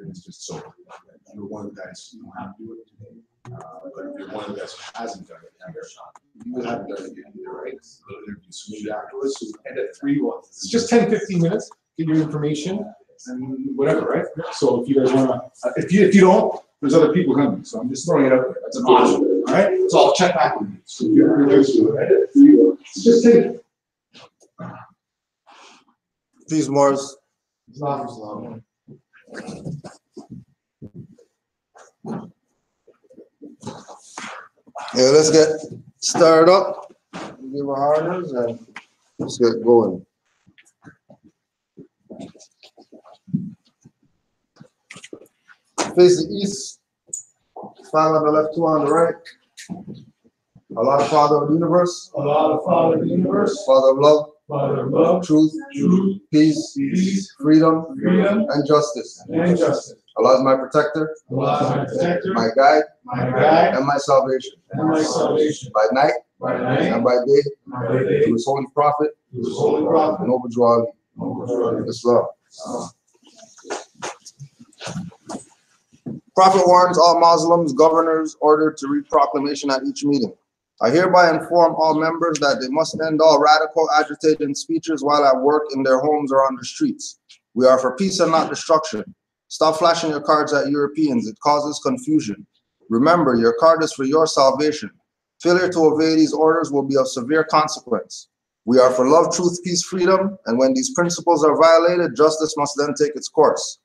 It's just so you're one of the guys who know how to do it today, but if you're one of the guys who hasn't done it, you haven't done it yet either, right? Little interviews maybe afterwards, so end at 3 1. It's just 10-15 minutes. Get your information and whatever, right? So if you guys want to, if you don't, there's other people coming. So I'm just throwing it out there. That's an option, all right? So I'll check back with you. So you're close to it, right? At 3 1. Just take it. Peace, Mars. Islam. Yeah, let's get started up. Give our orders and let's get going. Face the east, 5 on the left, 2 on the right. Allah, the Father of the universe. Allah, the Father of the universe. Father of love. Father of love. Truth. Truth. Peace. Peace. Freedom. Freedom. And justice. And justice. Allah is my protector. Allah is my protector. My guide. My guide. And my salvation. And my salvation. By night. By night. And by day. By day. To his holy prophet. To his holy prophet. Noble Jawali. Islam. Prophet warns all Muslims, governors ordered to read proclamation at each meeting. I hereby inform all members that they must end all radical, agitating speeches while at work, in their homes, or on the streets. We are for peace and not destruction. Stop flashing your cards at Europeans. It causes confusion. Remember, your card is for your salvation. Failure to obey these orders will be of severe consequence. We are for love, truth, peace, freedom, and when these principles are violated, justice must then take its course.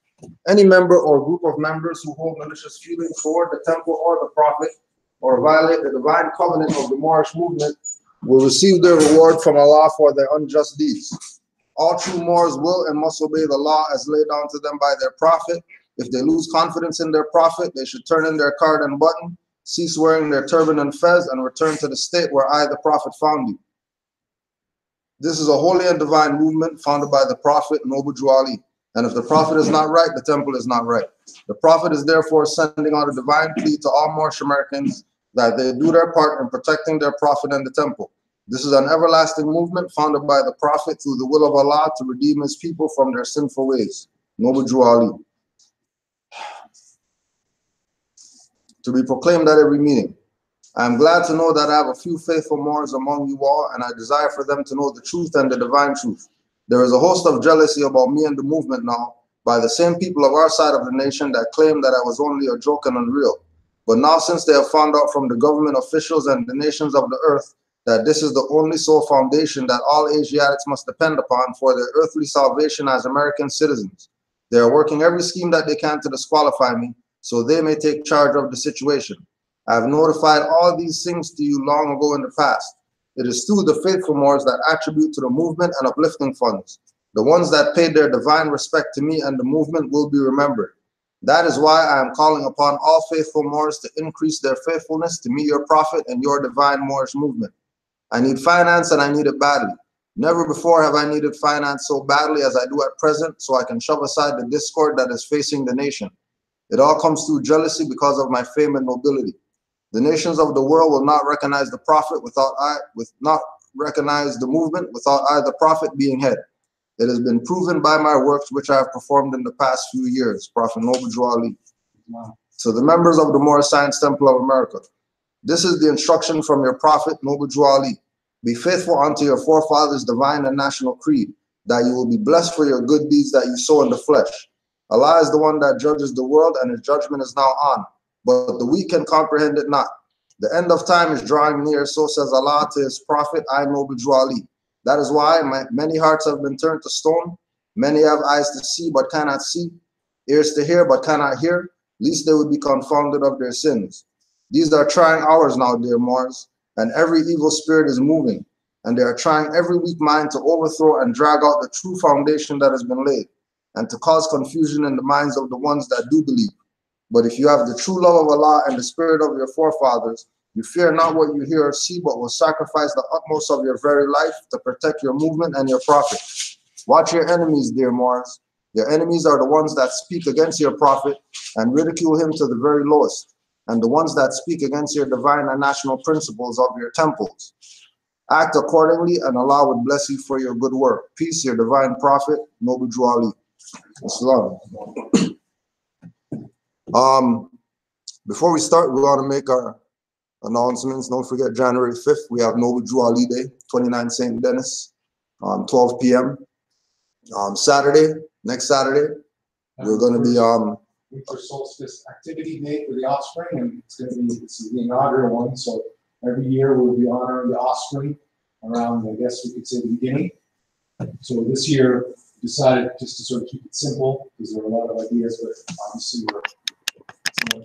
Any member or group of members who hold malicious feelings toward the temple or the prophet, or violate the divine covenant of the Moorish movement, will receive their reward from Allah for their unjust deeds. All true Moors will and must obey the law as laid down to them by their prophet. If they lose confidence in their prophet, they should turn in their card and button, cease wearing their turban and fez, and return to the state where I, the prophet, found you. This is a holy and divine movement founded by the prophet, Noble Jawali. And if the prophet is not right, the temple is not right. The prophet is therefore sending out a divine plea to all Moorish Americans that they do their part in protecting their prophet and the temple. This is an everlasting movement founded by the prophet through the will of Allah to redeem his people from their sinful ways. Noble Jawali. To be proclaimed at every meeting. I am glad to know that I have a few faithful Moors among you all, and I desire for them to know the truth and the divine truth. There is a host of jealousy about me and the movement now by the same people of our side of the nation that claim that I was only a joke and unreal. But now, since they have found out from the government officials and the nations of the earth that this is the only sole foundation that all Asiatics must depend upon for their earthly salvation as American citizens, they are working every scheme that they can to disqualify me so they may take charge of the situation. I have notified all these things to you long ago in the past. It is through the faithful Moors that attribute to the movement and uplifting funds. The ones that paid their divine respect to me and the movement will be remembered. That is why I am calling upon all faithful Moors to increase their faithfulness to me, your prophet, and your divine Moorish movement. I need finance and I need it badly. Never before have I needed finance so badly as I do at present, so I can shove aside the discord that is facing the nation. It all comes through jealousy because of my fame and nobility. The nations of the world will not recognize the prophet not recognize the movement without I, the prophet, being head. It has been proven by my works which I have performed in the past few years. Prophet Noble Jawali. To the members of the Moorish Science Temple of America, this is the instruction from your prophet Noble Jawali. Be faithful unto your forefathers' divine and national creed, that you will be blessed for your good deeds that you sow in the flesh. Allah is the one that judges the world, and his judgment is now on. But the weak can comprehend it not. The end of time is drawing near, so says Allah to his prophet, I, Noble Jawali. That is why many hearts have been turned to stone. Many have eyes to see but cannot see, ears to hear but cannot hear, lest they would be confounded of their sins. These are trying hours now, dear Moors, and every evil spirit is moving, and they are trying every weak mind to overthrow and drag out the true foundation that has been laid, and to cause confusion in the minds of the ones that do believe. But if you have the true love of Allah and the spirit of your forefathers, you fear not what you hear or see, but will sacrifice the utmost of your very life to protect your movement and your prophet. Watch your enemies, dear Moors. Your enemies are the ones that speak against your prophet and ridicule him to the very lowest. and the ones that speak against your divine and national principles of your temples. Act accordingly, and Allah would bless you for your good work. Peace, your divine prophet, Noble Drew Ali. Islam. Before we start, we want to make our announcements. Don't forget, January 5th, we have Noble Drew Ali Day, 29 St. Denis, 12 p.m. Saturday, next Saturday, we're going to be winter solstice activity day for the offspring, and it's the inaugural one. So every year we'll be honoring the offspring around, I guess we could say, the beginning. So this year decided just to sort of keep it simple because there are a lot of ideas, but obviously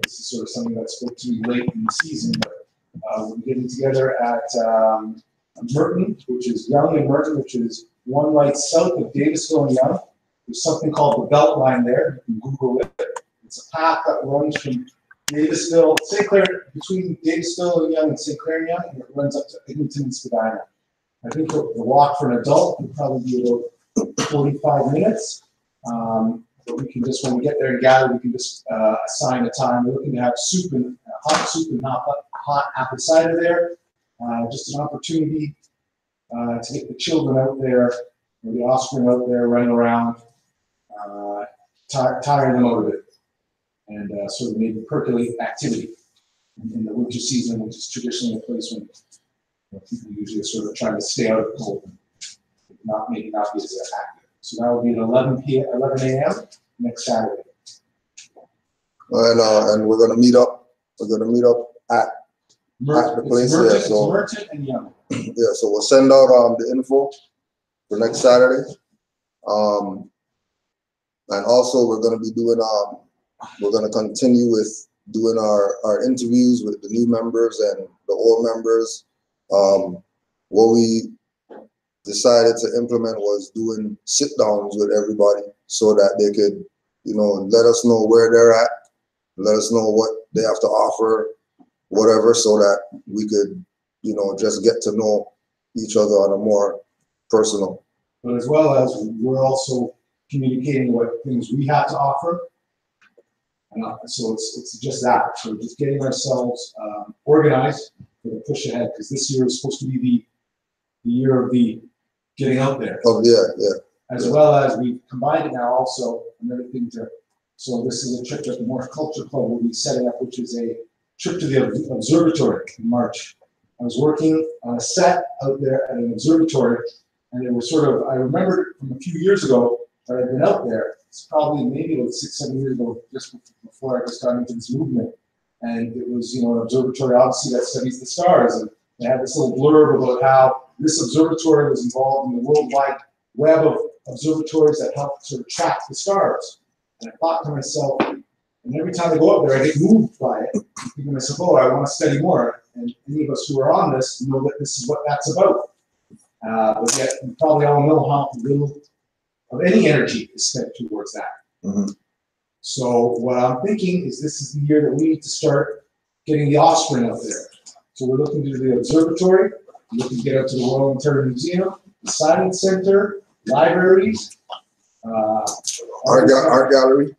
this is sort of something that spoke to me late in the season. But we're getting together at Merton, which is Young and Merton, which is one right south of Davisville and Young. There's something called the Belt Line there. You can Google it. It's a path that runs from Davisville, St. Clair, between Davisville and Young and St. Clair and Young, and it runs up to Eglinton and Spadina. I think the walk for an adult would probably be about 45 minutes. But we can just, when we get there and gather, we can just assign a time. We're looking to have soup and hot soup and hot apple cider there. Just an opportunity to get the children out there, or the offspring out there running around, tire them out of it, and sort of maybe percolate activity in the winter season, which is traditionally a place when people usually are sort of trying to stay out of the cold and maybe not be as active. So that will be at 11 a.m. next Saturday. And we're going to meet up. We're going to meet up at the place here. So Merton and Young. Yeah, so we'll send out the info for next Saturday. And also we're going to be doing we're going to continue with doing our interviews with the new members and the old members. What we decided to implement was doing sit downs with everybody so that they could, let us know where they're at, let us know what they have to offer, whatever, so that we could, just get to know each other on a more personal. But as well as we're also communicating what things we have to offer. And so it's just that. So just getting ourselves organized for the push ahead, because this year is supposed to be the year of the getting out there. Oh, yeah. As well as we've combined it now also, another thing so this is a trip that the North Culture Club will be setting up, which is a trip to the observatory in March. I was working on a set out there at an observatory, and it was sort of, I remembered from a few years ago that I'd been out there. It's probably maybe about 6-7 years ago, just before I was starting into this movement. And it was, an observatory, obviously, that studies the stars. And they had this little blurb about how this observatory was involved in the worldwide web of observatories that help sort of track the stars. And I thought to myself, and every time I go up there, I get moved by it. I'm thinking to myself, I want to study more. And any of us who are on this know that this is what that's about. But yet, we probably all know how little of any energy is spent towards that. Mm-hmm. So what I'm thinking is this is the year that we need to start getting the offspring out there. So we're looking to the observatory, we're looking to get out to the Royal Ontario Museum, the Science Center, libraries, art gallery,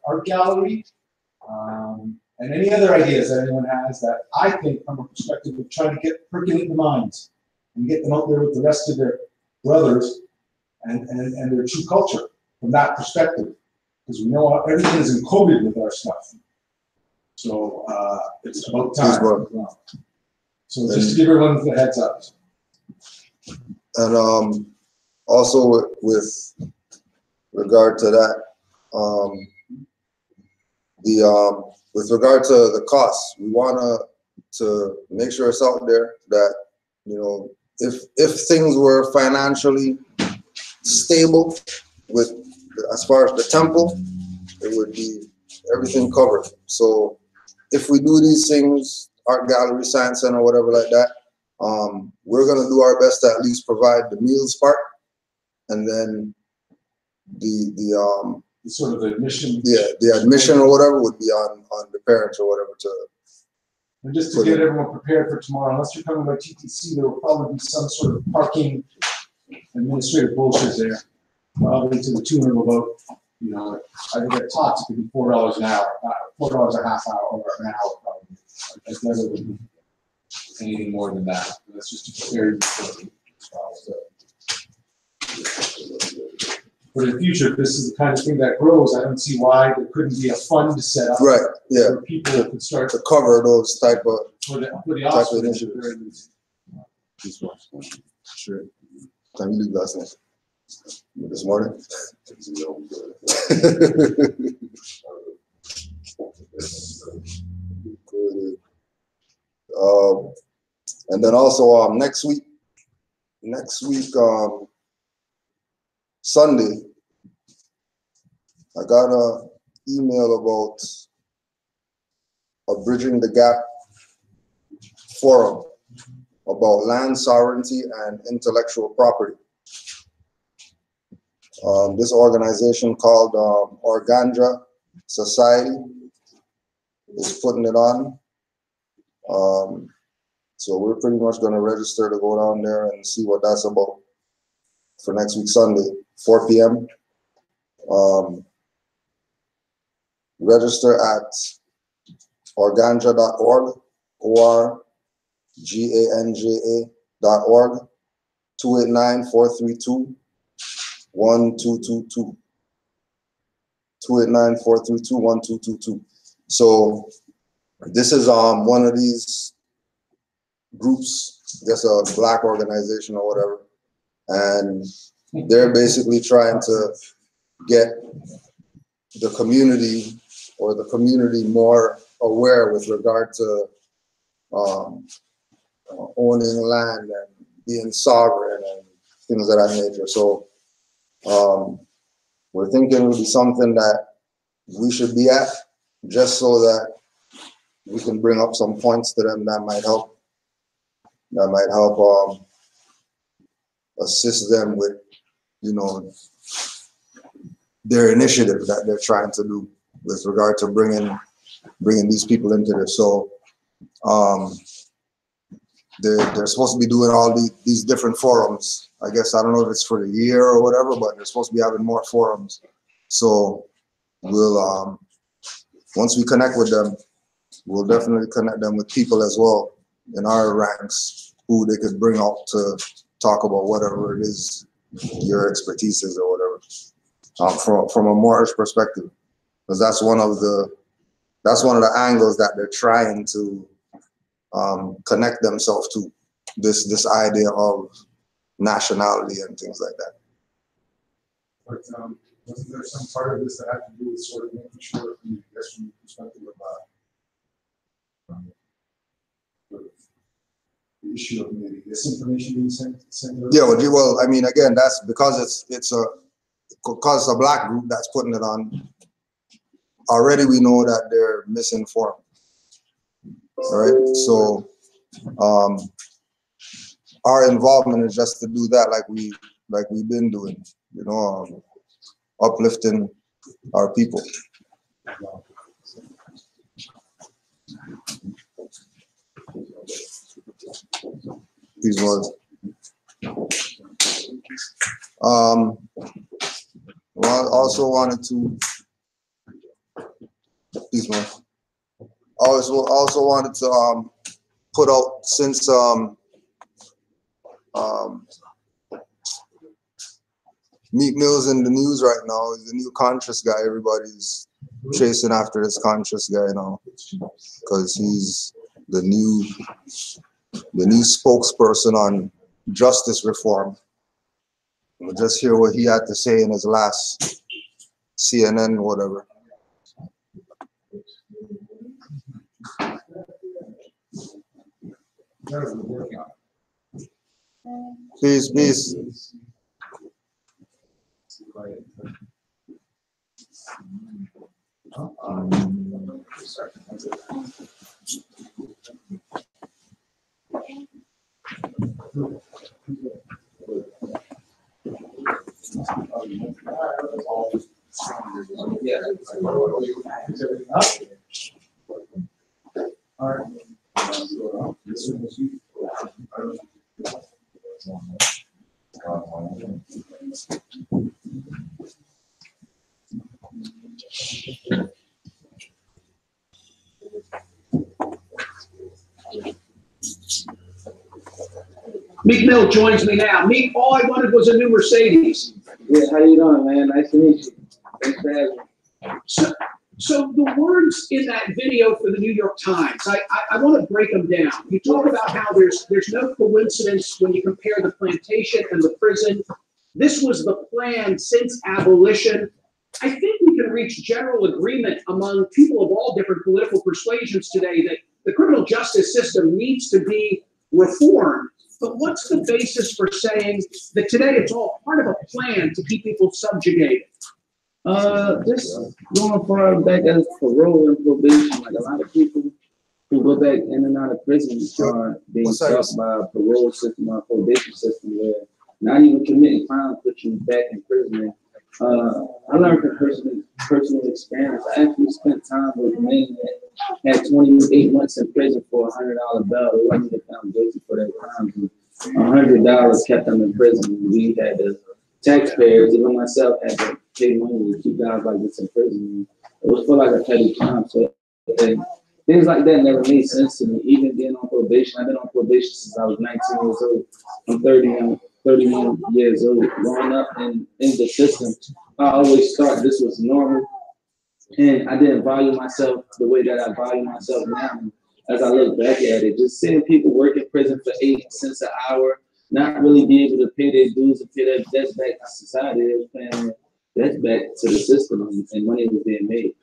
and any other ideas that anyone has that I think from a perspective of trying to percolate the minds and get them out there with the rest of their brothers and their true culture from that perspective. Because we know everything is encoded with our stuff. So it's about time. So just to give everyone the heads up. And also with regard to that, with regard to the costs, we want to make sure it's out there that, if things were financially stable with as far as the temple, it would be everything covered. So if we do these things, art gallery, science center, whatever like that, we're gonna do our best to at least provide the meals part, and then the sort of the admission. Yeah, the admission or whatever would be on the parents or whatever to. And just to get everyone prepared for tomorrow, unless you're coming by TTC, there will probably be some sort of parking administrative bullshit there. Probably to the tune of about, I think at tops it could be $4 an hour, $4 a half hour or an hour probably. I've never been anything more than that. That's just very important. For the future, if this is the kind of thing that grows, I don't see why there couldn't be a fund set up. Right, yeah. Where people could start To cover those type of for the type of offspring. initiatives. Sure. Time you leave last night? This morning? And then also next week, Sunday, I got an email about a Bridging the Gap forum about land sovereignty and intellectual property. This organization called Organdra Society is putting it on. So we're pretty much going to register to go down there and see what that's about for next week, Sunday, 4 p.m. Register at organja.org, organja.org, 289-432-1222. 289-432-1222. So this is one of these groups, just a Black organization or whatever, and they're basically trying to get the community more aware with regard to owning land and being sovereign and things of that nature. So we're thinking it would be something that we should be at, just so that we can bring up some points to them that might help assist them with, you know, their initiative that they're trying to do with regard to bringing these people into this. So they're supposed to be doing all these different forums. I guess, I don't know if it's for the year or whatever, but they're supposed to be having more forums. So we'll, once we connect with them, we'll definitely connect them with people as well in our ranks who they could bring out to talk about whatever it is your expertise is or whatever, from a Moorish perspective, because that's one of the angles that they're trying to connect themselves to, this idea of nationality and things like that. But wasn't there some part of this that had to do with sort of making sure, from the perspective of the issue of maybe disinformation being sent out? Yeah, well, I mean, again, that's because it's a Black group that's putting it on. Already we know that they're misinformed. All right, so our involvement is just to do that, like we've been doing, you know, uplifting our people. These words. Well, I also wanted to. These ones. Also wanted to put out, since Meek Mill's in the news right now. He's the new conscious guy. Everybody's chasing after this conscious guy now, because he's the new spokesperson on justice reform. We'll just hear what he had to say in his last CNN or whatever. Peace, peace. Meek Mill joins me now. Meek, all I wanted was a new Mercedes. Yeah, how you doing, man? Nice to meet you. Thanks for having me. So the words in that video for the New York Times, I want to break them down. You talk about how there's no coincidence when you compare the plantation and the prison. This was the plan since abolition. I think we can reach general agreement among people of all different political persuasions today that the criminal justice system needs to be reformed. But what's the basis for saying that today it's all part of a plan to keep people subjugated? Just going far back as parole and probation, like a lot of people who go back in and out of prison are being taught by a parole system or a probation system where not even committing crime puts you back in prison. I learned from personal experience. I actually spent time with men that had 28 months in prison for a $100 bail. They wasn't even found guilty for their crimes. $100 kept them in prison. We had the taxpayers, even myself, had to pay money to keep guys like this in prison. It was for like a petty crime. So things like that never made sense to me. Even being on probation, I've been on probation since I was 19 years old. I'm 31 years old. Growing up in the system, I always thought this was normal. And I didn't value myself the way that I value myself now. As I look back at it, just seeing people work in prison for 8 cents an hour, not really be able to pay their dues and pay their debts back to society, they were paying debts back to the system and money was being made.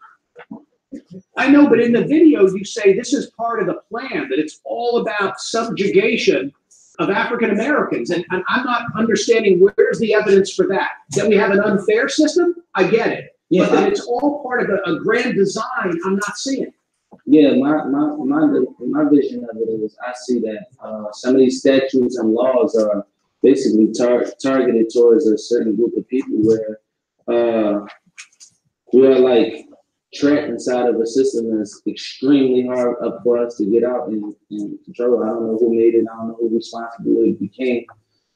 I know, but in the video you say this is part of the plan, that it's all about subjugation of African Americans. And I'm not understanding where's the evidence for that. That we have an unfair system? I get it. Yeah, but that it's all part of a grand design, I'm not seeing. Yeah, my vision of it is I see that some of these statutes and laws are basically targeted towards a certain group of people where we are like trapped inside of a system that's extremely hard up for us to get out and control. I don't know who made it. I don't know who responsibility became.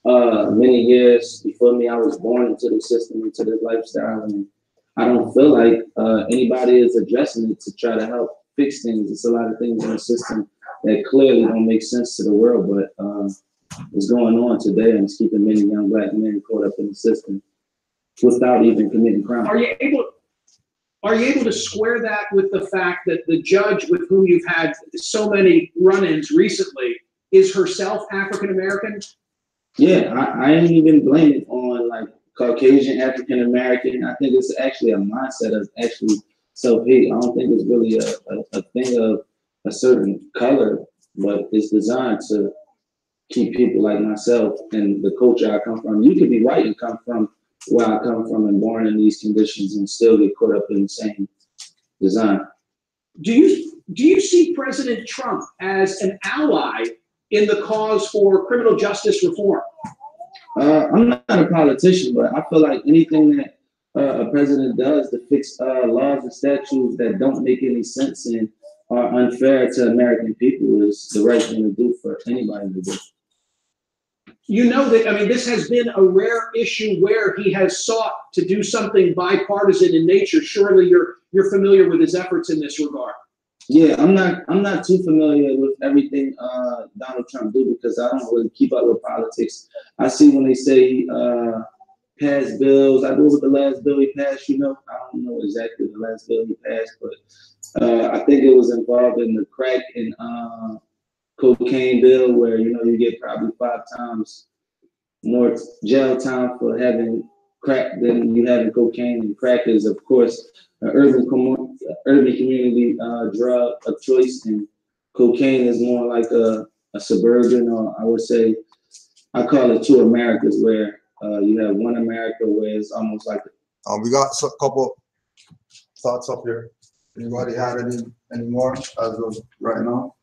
Many years before me, I was born into the system, into this lifestyle, and I don't feel like anybody is addressing it to try to help fix things. It's a lot of things in the system that clearly don't make sense to the world, but it's going on today and it's keeping many young black men caught up in the system without even committing crime. Are you able to square that with the fact that the judge with whom you've had so many run-ins recently is herself African American? Yeah, I ain't even blame it on like Caucasian African American. I think it's actually a mindset of actually self-hate. I don't think it's really a thing of a certain color, but it's designed to keep people like myself and the culture I come from. You could be white and come from where I come from and born in these conditions and still get caught up in the same design. Do you see President Trump as an ally in the cause for criminal justice reform? I'm not a politician, but I feel like anything that a president does to fix laws and statutes that don't make any sense and are unfair to American people is the right thing to do for anybody to do. You know that, I mean, this has been a rare issue where he has sought to do something bipartisan in nature. Surely you're familiar with his efforts in this regard. Yeah, I'm not too familiar with everything Donald Trump do because I don't really keep up with politics. I see when they say pass bills. I know what the last bill he passed, I don't know exactly the last bill he passed, but I think it was involved in the crack and cocaine bill where, you get probably 5 times more jail time for having crack than you have in cocaine. And crack is, of course, an urban community drug of choice, and cocaine is more like a suburban, or I would say, I call it 2 Americas, where you have one America where it's almost like. We got a couple thoughts up here. Anybody have any more as of right now?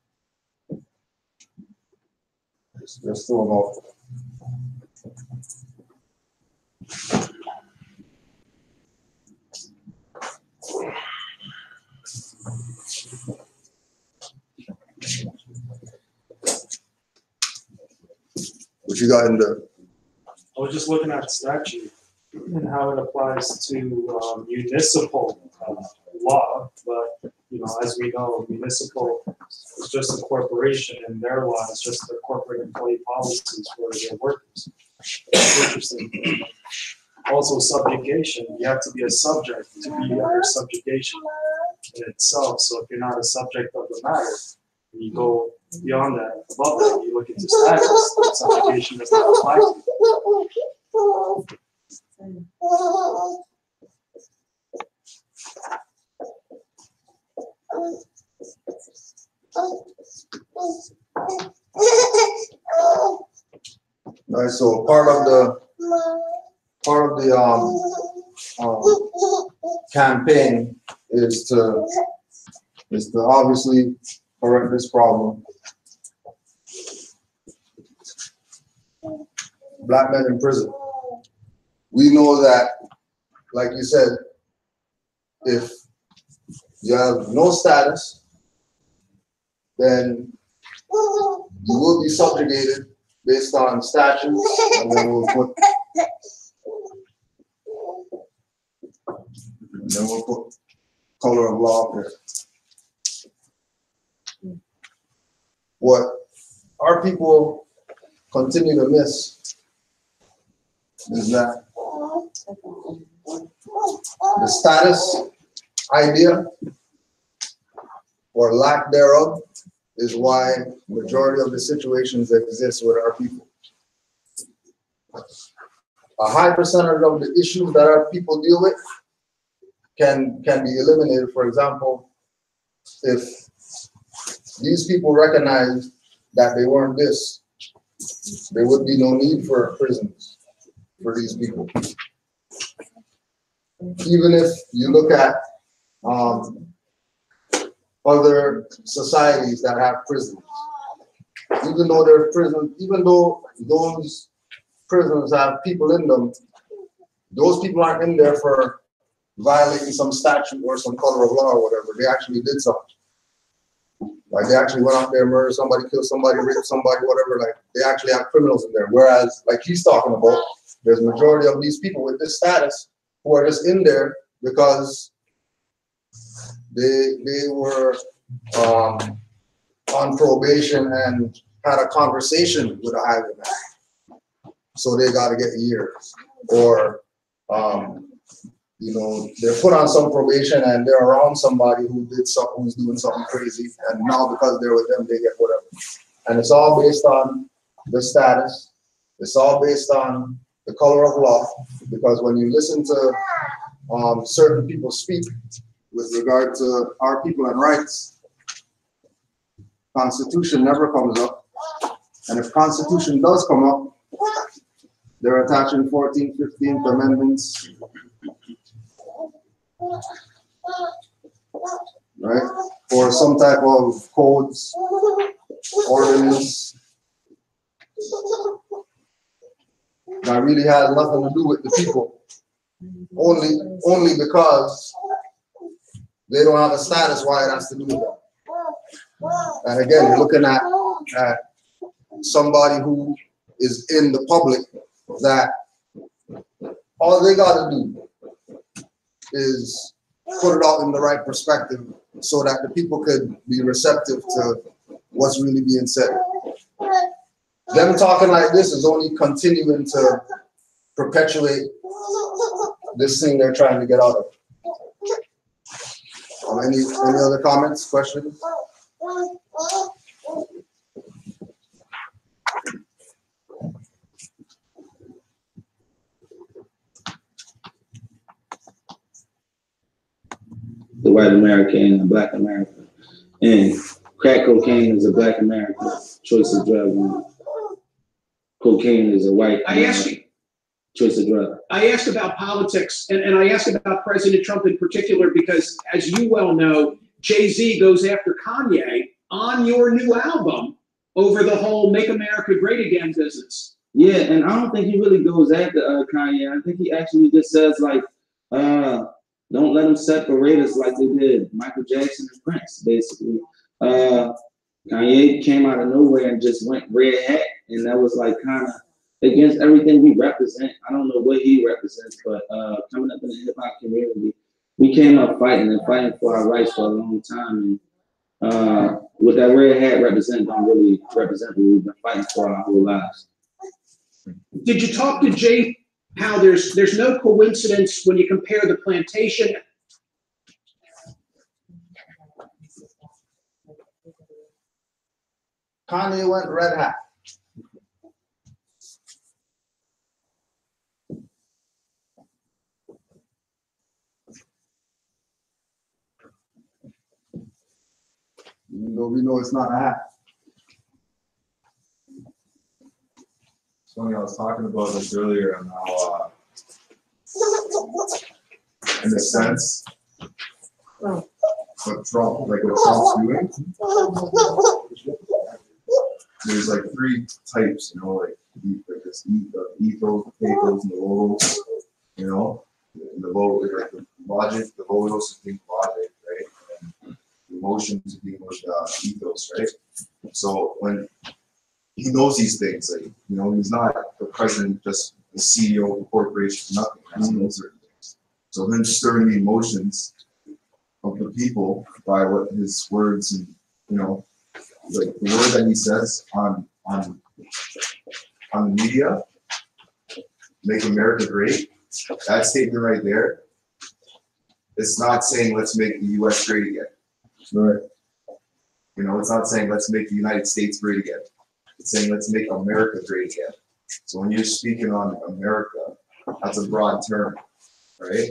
Let's throw them off. What you got in there? I was just looking at the statute and how it applies to municipal law, but as we know, municipal is just a corporation, and their law is just their corporate employee policies for their workers. It's interesting. Also, subjugation. You have to be a subject to be under subjugation in itself. So if you're not a subject of the matter, and you go beyond that, above that, you look into status, then subjugation does not apply to you. All right, so part of the campaign is to obviously correct this problem. Black men in prison. We know that, like you said, if you have no status, then you will be subjugated based on statutes, and then we'll put color of law there. What our people continue to miss is that the status idea or lack thereof is why majority of the situations exist with our people. A high percentage of the issues that our people deal with can be eliminated. For example, if these people recognize that they weren't this, there would be no need for prisons for these people. Even if you look at other societies that have prisons, even though those prisons have people in them, those people aren't in there for violating some statute or some color of law or whatever. They actually did something. Like they actually went out there, murdered somebody, killed somebody, raped somebody, whatever. Like they actually have criminals in there. Whereas, like he's talking about, there's a majority of these people with this status who are just in there because they were on probation and had a conversation with a highwayman, so they got to get years. Or you know, they're put on some probation and they're around somebody who did something, who's doing something crazy, and now because they're with them, they get whatever. And it's all based on the status. It's all based on the color of law, because when you listen to certain people speak with regard to our people and rights, Constitution never comes up. And if Constitution does come up, they're attaching 14th, 15th Amendments, right? Or some type of codes, ordinance that really has nothing to do with the people. Only because they don't have a status why it has to do with them. And again, you're looking at somebody who is in the public that all they got to do is put it out in the right perspective so that the people could be receptive to what's really being said. Them talking like this is only continuing to perpetuate this thing they're trying to get out of. Any other comments, questions? The white America and the black America. And crack cocaine is a black American choice of drug. And cocaine is a white choice of drug. I asked about politics, and I asked about President Trump in particular because, as you well know, Jay-Z goes after Kanye on your new album over the whole Make America Great Again business. Yeah, and I don't think he really goes after Kanye. I think he actually just says, like, don't let them separate us like they did Michael Jackson and Prince, basically. Kanye came out of nowhere and just went red hat, and that was like kind of against everything we represent. I don't know what he represents, but coming up in the hip hop community, we came up fighting for our rights for a long time. And what that red hat represents don't really represent what we've been fighting for our whole lives. Did you talk to Jay how there's no coincidence when you compare the plantation? Kanye went red hat. Even though we know it's not a hat. It's funny, I was talking about this earlier and how, in a sense, what Trump's doing, there's like three types, you know, like this ethos, the pathos, and the logos, you know, and the logo, like the logic, the logos is being logic, right? And the emotions is being ethos, right? So when he knows these things, like, you know, he's not the president, just the CEO of a corporation, nothing, he knows certain things. So then stirring the emotions of the people by what his words and, you know, like the word that he says on the media, make America great, that statement right there, it's not saying let's make the US great again. Right. You know, it's not saying let's make the United States great again. It's saying let's make America great again. So when you're speaking on America, that's a broad term, right?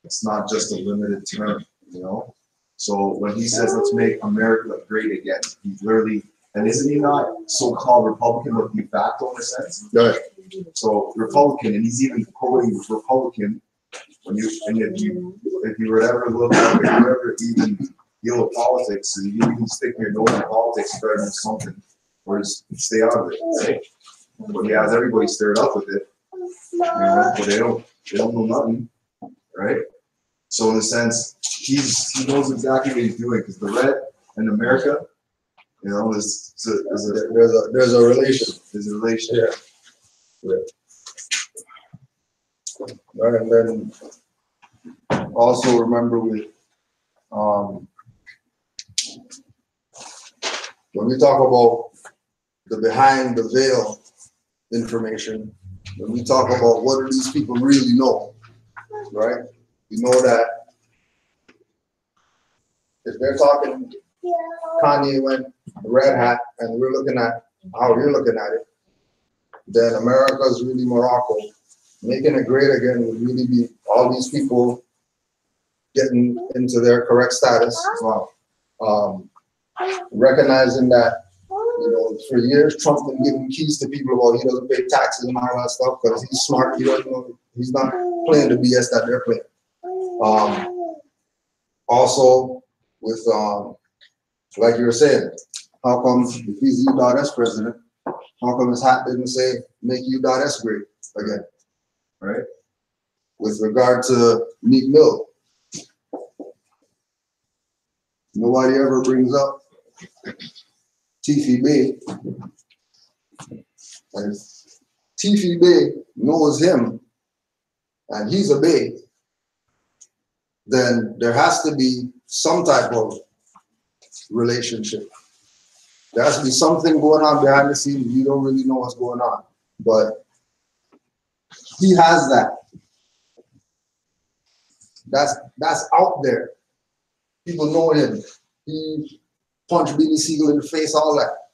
It's not just a limited term, you know? So when he says let's make America great again, he's literally, and isn't he not so-called Republican but de facto in a sense? Right. So Republican, and he's even quoting Republican when you, and if you were ever look up, if you ever even deal with politics, and you can stick your nose in politics for something, or just stay out of it, right? But he has everybody stirred up with it, you know, but they don't know nothing, right? So in a sense, he knows exactly what he's doing, because the red in America, you know, there's a relation. There's a relation. Yeah. Yeah. Right, and then also remember with when we talk about the behind the veil information, when we talk about what do these people really know, right? We know that if they're talking Kanye went red hat and we're looking at how you're looking at it, then America's really Morocco. Making it great again would really be all these people getting into their correct status. Recognizing that, you know, for years Trump's been giving keys to people about he doesn't pay taxes and all that stuff because he's smart. He doesn't know, he's not playing the BS that they're playing. Also, with like you were saying, how come if he's U.S. president, how come his hat didn't say make U.S. great again, right? With regard to Meek Mill, nobody ever brings up Tiffy Bay. And if Tiffy Bay knows him and he's a Bay, then there has to be some type of relationship. There has to be something going on behind the scenes. You don't really know what's going on, but he has that. That's out there. People know him. He punched Beanie Siegel in the face, all that.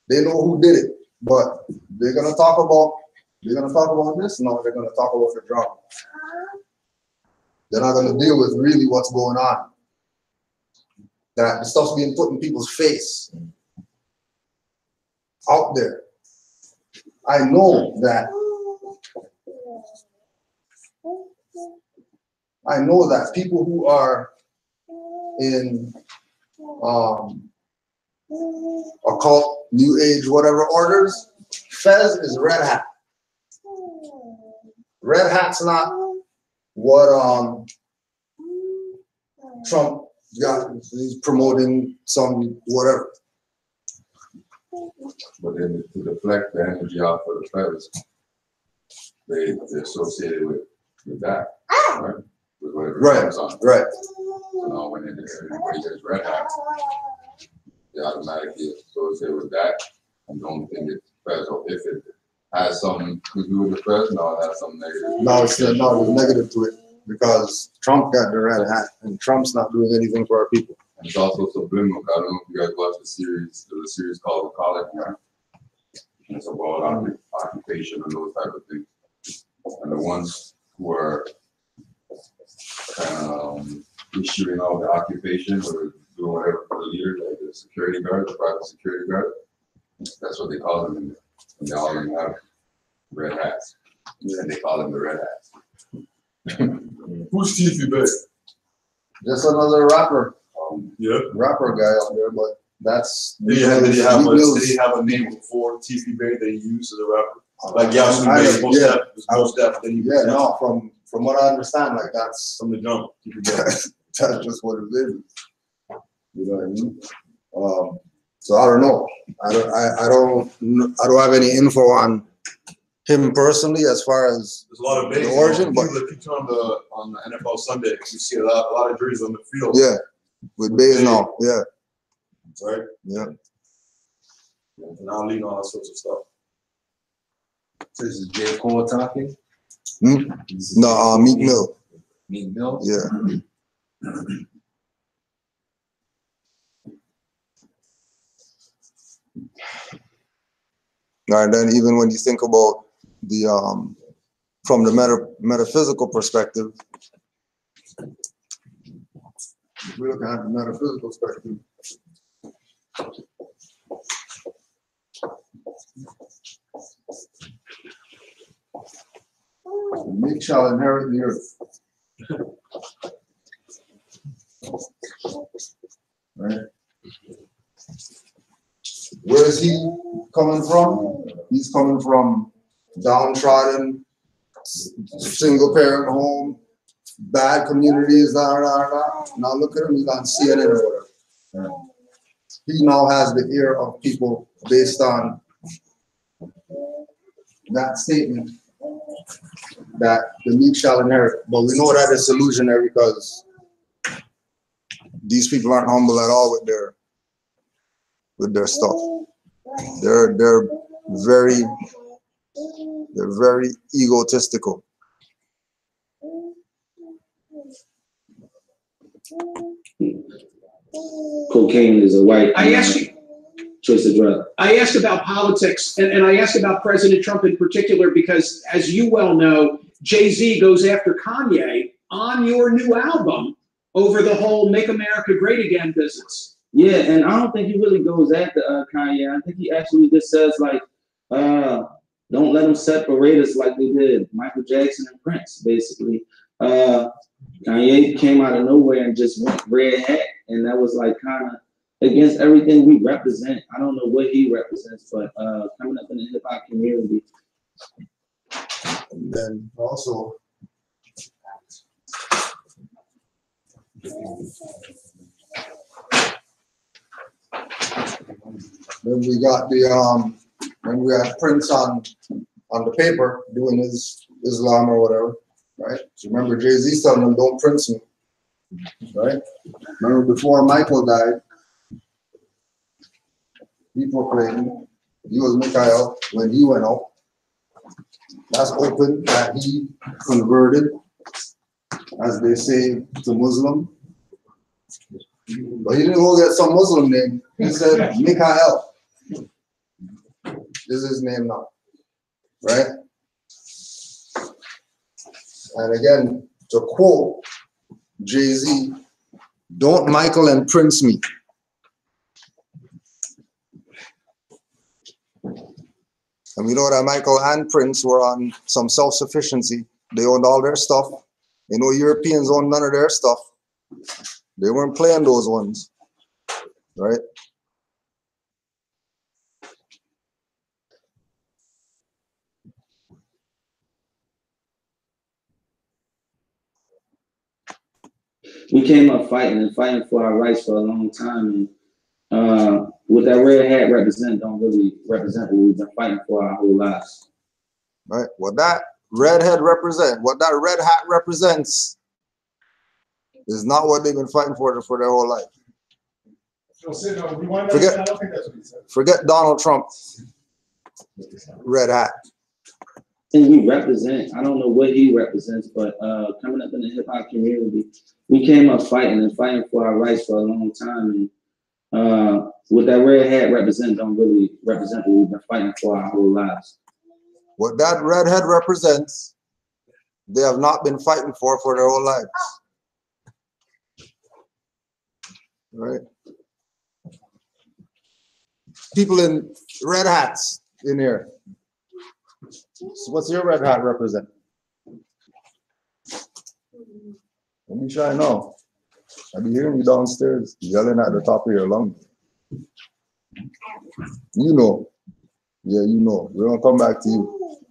They know who did it, but they're gonna talk about this. No, they're gonna talk about the drama. They're not gonna deal with really what's going on. That the stuff's being put in people's face. Out there. I know that people who are in occult, new age, whatever orders, Fez is red hat. Red hat's not what Trump got. He's promoting some whatever. But then to deflect the energy off of the feathers, they're associated with that, right? With whatever Right, comes on. right. So now when everybody gets red hat, they automatically associate with that and don't think it's Fez, or if it has something to do with the Fez, no, it has some negative. No, it's negative to it because Trump got the red hat and Trump's not doing anything for our people. And it's also subliminal. I don't know if you guys watched the series. There's a series called Colonial. It's about occupation and those type of things. And the ones who are issuing all the occupation or doing whatever for the leaders, like the security guard, the private security guard, that's what they call them in there. And they all of them have red hats. And they call them the red hats. Who's Tiffy Bay? Just another rapper Yeah. guy out there, but that's. Did he have a name before Tiffy Bay that he used as a rapper? Like Yasu Bay, most definitely. Yeah, no, from what I understand, like that's From the jump. that's just what it is. You know what I mean? So I don't know. I don't have any info on him personally as far as There's a lot of the bays. origin, but If you turn on the NFL Sunday, you see a lot of jerseys on the field. yeah, with Bays now, yeah, Right? yeah. And I'll lean all that sorts of stuff. This is J. Cole talking. No, Meek Mill, Meek Mill. yeah. And then even when you think about the from the metaphysical perspective, if we look at the metaphysical perspective, Meek shall inherit the earth. Right? Where is he coming from? He's coming from downtrodden, single parent home, bad communities, Now look at him, he's on CNN or whatever. He now has the ear of people based on that statement that the meek shall inherit. But we know that it's illusionary because these people aren't humble at all with their stuff. They're very egotistical. Cocaine is a white I asked you, choice of drug. I asked about politics, and I asked about President Trump in particular because, as you well know, Jay-Z goes after Kanye on your new album over the whole Make America Great Again business. Yeah, and I don't think he really goes after Kanye. I think he actually just says like, don't let them separate us like they did Michael Jackson and Prince, basically. Kanye came out of nowhere and just went red hat, and that was like kind of against everything we represent. I don't know what he represents, but coming up in the hip hop community. And then also, then we got when we had Prince on the paper doing his Islam or whatever, right? So remember Jay-Z telling him, don't Prince me, right? Remember before Michael died, he proclaimed he was Mikhail when he went out. That's open that he converted, as they say, to Muslim. But he didn't go get some Muslim name. He said Mikhail. This is his name now, right? And again, to quote Jay-Z, don't Michael and Prince me. And we know that Michael and Prince were on some self-sufficiency. They owned all their stuff. You know, Europeans owned none of their stuff. They weren't playing those ones, right? We came up fighting for our rights for a long time, and what that red hat represent don't really represent what we've been fighting for our whole lives. Right. What that red hat represents is not what they've been fighting for their whole life. We'll sit down. We want to. Forget- I don't think that's what he said. Forget Donald Trump. Red hat. And we represent, I don't know what he represents, but coming up in the hip hop community, we came up fighting for our rights for a long time. And what that red hat represent don't really represent what we've been fighting for our whole lives. What that red hat represents, they have not been fighting for their whole lives. Right? People in red hats in here. So what's your red hat represent? Let me try now. I'll be hearing you downstairs yelling at the top of your lungs. You know. Yeah, you know. We're gonna come back to you.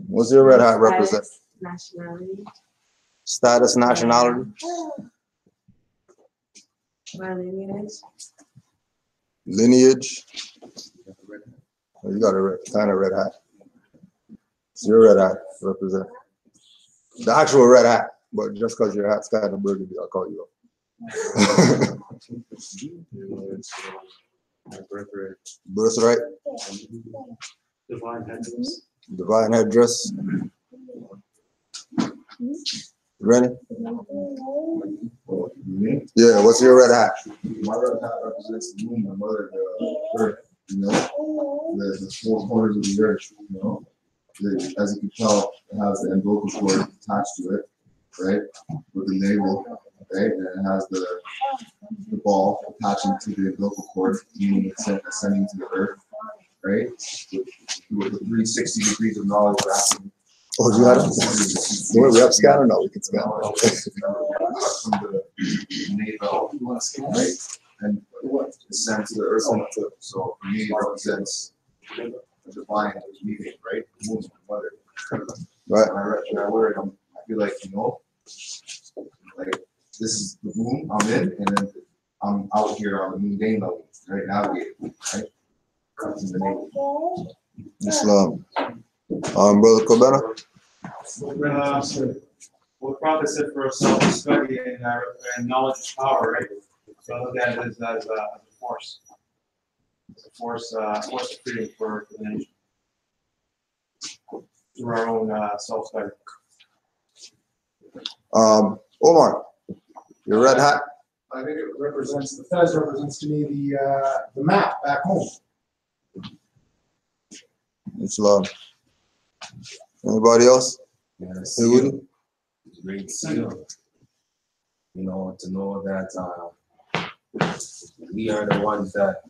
What's your red hat represent? Nationality. Status, nationality. My lineage. Lineage. Oh, you got a kind of red hat. It's your red hat represent. The actual red hat, but just because your hat's kind of burgundy, I'll call you up. Birthright. Divine headdress. Divine headdress. Ready? Yeah, what's your red hat? My red hat represents the moon, my mother, the earth, you know, the four corners of the earth, you know. As you can tell, it has the umbilical cord attached to it, right? With the navel, right? And it has the ball attaching to the umbilical cord, meaning it's ascending to the earth, right? With the 360 degrees of knowledge wrapping. Oh, you got it? We have scanner now. We can scan. From the navel, right? And ascend to the earth. So for me, it represents the divine meaning, right? The moon's my mother. Right. When I wear it, I feel like, you know, like this is the moon I'm in, and then I'm out here on the mundane level, right? Navigating, right? In the navel. Islam. Brother Cabana. What Prophet said for self-study and knowledge is power, right? So I look at it as a force. It's a force of freedom for the nation. Through our own self-study. Omar, your red hat. I think it represents, the Fez represents to me the map back home. Islam. Anybody else? Yeah, Hey, Woody? great seal. You know, to know that we are the ones that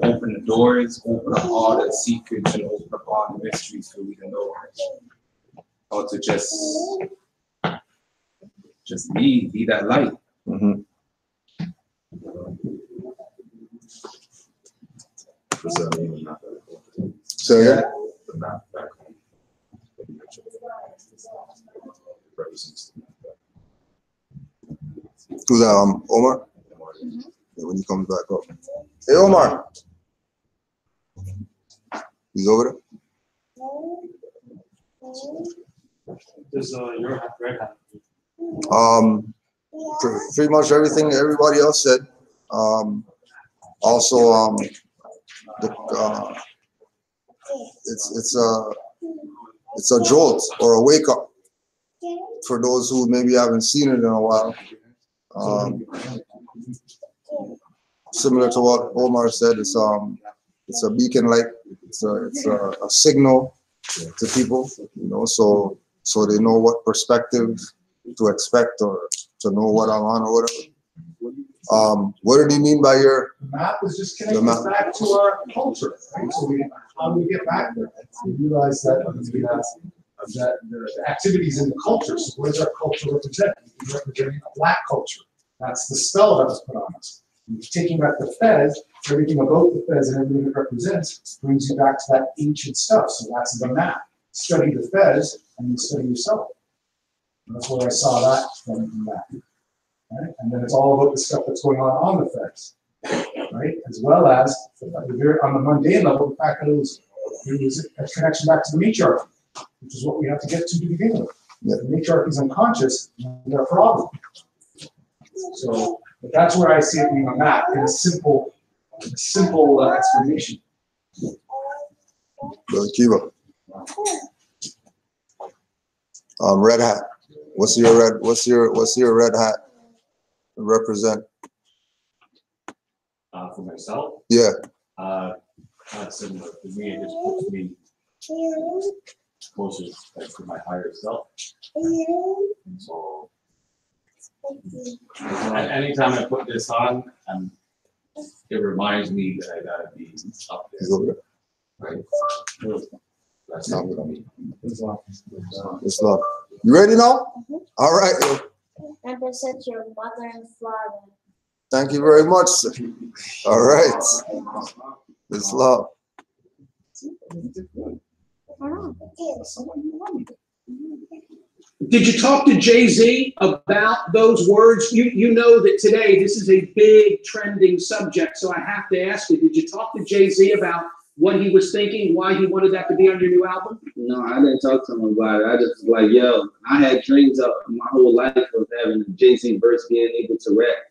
open the doors, open up all the secrets, and open up all the mysteries so we can know how to just be that light. Mm-hmm. So yeah. The map back home. Represents the map back. Who's that? Omar? Yeah, when he comes back up. Hey, Omar. He's over Does your red hat? there? Pretty much everything everybody else said. Also, it's a jolt or a wake up for those who maybe haven't seen it in a while. Similar to what Omar said, it's a beacon light. It's a signal to people, you know, so they know what perspective to expect or to know what I'm on or whatever. What did he mean by your? The map was just connecting us back to our culture, right? So how do we get back there? We realize that the activities in the culture. So what does our culture represent? We're representing a black culture. That's the spell that was put on us. And taking back the Fez, everything about the Fez and everything it represents brings you back to that ancient stuff. So that's the map. Study the Fez and then study yourself. And that's where I saw that from that. Right? And then it's all about the stuff that's going on the Fez, right? As well as on the mundane level, the fact that it was a connection back to the matriarchy, which is what we have to get to begin with. Yeah. The matriarchy is unconscious, and they're a problem. So But that's where I see it being a map in a simple explanation. Brother Kiva. Red hat. What's your red hat represent? For myself, Yeah. Not similar. For me, it just puts me closer like, to my higher self. And so, anytime I put this on, it reminds me that I gotta be up there. Right? That's not what I mean. It's love. You ready now? All right. Represent your mother and father. Thank you very much, sir. All right. It's love. Did you talk to Jay-Z about those words? You know that today this is a big trending subject, so I have to ask you, did you talk to Jay-Z about what he was thinking, why he wanted that to be on your new album? No, I didn't talk to him about it. I just was like, yo, I had dreams of my whole life of having a Jay-Z verse, being able to rap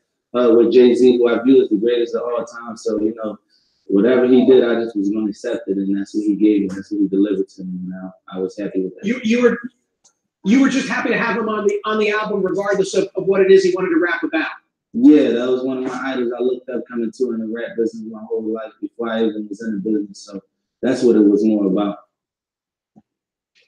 with Jay-Z, who I view as the greatest of all time. So, you know, whatever he did, I just was going to accept it, and that's what he gave me. That's what he delivered to me. And I was happy with that. You were just happy to have him on the album, regardless of what it is he wanted to rap about. Yeah, that was one of my idols I looked up coming to in the rap business my whole life before I even was in the business. So that's what it was more about.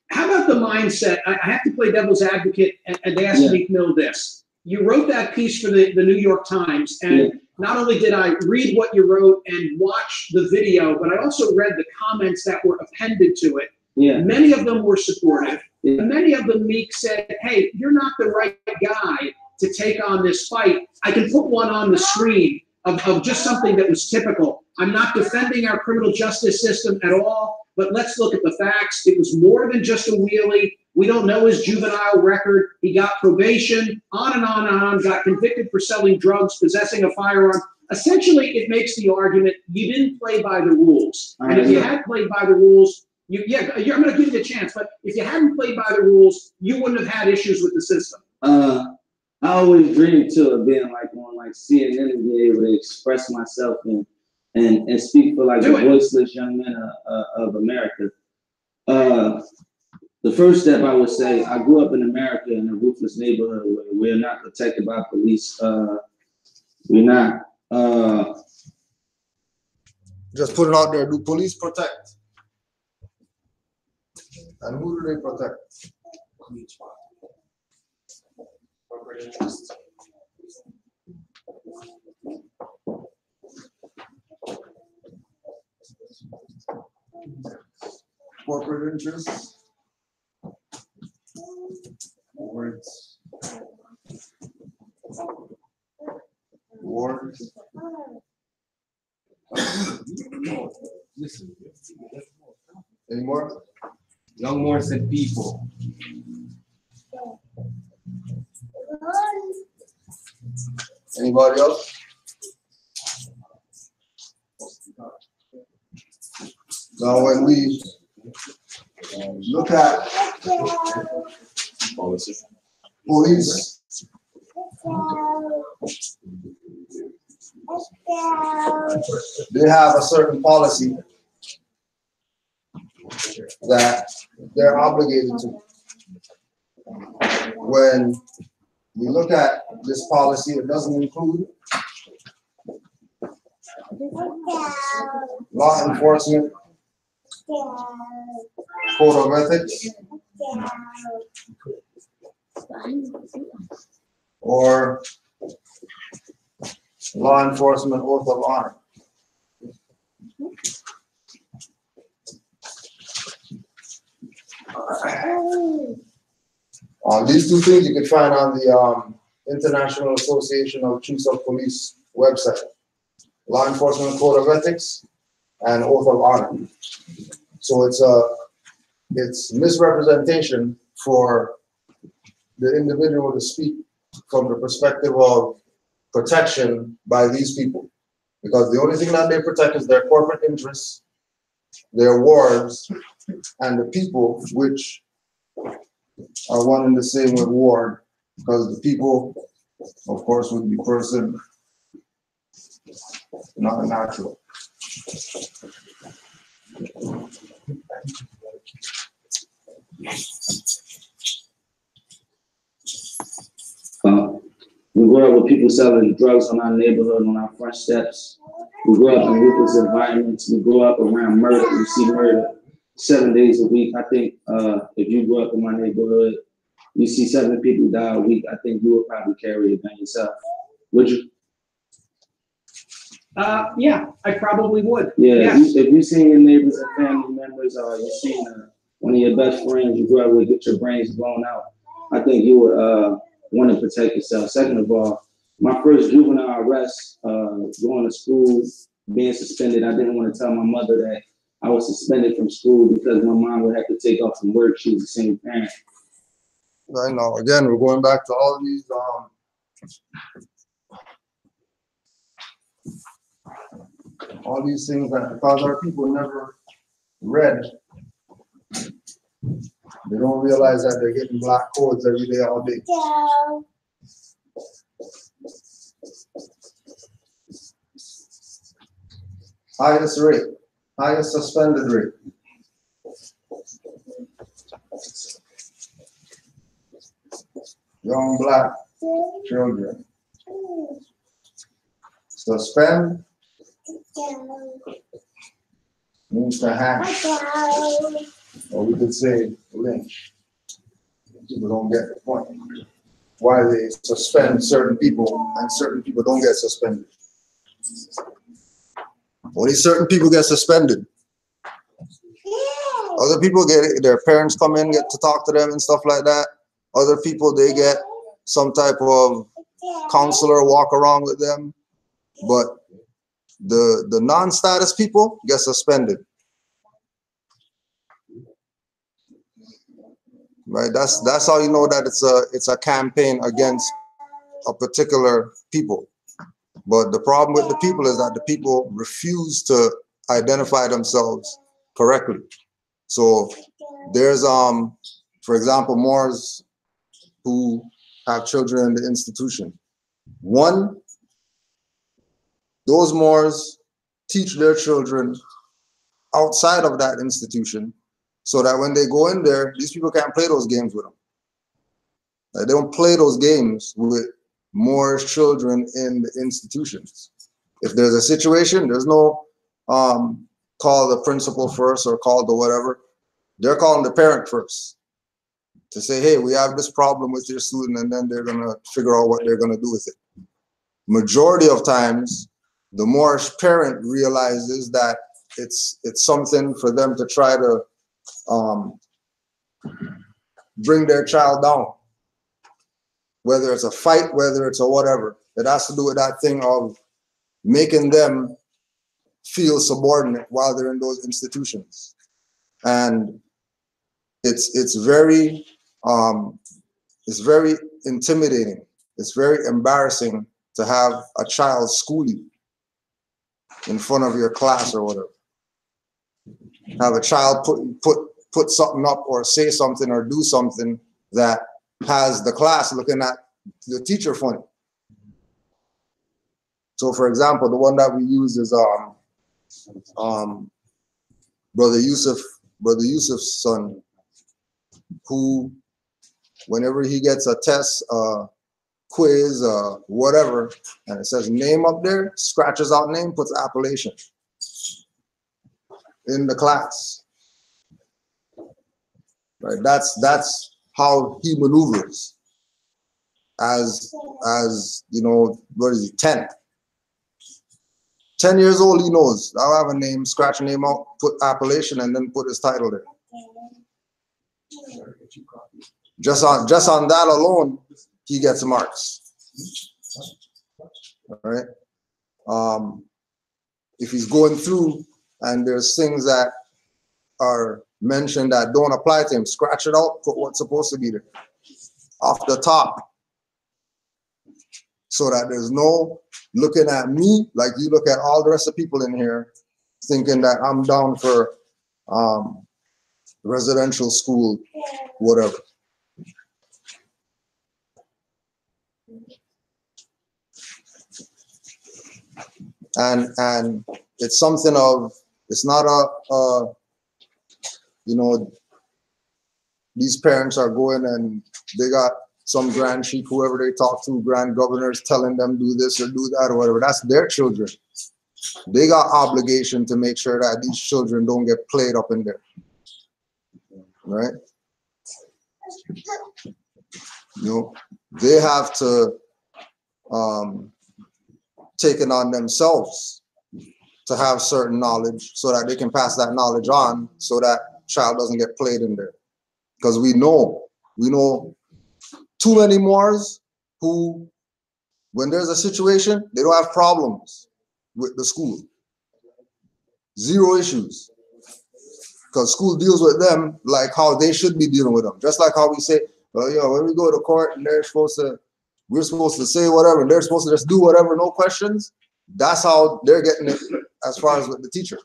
How about the mindset? I have to play devil's advocate and ask Meek Mill this. You wrote that piece for the New York Times, and not only did I read what you wrote and watch the video, but I also read the comments that were appended to it. Yeah. Many of them were supportive. Yeah. Many of them, Meek said, hey, you're not the right guy to take on this fight. I can put one on the screen of just something that was typical. I'm not defending our criminal justice system at all, but let's look at the facts. It was more than just a wheelie. We don't know his juvenile record. He got probation, on and on and on, got convicted for selling drugs, possessing a firearm. Essentially, it makes the argument you didn't play by the rules. And if you had played by the rules, I'm going to give you a chance, but if you hadn't played by the rules, you wouldn't have had issues with the system. I always dreamed too of being like on like CNN and being able to express myself and speak for like the voiceless young men of America. The first step I would say, I grew up in America in a ruthless neighborhood where we're not protected by police. We're not. Just put it out there. Do police protect? And who do they protect? Corporate interests. Words. Wars. Any more? Young Morris said people. Anybody else? Now, when we look at police, they have a certain policy that they're obligated to. When we look at this policy, it doesn't include law enforcement, code of ethics, or law enforcement oath of honor. These two things you can find on the International Association of Chiefs of Police website. Law enforcement code of ethics and oath of honor. So it's misrepresentation for the individual to speak from the perspective of protection by these people, because the only thing that they protect is their corporate interests, their wards, and the people, which are one and the same with ward, because the people, of course, would be person, not natural. We grew up with people selling drugs on our neighborhood, on our front steps. We grew up in ruthless environments. We grew up around murder. We see murder 7 days a week. I think if you grew up in my neighborhood, you see 7 people die a week. I think you would probably carry it by yourself. Would you? Yeah, I probably would. Yeah, Yes. if you seen your neighbors and family members, or you seen one of your best friends you grew up with get your brains blown out, I think you would want to protect yourself. Second of all, my first juvenile arrest, going to school, being suspended, I didn't want to tell my mother that I was suspended from school because my mom would have to take off from work. She was a single parent. I know. Again, we're going back to all these things that because our people never read, they don't realize that they're getting black codes every day, all day. Highest rate, highest suspended rate. Young black children. Suspend means to hang, or we could say lynch. People don't get the point. Why they suspend certain people and certain people don't get suspended. Only certain people get suspended. Other people get it, their parents come in, get to talk to them and stuff like that. Other people, they get some type of counselor walk around with them. But the non-status people get suspended. Right? That's how you know that it's a campaign against a particular people. But the problem with the people is that the people refuse to identify themselves correctly. So there's for example, Moors who have children in the institution. One, those Moors teach their children outside of that institution so that when they go in there, these people can't play those games with them. Like, they don't play those games with Moorish children in the institutions. If there's a situation, there's no call the principal first or call the whatever. They're calling the parent first to say, hey, we have this problem with your student, and then they're gonna figure out what they're gonna do with it. Majority of times, the Moorish parent realizes that it's something for them to try to bring their child down. Whether it's a fight, whether it's a whatever, it has to do with that thing of making them feel subordinate while they're in those institutions. And it's very intimidating. It's very embarrassing to have a child school you in front of your class or whatever. Have a child put something up or say something or do something that has the class looking at the teacher funny. So for example, the one that we use is Brother Yusuf's son, who whenever he gets a test, quiz, whatever, and it says name up there, scratches out name, puts appellation in the class. Right? That's how he maneuvers. As you know, what is he, 10? 10 years old, he knows. I'll have a name, scratch a name out, put appellation, and then put his title there. Just on that alone, he gets marks. All right. If he's going through and there's things that are mentioned that don't apply to him, scratch it out, put what's supposed to be there off the top, so that there's no looking at me like you look at all the rest of the people in here thinking that I'm down for residential school, whatever. And it's something of, it's not you know, these parents are going and they got some grand chief, whoever they talk to, grand governors telling them do this or do that or whatever. That's their children. They got obligation to make sure that these children don't get played up in there, right? You know, they have to take it on themselves to have certain knowledge so that they can pass that knowledge on so that child doesn't get played in there. Because we know too many Moors who, when there's a situation, they don't have problems with the school. Zero issues. Because school deals with them like how they should be dealing with them. Just like how we say, well, you know, when we go to court and we're supposed to say whatever, and they're supposed to just do whatever, no questions. That's how they're getting it as far as with the teacher.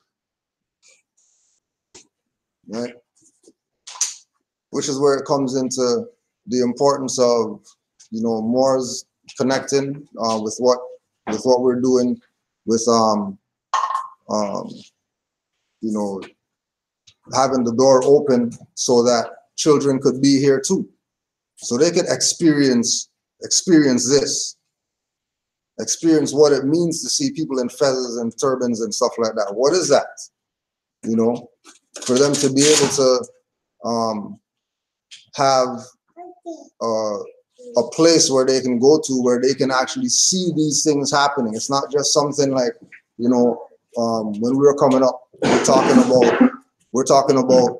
Right? Which is where it comes into the importance of, you know, Moors connecting with what we're doing with you know, having the door open so that children could be here too, so they could experience this, experience what it means to see people in feathers and turbans and stuff like that. What is that? You know, for them to be able to have a place where they can go to where they can actually see these things happening. It's not just something like, you know, when we were coming up, we're talking about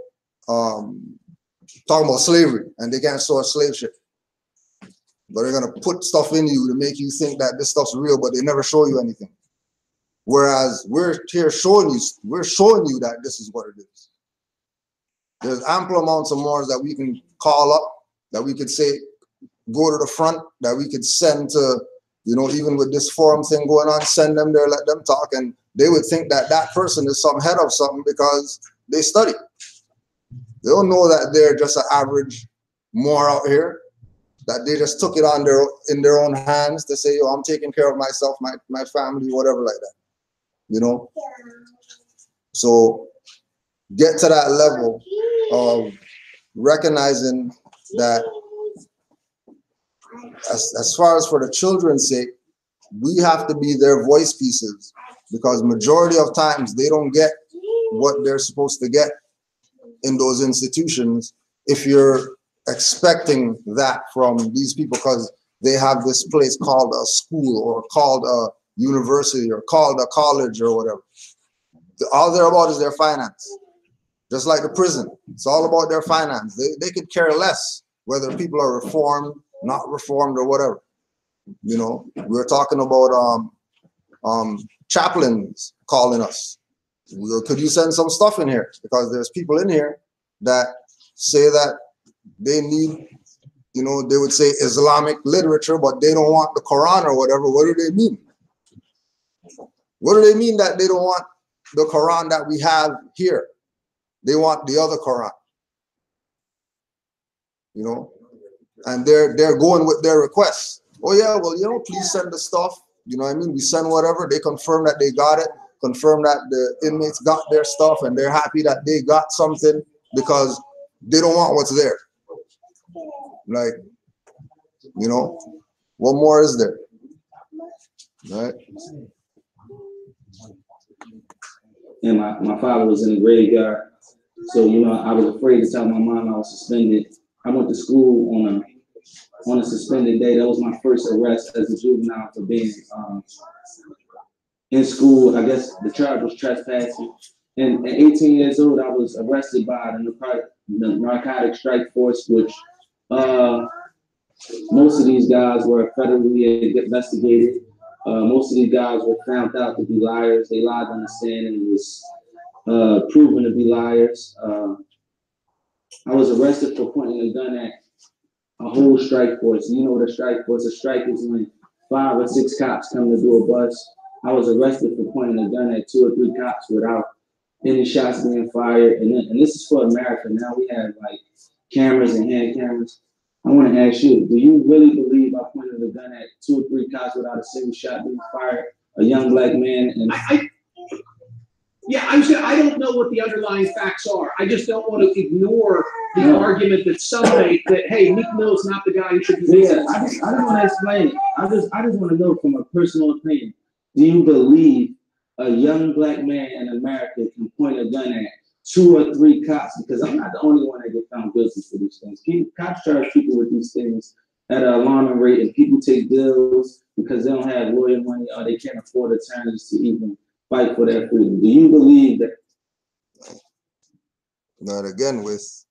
slavery, and they can't store slave ship. But they're gonna put stuff in you to make you think that this stuff's real, but they never show you anything. Whereas we're here showing you that this is what it is. There's ample amounts of Moors that we can call up, that we could say, go to the front, that we could send to, you know, even with this forum thing going on, send them there, let them talk, and they would think that that person is some head of something because they study. They don't know that they're just an average Moor out here, that they just took it on in their own hands to say, yo, I'm taking care of myself, my family, whatever like that, you know? So get to that level of recognizing that as far as for the children's sake, we have to be their voice pieces, because majority of times they don't get what they're supposed to get in those institutions if you're expecting that from these people, because they have this place called a school or called a university or called a college or whatever. All they're about is their finance. Just like the prison, it's all about their finance. They could care less whether people are reformed, not reformed, or whatever. You know, we were talking about chaplains calling us. Could you send some stuff in here? Because there's people in here that say that they need, you know, they would say Islamic literature, but they don't want the Quran or whatever. What do they mean? What do they mean that they don't want the Quran that we have here? They want the other Quran, you know, and they're going with their requests. Oh yeah, well, you know, please send the stuff. You know what I mean? We send whatever. They confirm that they got it, confirm that the inmates got their stuff, and they're happy that they got something because they don't want what's there. Like, you know, what more is there? Right? And my father was in the graveyard. So, you know, I was afraid to tell my mom I was suspended. I went to school on a suspended day. That was my first arrest as a juvenile for being in school. I guess the charge was trespassing. And at 18 years old, I was arrested by the narcotic strike force, which most of these guys were federally investigated. Most of these guys were found out to be liars. They lied on the stand and was proven to be liars. I was arrested for pointing a gun at a whole strike force. You know what a strike force? A strike is when 5 or 6 cops come to do a bust. I was arrested for pointing a gun at 2 or 3 cops without any shots being fired. And this is for America. Now we have like cameras and hand cameras. I want to ask you, do you really believe I pointed a gun at 2 or 3 cops without a single shot being fired? a young black man and I don't know what the underlying facts are. I just don't want to ignore the argument that some make that, hey, Meek Mill's not the guy who should be. Yeah, I just want to explain it. I just want to know from a personal opinion. Do you believe a young black man in America can point a gun at 2 or 3 cops? Because I'm not the only one that get found guilty for these things. Cops charge people with these things at an alarming rate, and people take deals because they don't have lawyer money or they can't afford attorneys to even fight for their freedom. Do you believe that? But again, with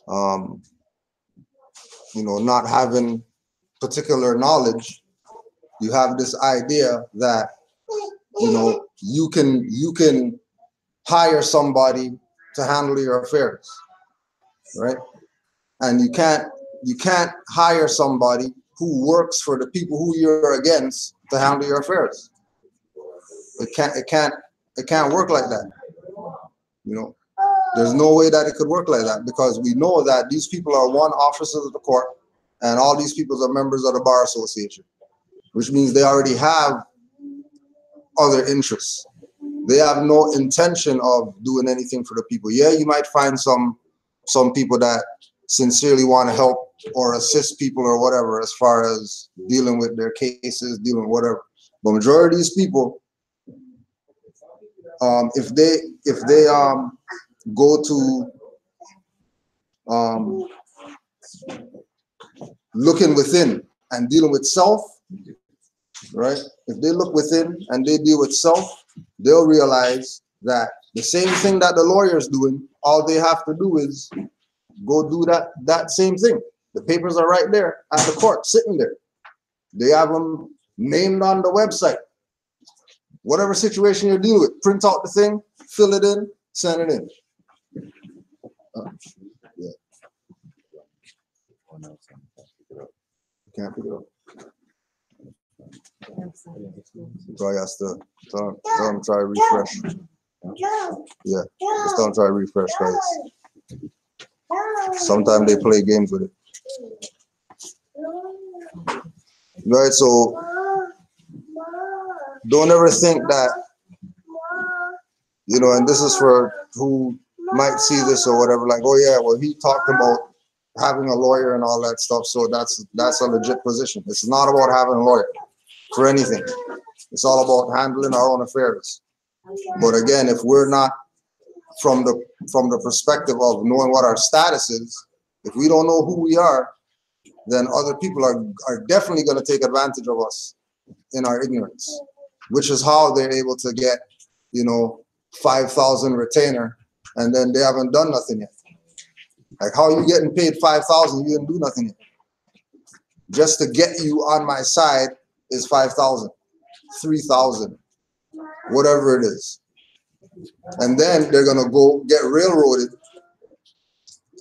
not having particular knowledge, you have this idea that you can hire somebody to handle your affairs, right? And you can't hire somebody who works for the people who you're against to handle your affairs. It can't work like that. There's no way that it could work like that, because we know that these people are officers of the court, and all these people are members of the bar association, which means they already have other interests. They have no intention of doing anything for the people. Yeah, you might find some people that sincerely want to help or assist people or whatever, as far as dealing with their cases, dealing with whatever. But majority of these people, if they go to looking within and dealing with self, right? If they look within and they deal with self, they'll realize that the same thing that the lawyer's doing, all they have to do is go do that same thing. The papers are right there at the court, sitting there. They have them named on the website. Whatever situation you're dealing with, print out the thing, fill it in, send it in. Yeah. Can't pick it up. Probably has to tell them try to refresh. Yeah, just don't try to refresh, guys. Sometimes they play games with it. Right, so don't ever think that, and this is for who might see this or whatever, like, oh yeah, well, he talked about having a lawyer and all that stuff, so that's a legit position. It's not about having a lawyer for anything. It's all about handling our own affairs. But again, if we're not from the perspective of knowing what our status is, if we don't know who we are, then other people are definitely going to take advantage of us in our ignorance, which is how they're able to get, 5,000 retainer, and then they haven't done nothing yet. Like, how are you getting paid 5,000? You didn't do nothing yet. Just to get you on my side is 5,000, 3,000, whatever it is. And then they're gonna go get railroaded,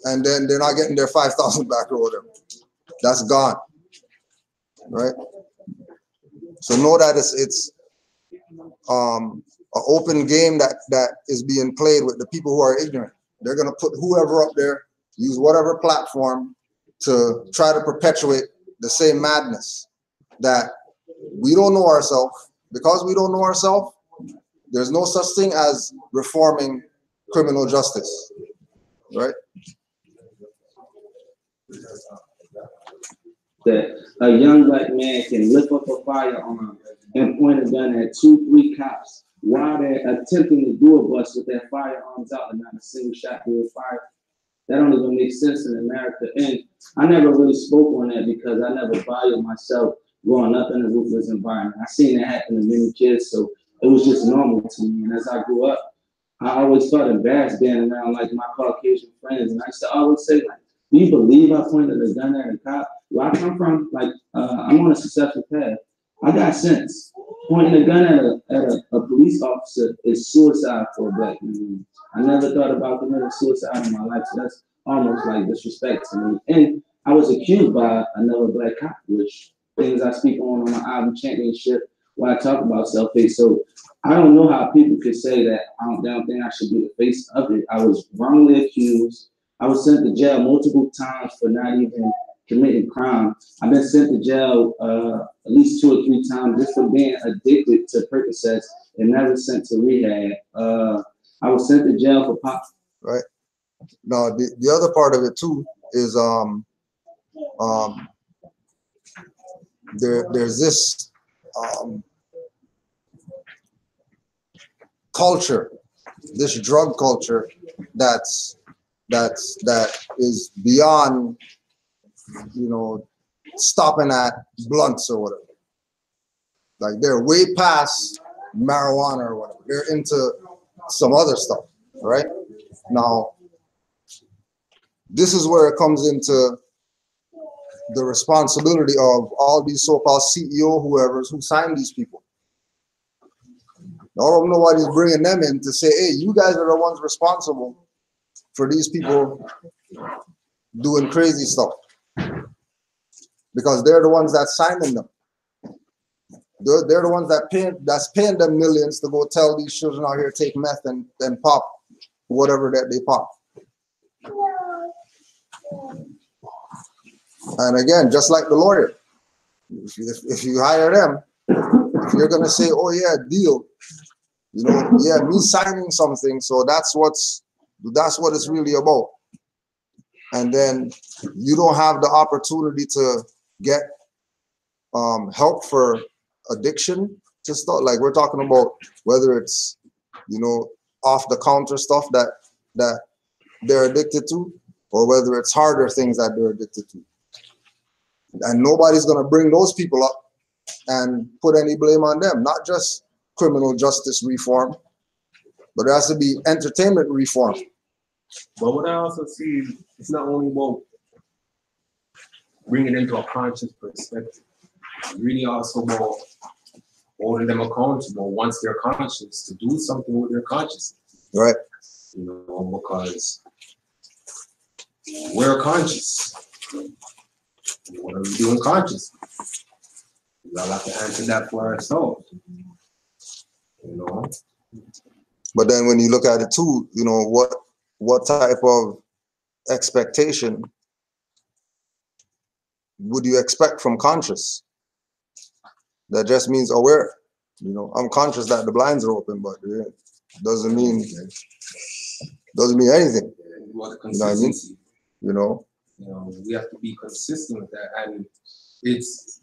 and then they're not getting their 5,000 back or whatever. That's gone, right? So know that it's an open game that is being played with the people who are ignorant. They're gonna put whoever up there, use whatever platform to try to perpetuate the same madness that we don't know ourselves. Because we don't know ourselves, there's no such thing as reforming criminal justice, right? That a young black man can lift up a firearm and point a gun at 2-3 cops while they're attempting to do a bust with their firearms out and not a single shot being fired. That don't even make sense in America. And I never really spoke on that because I never valued myself growing up in a ruthless environment. I seen that happen to many kids, so it was just normal to me. And as I grew up, I always felt embarrassed being around like my Caucasian friends. And I used to always say, like, do you believe I pointed a gun at a cop? Where I come from, like, I'm on a successful path. I got sense. Pointing a gun at a police officer is suicide for a black man. I never thought about committing suicide in my life, so that's almost like disrespect to me. And I was accused by another black cop, which things I speak on my album Championship when I talk about self-hate. So I don't know how people could say that they don't think I should be the face of it. I was wrongly accused. I was sent to jail multiple times for not even committing crime. I've been sent to jail at least 2 or 3 times just for being addicted to Percocets and never sent to rehab. I was sent to jail for pop. Right. Now the other part of it too is there's this culture, this drug culture that is beyond, you know, stopping at blunts or whatever. Like they're way past marijuana or whatever. They're into some other stuff, right? Now, this is where it comes into the responsibility of all these so-called CEO whoever's who signed these people. Now, nobody's bringing them in to say, hey, you guys are the ones responsible for these people doing crazy stuff. Because they're the ones that's signing them. They're the ones that's paying them millions to go tell these children out here take meth and pop whatever that they pop. And again, just like the lawyer, if you hire them, if you're gonna say, oh yeah, deal, you know, yeah, me signing something, so that's what it's really about. And then you don't have the opportunity to get help for addiction to stuff. Like we're talking about whether it's, you know, off the counter stuff that they're addicted to, or whether it's harder things that they're addicted to. And nobody's gonna bring those people up and put any blame on them. Not just criminal justice reform, but there has to be entertainment reform. But what I also see, it's not only about bringing it into a conscious perspective. It's really also about holding them accountable once they're conscious to do something with their consciousness. Right. You know, because we're conscious. What are we doing conscious? We'll have to answer that for ourselves. You know. But then when you look at it too, you know, what type of expectation would you expect from conscious? That just means aware. You know, I'm conscious that the blinds are open, but it doesn't mean anything. You know what I mean? You know, we have to be consistent with that, and it's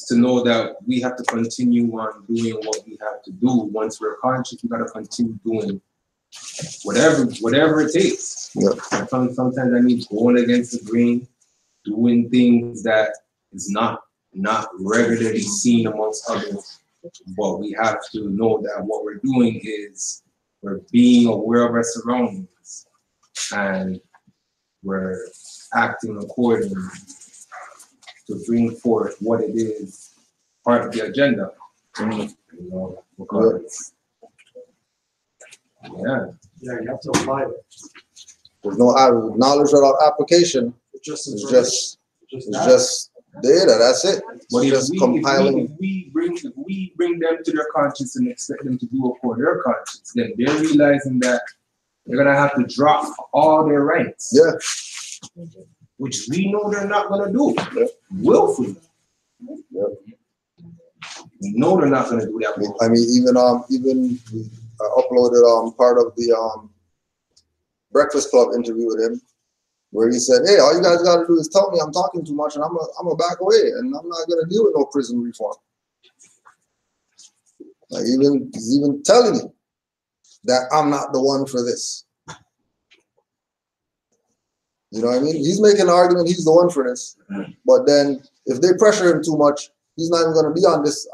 to know that we have to continue on doing what we have to do. Once we're conscious, we got to continue doing whatever it takes. Yeah. Sometimes that means going against the grain, doing things that is not regularly seen amongst others. But we have to know that what we're doing is we're being aware of our surroundings and we're acting accordingly to bring forth what it is part of the agenda. You know, because you have to apply it. There's no knowledge without application. It's just data. That's it. But just compiling. If we bring them to their conscience and expect them to do it for their conscience, then they're realizing that they're gonna have to drop all their rights. Yeah. Which we know they're not gonna do. Yeah. Willfully. Yeah. We know they're not gonna do that. Willfully. I mean, even I uploaded part of the Breakfast Club interview with him, where he said, "Hey, all you guys got to do is tell me I'm talking too much, and I'm gonna back away, and I'm not gonna deal with no prison reform." Like he's even telling me that I'm not the one for this. You know what I mean? He's making an argument he's the one for this, but then if they pressure him too much, he's not even gonna be on this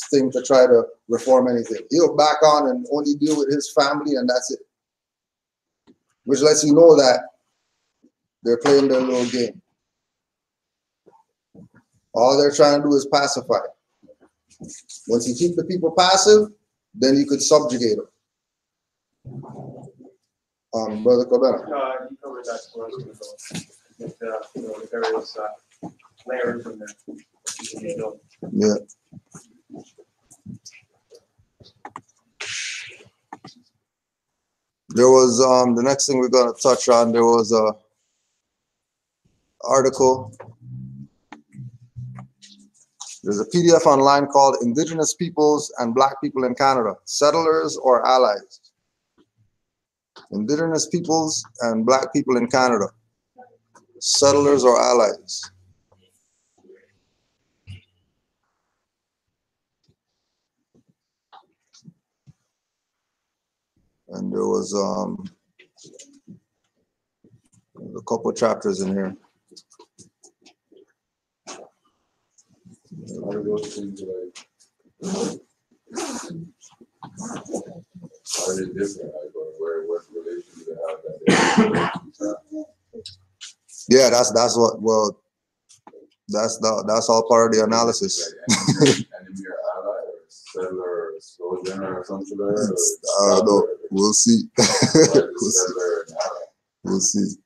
thing to try to reform anything. He'll back on and only deal with his family, and that's it. Which lets you know that they're playing their little game. All they're trying to do is pacify. Once you keep the people passive, then you could subjugate them. Brother Cabana. You covered that for us with the various layers in there. Yeah. There was the next thing we're gonna touch on. There was article. There's a PDF online called Indigenous Peoples and Black People in Canada, Settlers or Allies. Indigenous Peoples and Black People in Canada, Settlers or Allies. And there was a couple of chapters in here. Are those things like, are they different? Like, what relation do they have that they Yeah, that's what. Well, that's all part of the analysis. like enemy or ally or settler or sojourner or something like that? No, we'll see. We'll settler and ally. We'll see.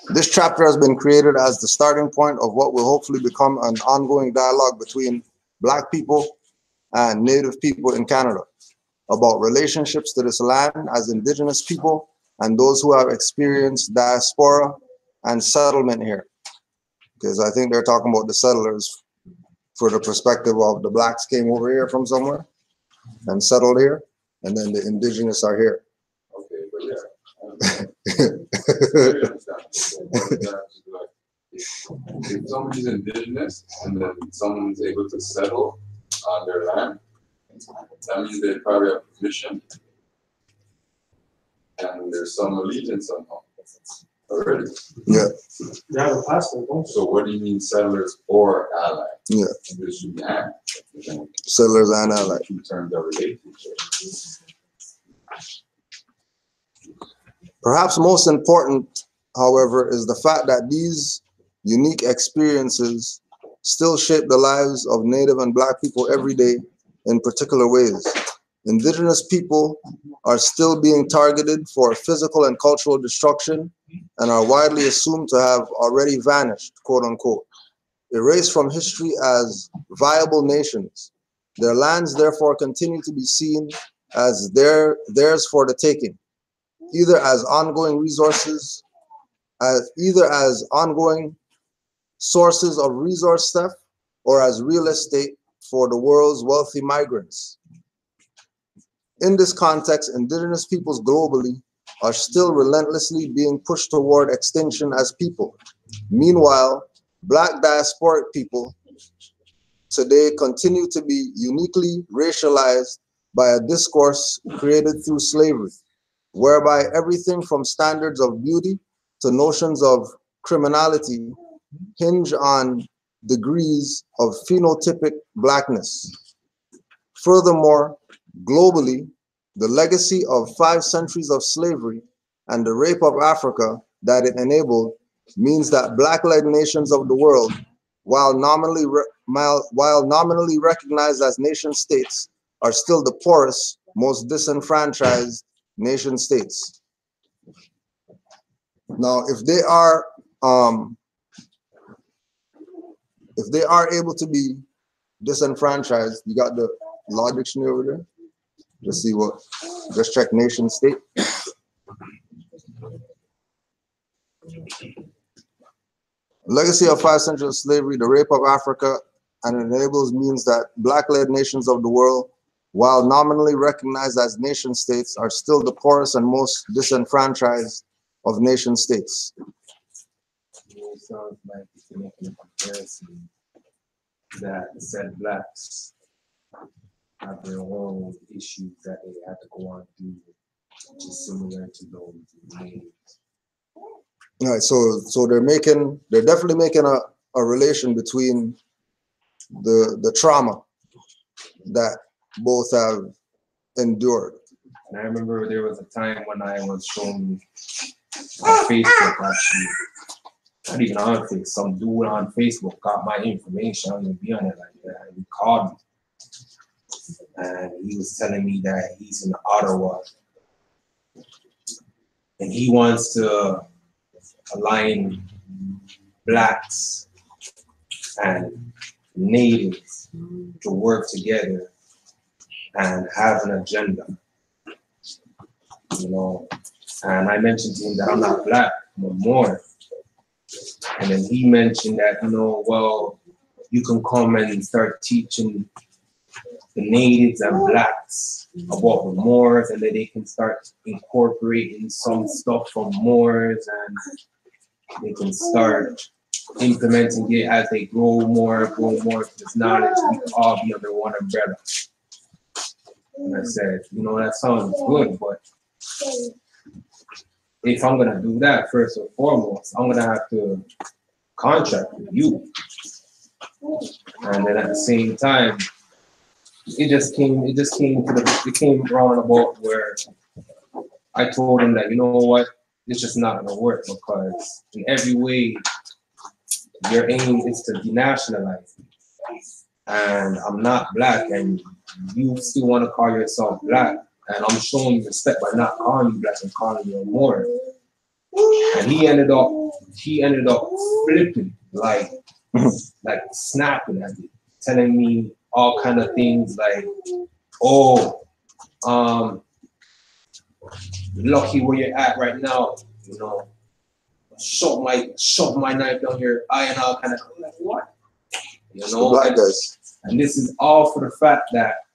This chapter has been created as the starting point of what will hopefully become an ongoing dialogue between Black people and Native people in Canada about relationships to this land as Indigenous people and those who have experienced diaspora and settlement here. Because I think they're talking about the settlers for the perspective of the Blacks came over here from somewhere and settled here, and then the Indigenous are here. Okay, but yeah. If somebody's Indigenous and then someone's able to settle on their land, that means they probably have permission and there's some allegiance somehow already. Yeah. They have a passport. So what do you mean settlers or allies? Yeah. This should be and. Settlers and allies. In terms of relationship. Perhaps most important, however, is the fact that these unique experiences still shape the lives of Native and Black people every day in particular ways. Indigenous people are still being targeted for physical and cultural destruction and are widely assumed to have already vanished, quote unquote, erased from history as viable nations. Their lands therefore continue to be seen as theirs for the taking, either as ongoing resources, either as ongoing sources of resource theft or as real estate for the world's wealthy migrants. In this context, Indigenous peoples globally are still relentlessly being pushed toward extinction as people. Meanwhile, Black diasporic people today continue to be uniquely racialized by a discourse created through slavery, whereby everything from standards of beauty to notions of criminality hinge on degrees of phenotypic Blackness. Furthermore, globally, the legacy of 5 centuries of slavery and the rape of Africa that it enabled means that Black-led nations of the world, while nominally recognized as nation states, are still the poorest, most disenfranchised nation states. Now, if they are able to be disenfranchised, you got the law dictionary over there. Just see what. Just check nation state. Legacy of 5 centuries of slavery, the rape of Africa, and it enables means that Black-led nations of the world, while nominally recognized as nation states, are still the poorest and most disenfranchised of nation states. It sounds like it's making a comparison that said Blacks have their own issues that they have to go on through, which is similar to those natives. All right, so they're definitely making a relation between the trauma that both have endured. And I remember there was a time when I was shown on Facebook, actually, not even on Facebook, some dude on Facebook got my information. I don't even be on it like that. He called me. And he was telling me that he's in Ottawa. And he wants to align Blacks and Natives to work together and have an agenda you know. And I mentioned to him that I'm not black, I'm a Moor. And then he mentioned that, you know, well, you can come and start teaching the natives and blacks about the Moors, and then they can start incorporating some stuff from Moors, and they can start implementing it as they grow more to this knowledge. We can all be under one umbrella. And I said, you know, that sounds good, but if I'm gonna do that, first and foremost, I'm gonna have to contract with you. And then at the same time, it came around about where I told him that, you know what, it's just not gonna work, because in every way your aim is to denationalize me. And I'm not black, and you still want to call yourself black, and I'm showing you respect by not calling you black and calling you a Moor. And he ended up flipping, like snapping at me, telling me all kind of things like, oh, lucky where you're at right now, you know, shove my knife down your eye and all kind of, like, what? You know, and this is all for the fact that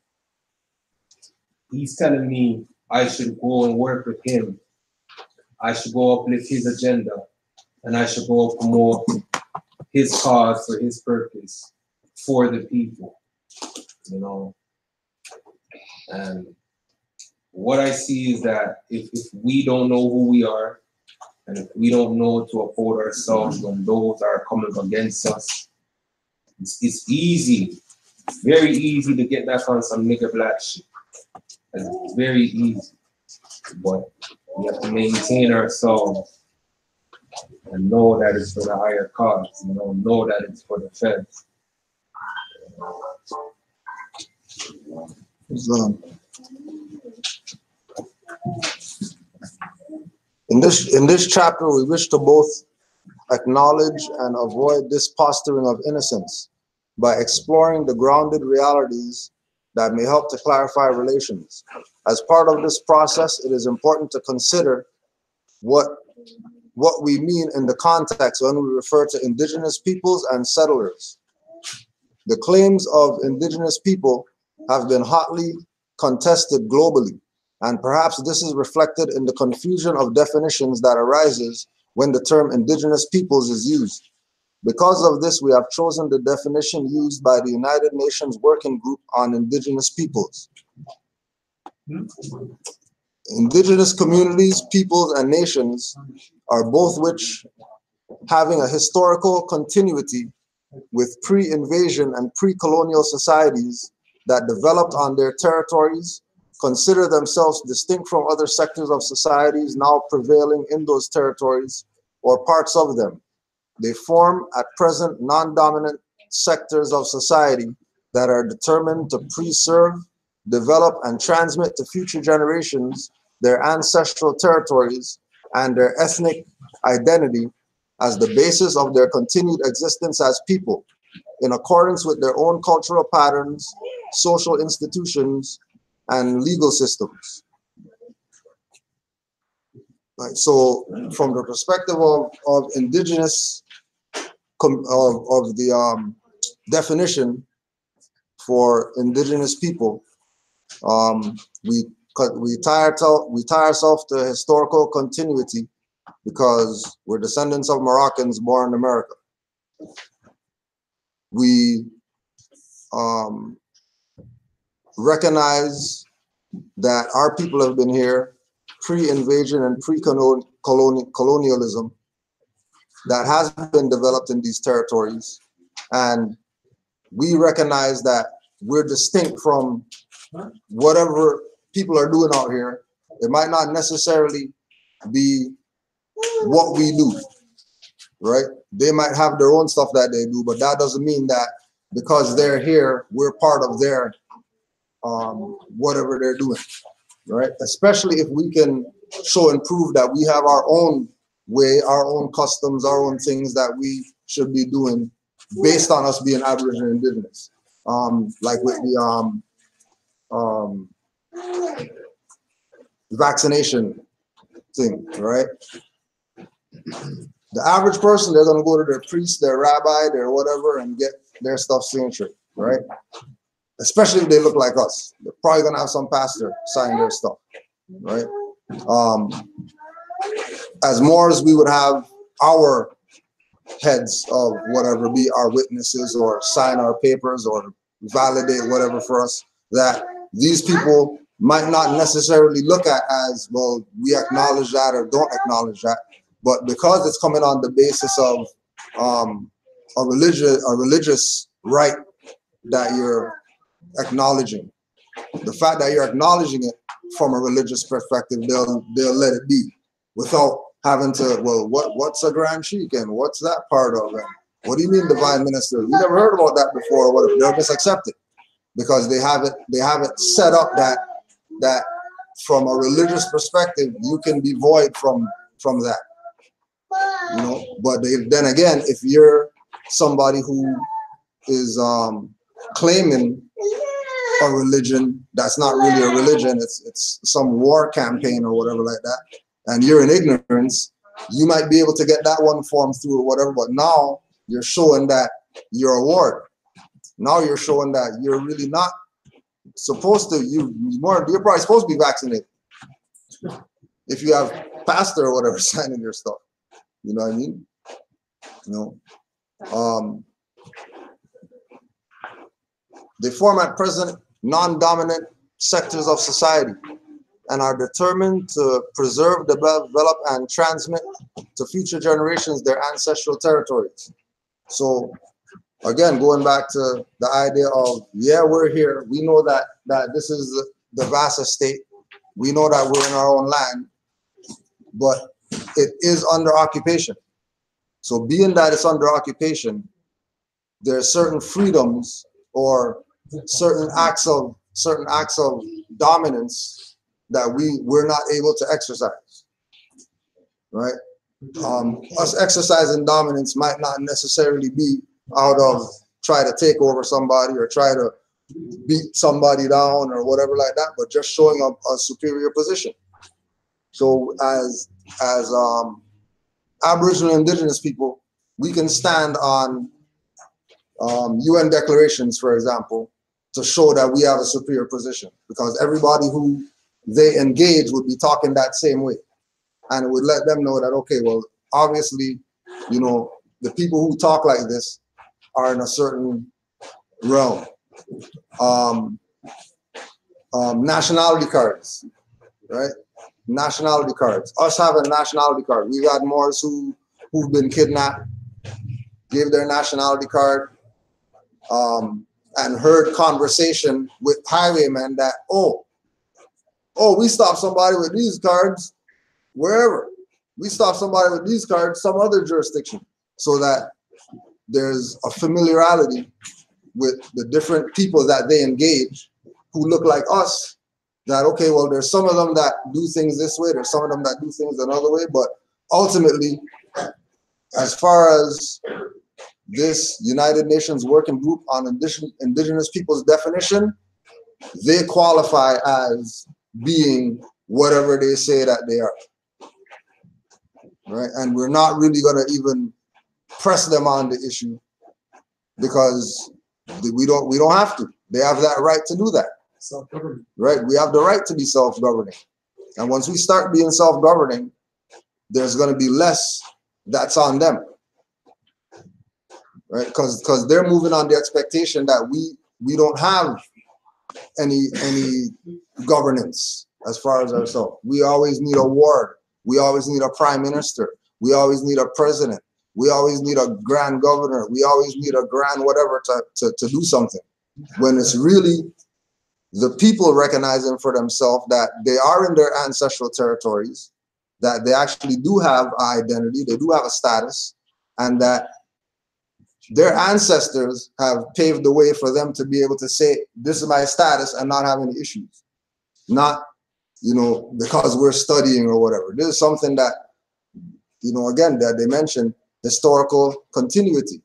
he's telling me I should go and work with him. I should go uplift his agenda, and I should go promote his cause for his purpose for the people, you know. And what I see is that if we don't know who we are, and if we don't know to uphold ourselves when those are coming against us, it's easy, very easy to get back on some nigger black shit. It's very easy, but we have to maintain ourselves and know that it's for the higher cause, you know that it's for the feds. In this chapter, we wish to both acknowledge and avoid this posturing of innocence by exploring the grounded realities that may help to clarify relations. As part of this process, it is important to consider what we mean in the context when we refer to indigenous peoples and settlers. The claims of indigenous people have been hotly contested globally, and perhaps this is reflected in the confusion of definitions that arises when the term indigenous peoples is used. Because of this, we have chosen the definition used by the United Nations Working Group on Indigenous Peoples. Indigenous communities, peoples, and nations are both which having a historical continuity with pre-invasion and pre-colonial societies that developed on their territories, consider themselves distinct from other sectors of societies now prevailing in those territories or parts of them. They form at present non-dominant sectors of society that are determined to preserve, develop, and transmit to future generations their ancestral territories and their ethnic identity as the basis of their continued existence as people, in accordance with their own cultural patterns, social institutions, and legal systems. Right, so from the perspective of indigenous, of the definition for indigenous people, we tie ourselves to historical continuity because we're descendants of Moroccans born in America. We recognize that our people have been here pre-invasion and pre-colonialism that has been developed in these territories. And we recognize that we're distinct from whatever people are doing out here. It might not necessarily be what we do, right? They might have their own stuff that they do, but that doesn't mean that because they're here, we're part of their whatever they're doing, right? Especially if we can show and prove that we have our own way, our own customs, our own things that we should be doing based on us being Aboriginal and Indigenous. Like with the vaccination thing, right? The average person, they're gonna go to their priest, their rabbi, their whatever, and get their stuff sanctioned, right? Especially if they look like us. They're probably gonna have some pastor sign their stuff, right? As Moors, we would have our heads of whatever be our witnesses or sign our papers or validate whatever for us that these people might not necessarily look at as, well, we acknowledge that or don't acknowledge that. But because it's coming on the basis of a religious right that you're acknowledging, the fact that you're acknowledging it from a religious perspective, they'll let it be without having to, well, what's a grand sheik and what's that part of it? What do you mean divine minister? We never heard about that before. What if they'll just accept it because they have it set up that from a religious perspective you can be void from that. You know, but then again, if you're somebody who is claiming a religion that's not really a religion, it's some war campaign or whatever like that, and you're in ignorance, you might be able to get that one form through or whatever, but now you're showing that you're a ward. Now you're showing that you're really not supposed to, you're probably supposed to be vaccinated if you have pastor or whatever signing your stuff. You know what I mean? You know, they form at present non-dominant sectors of society and are determined to preserve, develop, and transmit to future generations their ancestral territories. So again, going back to the idea of, yeah, we're here. We know that this is the vast estate. We know that we're in our own land, but it is under occupation. So being that it's under occupation, there are certain freedoms or certain acts of dominance that we're not able to exercise, right? Us exercising dominance might not necessarily be out of try to take over somebody or try to beat somebody down or whatever like that, but just showing up a superior position. So as Aboriginal Indigenous people, we can stand on UN declarations, for example, to show that we have a superior position, because everybody who they engage would be talking that same way. And it would let them know that, okay, well, obviously, you know, the people who talk like this are in a certain realm. Nationality cards, right? Nationality cards. Us having nationality card. We've had Moors who've been kidnapped, gave their nationality card, and heard conversation with highwaymen that, oh, we stopped somebody with these cards wherever. We stopped somebody with these cards some other jurisdiction, so that there's a familiarity with the different people that they engage who look like us, that, okay, well, there's some of them that do things this way, there's some of them that do things another way, but ultimately, as far as this United Nations Working Group on Indigenous Peoples definition, they qualify as being whatever they say that they are, right? And we're not really gonna even press them on the issue because we don't have to. They have that right to do that. Self-governing. Right? We have the right to be self-governing. And once we start being self-governing, there's going to be less that's on them. Right? Because they're moving on the expectation that we don't have any governance as far as ourselves. We always need a ward. We always need a prime minister. We always need a president. We always need a grand governor. We always need a grand whatever to do something. When it's really the people recognizing for themselves that they are in their ancestral territories, that they actually do have an identity, they do have a status, and that their ancestors have paved the way for them to be able to say, this is my status, and not have any issues. Not, you know, because we're studying or whatever. This is something that, you know, again, that they mentioned, historical continuity.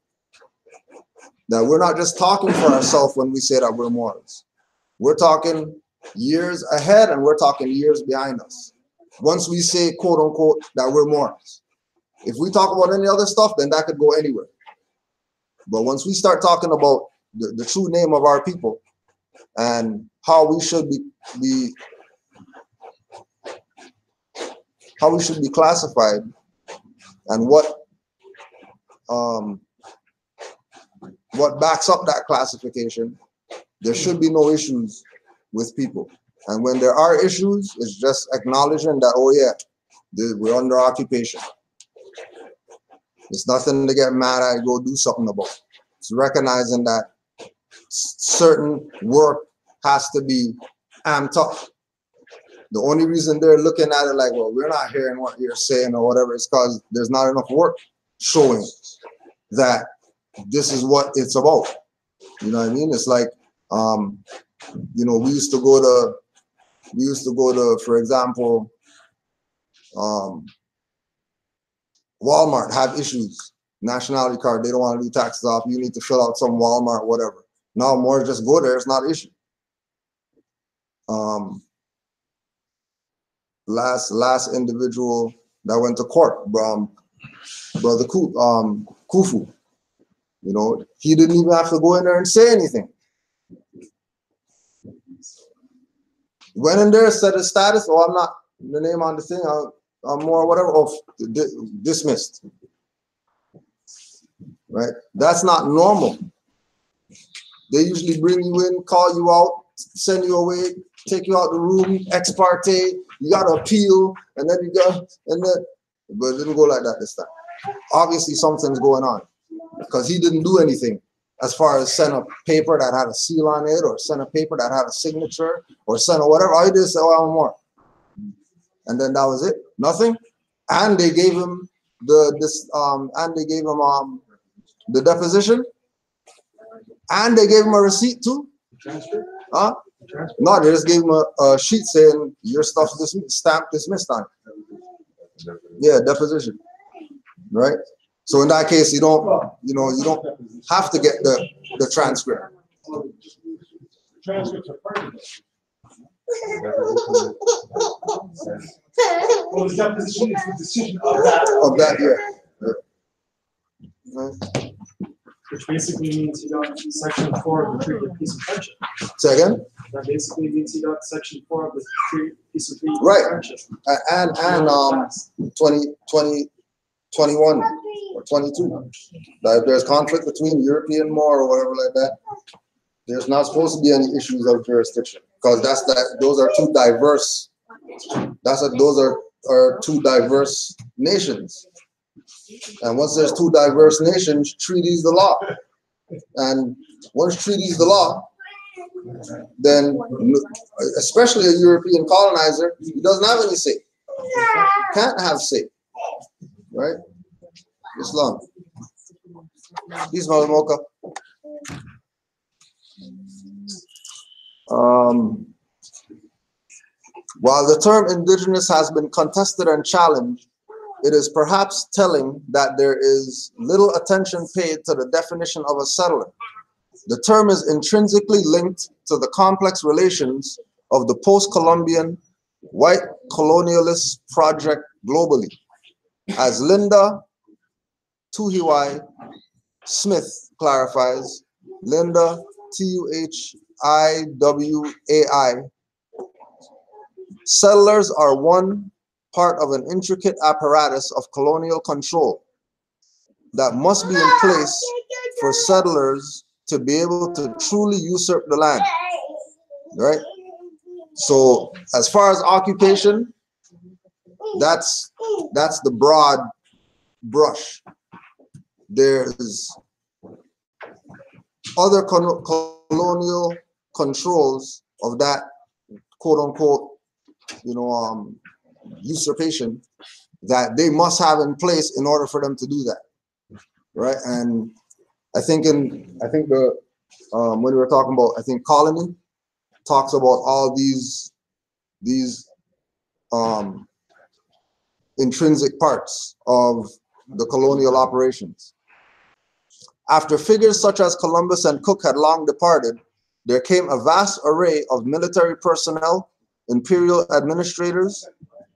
That we're not just talking for ourselves when we say that we're Moors. We're talking years ahead and we're talking years behind us. Once we say, quote unquote, that we're Mormons. If we talk about any other stuff, then that could go anywhere. But once we start talking about the true name of our people and how we should be classified and what backs up that classification, there should be no issues with people. And when there are issues, it's just acknowledging that, oh yeah, we're under occupation. It's nothing to get mad at and go do something about. It's recognizing that certain work has to be amped up. The only reason they're looking at it like, well, we're not hearing what you're saying or whatever, is because there's not enough work showing that this is what it's about. You know what I mean? It's like, you know, we used to go to, for example, Walmart have issues. Nationality card, they don't want to do taxes off. You need to fill out some Walmart, whatever. Now more just go there, it's not an issue. Last individual that went to court, Brother Kufu, you know, he didn't even have to go in there and say anything. Went in there, said his status, oh, I'm not the name on the thing, I'm more whatever, dismissed. Right? That's not normal. They usually bring you in, call you out, send you away, take you out the room, ex parte, you got to appeal, and then but it didn't go like that this time. Obviously something's going on because he didn't do anything as far as send a paper that had a seal on it or send a paper that had a signature or send a whatever. All he did is say, oh, I'm more. And then that was it, nothing. And they gave him the deposition, and they gave him a receipt too. Huh? No, they just gave him a sheet saying your stuff stamped dismissed on it. Yeah, deposition. Right? So in that case, you don't have to get the transcript. Transcripts are part of it. Well, the deposition is the decision of that. Yeah. Right. Which basically means you got section 4 of the Treaty of Peace and Friendship. Say again? That basically means you got section 4 of the Treaty of Peace and Friendship. And 21 or 22. That if there's conflict between European more or whatever like that, there's not supposed to be any issues of jurisdiction because those are two diverse. Those are two diverse nations. And once there's two diverse nations, treaty's the law. And once treaty's the law, then especially a European colonizer, he doesn't have any say. Can't have say. Right? Islam. Peace, Mother Mocha. While the term indigenous has been contested and challenged, it is perhaps telling that there is little attention paid to the definition of a settler. The term is intrinsically linked to the complex relations of the post-Columbian white colonialist project globally. As Linda Tuhiwai Smith clarifies, Linda Tuhiwai, settlers are one part of an intricate apparatus of colonial control that must be in place for settlers to be able to truly usurp the land, right? So as far as occupation, that's the broad brush. There's other colonial controls of that quote unquote, usurpation that they must have in place in order for them to do that, right? And I think when we were talking about, I think Colony talks about all these intrinsic parts of the colonial operations. After figures such as Columbus and Cook had long departed, there came a vast array of military personnel, imperial administrators,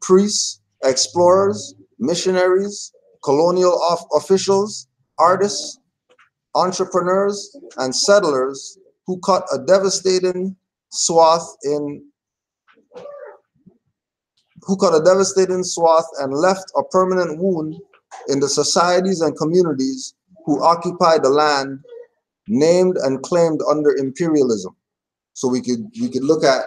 priests, explorers, missionaries, colonial officials, artists, entrepreneurs, and settlers who cut a devastating swath and left a permanent wound in the societies and communities who occupied the land named and claimed under imperialism. So we could look at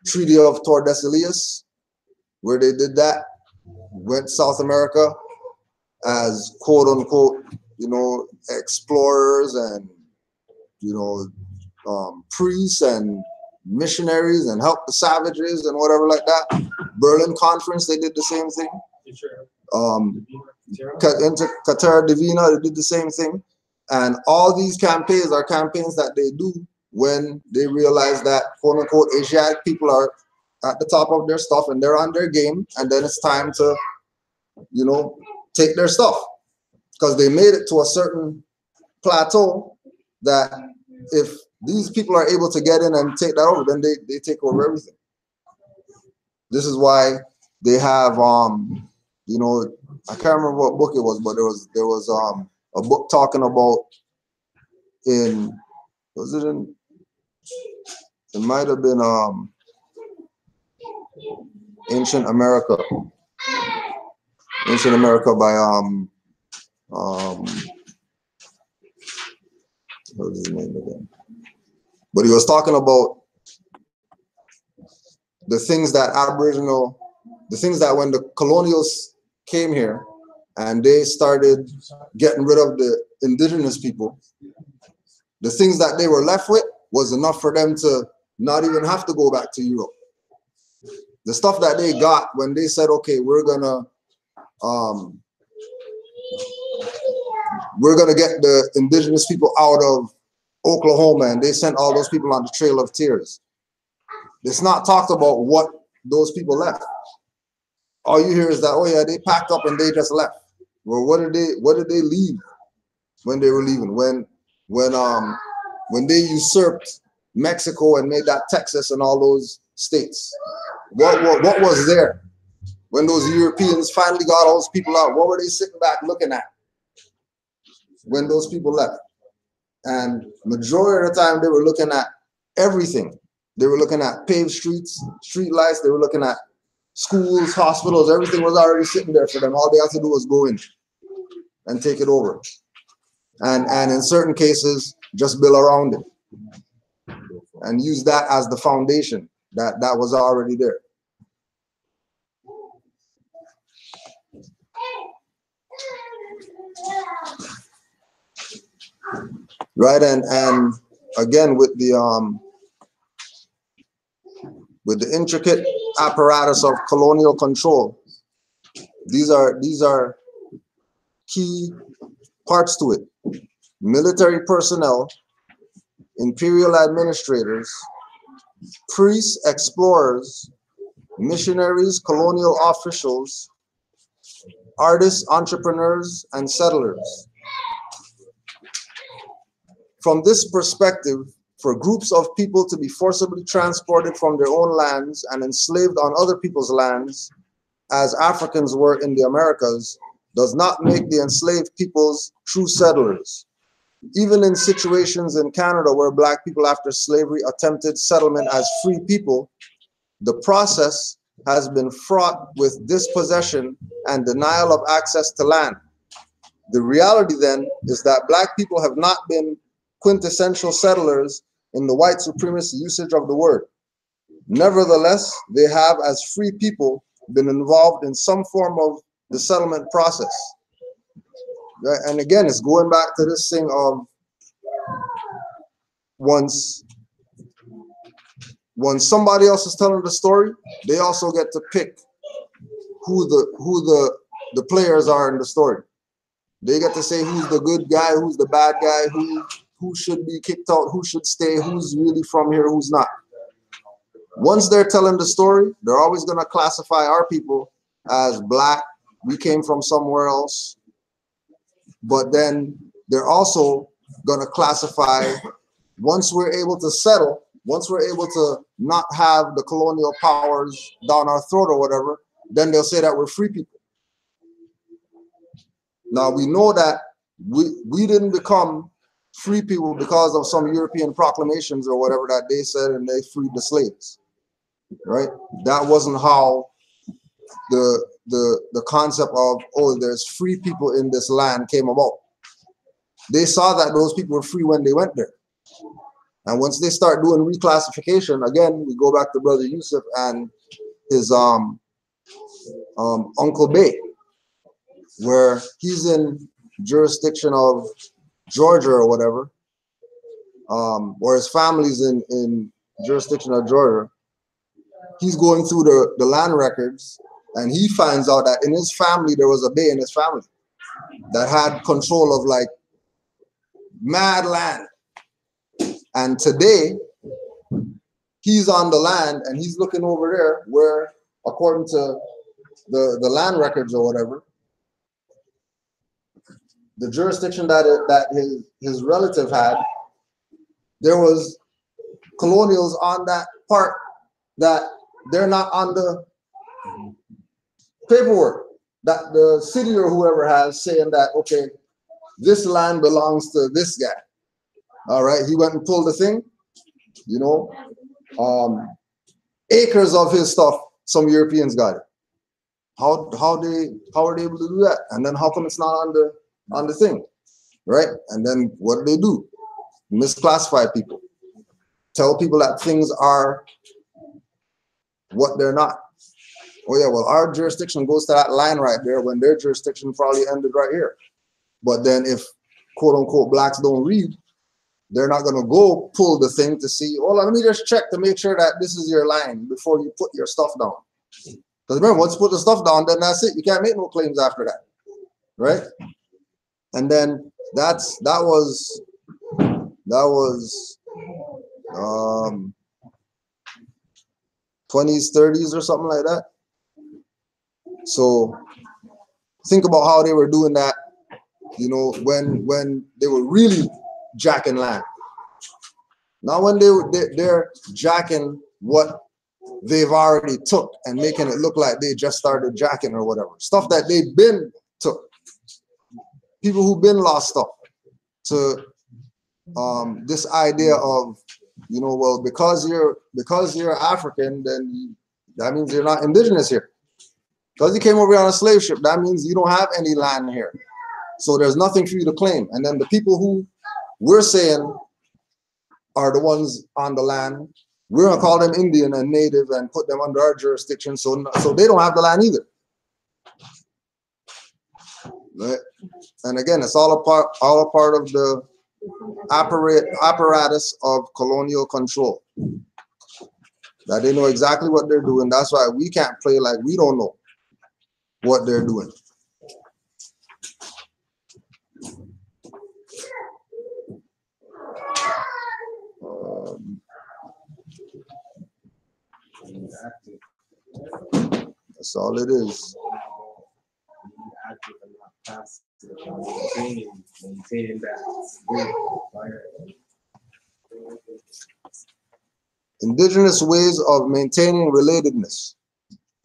Treaty of Tordesillas, where they did that, went South America as quote unquote, explorers and priests and missionaries and helped the savages and whatever like that. Berlin Conference, they did the same thing. Into Qatar Divina, they did the same thing. And all these campaigns are campaigns that they do when they realize that quote unquote Asiatic people are at the top of their stuff and they're on their game, and then it's time to, take their stuff. Because they made it to a certain plateau that if these people are able to get in and take that over, then they take over everything. This is why they have I can't remember what book it was, but there was a book talking about it might have been Ancient America by what was his name again? But he was talking about the things that when the colonials came here and they started getting rid of the indigenous people, the things that they were left with was enough for them to not even have to go back to Europe. The stuff that they got when they said, okay, we're gonna get the indigenous people out of Oklahoma, and they sent all those people on the Trail of Tears. It's not talked about what those people left. All you hear is that, oh yeah, they packed up and they just left. Well, what did they leave when they were leaving? When they usurped Mexico and made that Texas and all those states, what was there? When those Europeans finally got all those people out, what were they sitting back looking at when those people left? And majority of the time they were looking at everything. They were looking at paved streets, street lights, they were looking at schools, hospitals, everything was already sitting there for them. All they had to do was go in and take it over. And in certain cases, just build around it and use that as the foundation that was already there. Right, and again with the intricate apparatus of colonial control, these are key parts to it. Military personnel, imperial administrators, priests, explorers, missionaries, colonial officials, artists, entrepreneurs, and settlers. From this perspective, for groups of people to be forcibly transported from their own lands and enslaved on other people's lands, as Africans were in the Americas, does not make the enslaved peoples true settlers. Even in situations in Canada where Black people after slavery attempted settlement as free people, the process has been fraught with dispossession and denial of access to land. The reality then is that Black people have not been quintessential settlers in the white supremacist usage of the word. Nevertheless, they have, as free people, been involved in some form of the settlement process. Right? And again, it's going back to this thing of once somebody else is telling the story, they also get to pick who the players are in the story. They get to say who's the good guy, who's the bad guy, who should be kicked out, who should stay, who's really from here, who's not. Once they're telling the story, they're always going to classify our people as Black. We came from somewhere else. But then they're also gonna classify, once we're able to settle, once we're able to not have the colonial powers down our throat or whatever, then they'll say that we're free people. Now we know that we didn't become free people because of some European proclamations or whatever that they said and they freed the slaves, right? That wasn't how the concept of, oh, there's free people in this land came about. They saw that those people were free when they went there. And once they start doing reclassification, again, we go back to Brother Yusuf and his Uncle Bay, where he's in jurisdiction of Georgia or whatever, or his family's in jurisdiction of Georgia. He's going through the land records and he finds out that in his family, there was a Bay in his family that had control of like mad land. And today, he's on the land and he's looking over there where, according to the land records or whatever, the jurisdiction that his relative had, there was colonials on that part that they're not on the paperwork that the city or whoever has, saying that, okay, this land belongs to this guy. All right, he went and pulled the thing, you know, acres of his stuff, some Europeans got it. How are they able to do that? And then how come it's not on the thing, right? And then what do? Misclassify people. Tell people that things are what they're not. Oh yeah, well, our jurisdiction goes to that line right there when their jurisdiction probably ended right here. But then if quote unquote blacks don't read, they're not gonna go pull the thing to see, oh, let me just check to make sure that this is your line before you put your stuff down. Because remember, once you put the stuff down, then that's it. You can't make no claims after that, right? And then that was 20s, 30s or something like that. So think about how they were doing that, you know, when they were really jacking land. Now when they're jacking what they've already took and making it look like they just started jacking or whatever. Stuff that they've been took. People who've been lost stuff to this idea of, you know, well, because you're African, then that means you're not indigenous here. Because you came over here on a slave ship, that means you don't have any land here. So there's nothing for you to claim. And then the people who we're saying are the ones on the land, we're gonna call them Indian and Native and put them under our jurisdiction, so they don't have the land either. Right? And again, it's all a part of the apparatus of colonial control. That they know exactly what they're doing. That's why we can't play like we don't know what they're doing. That's all it is. Indigenous ways of maintaining relatedness.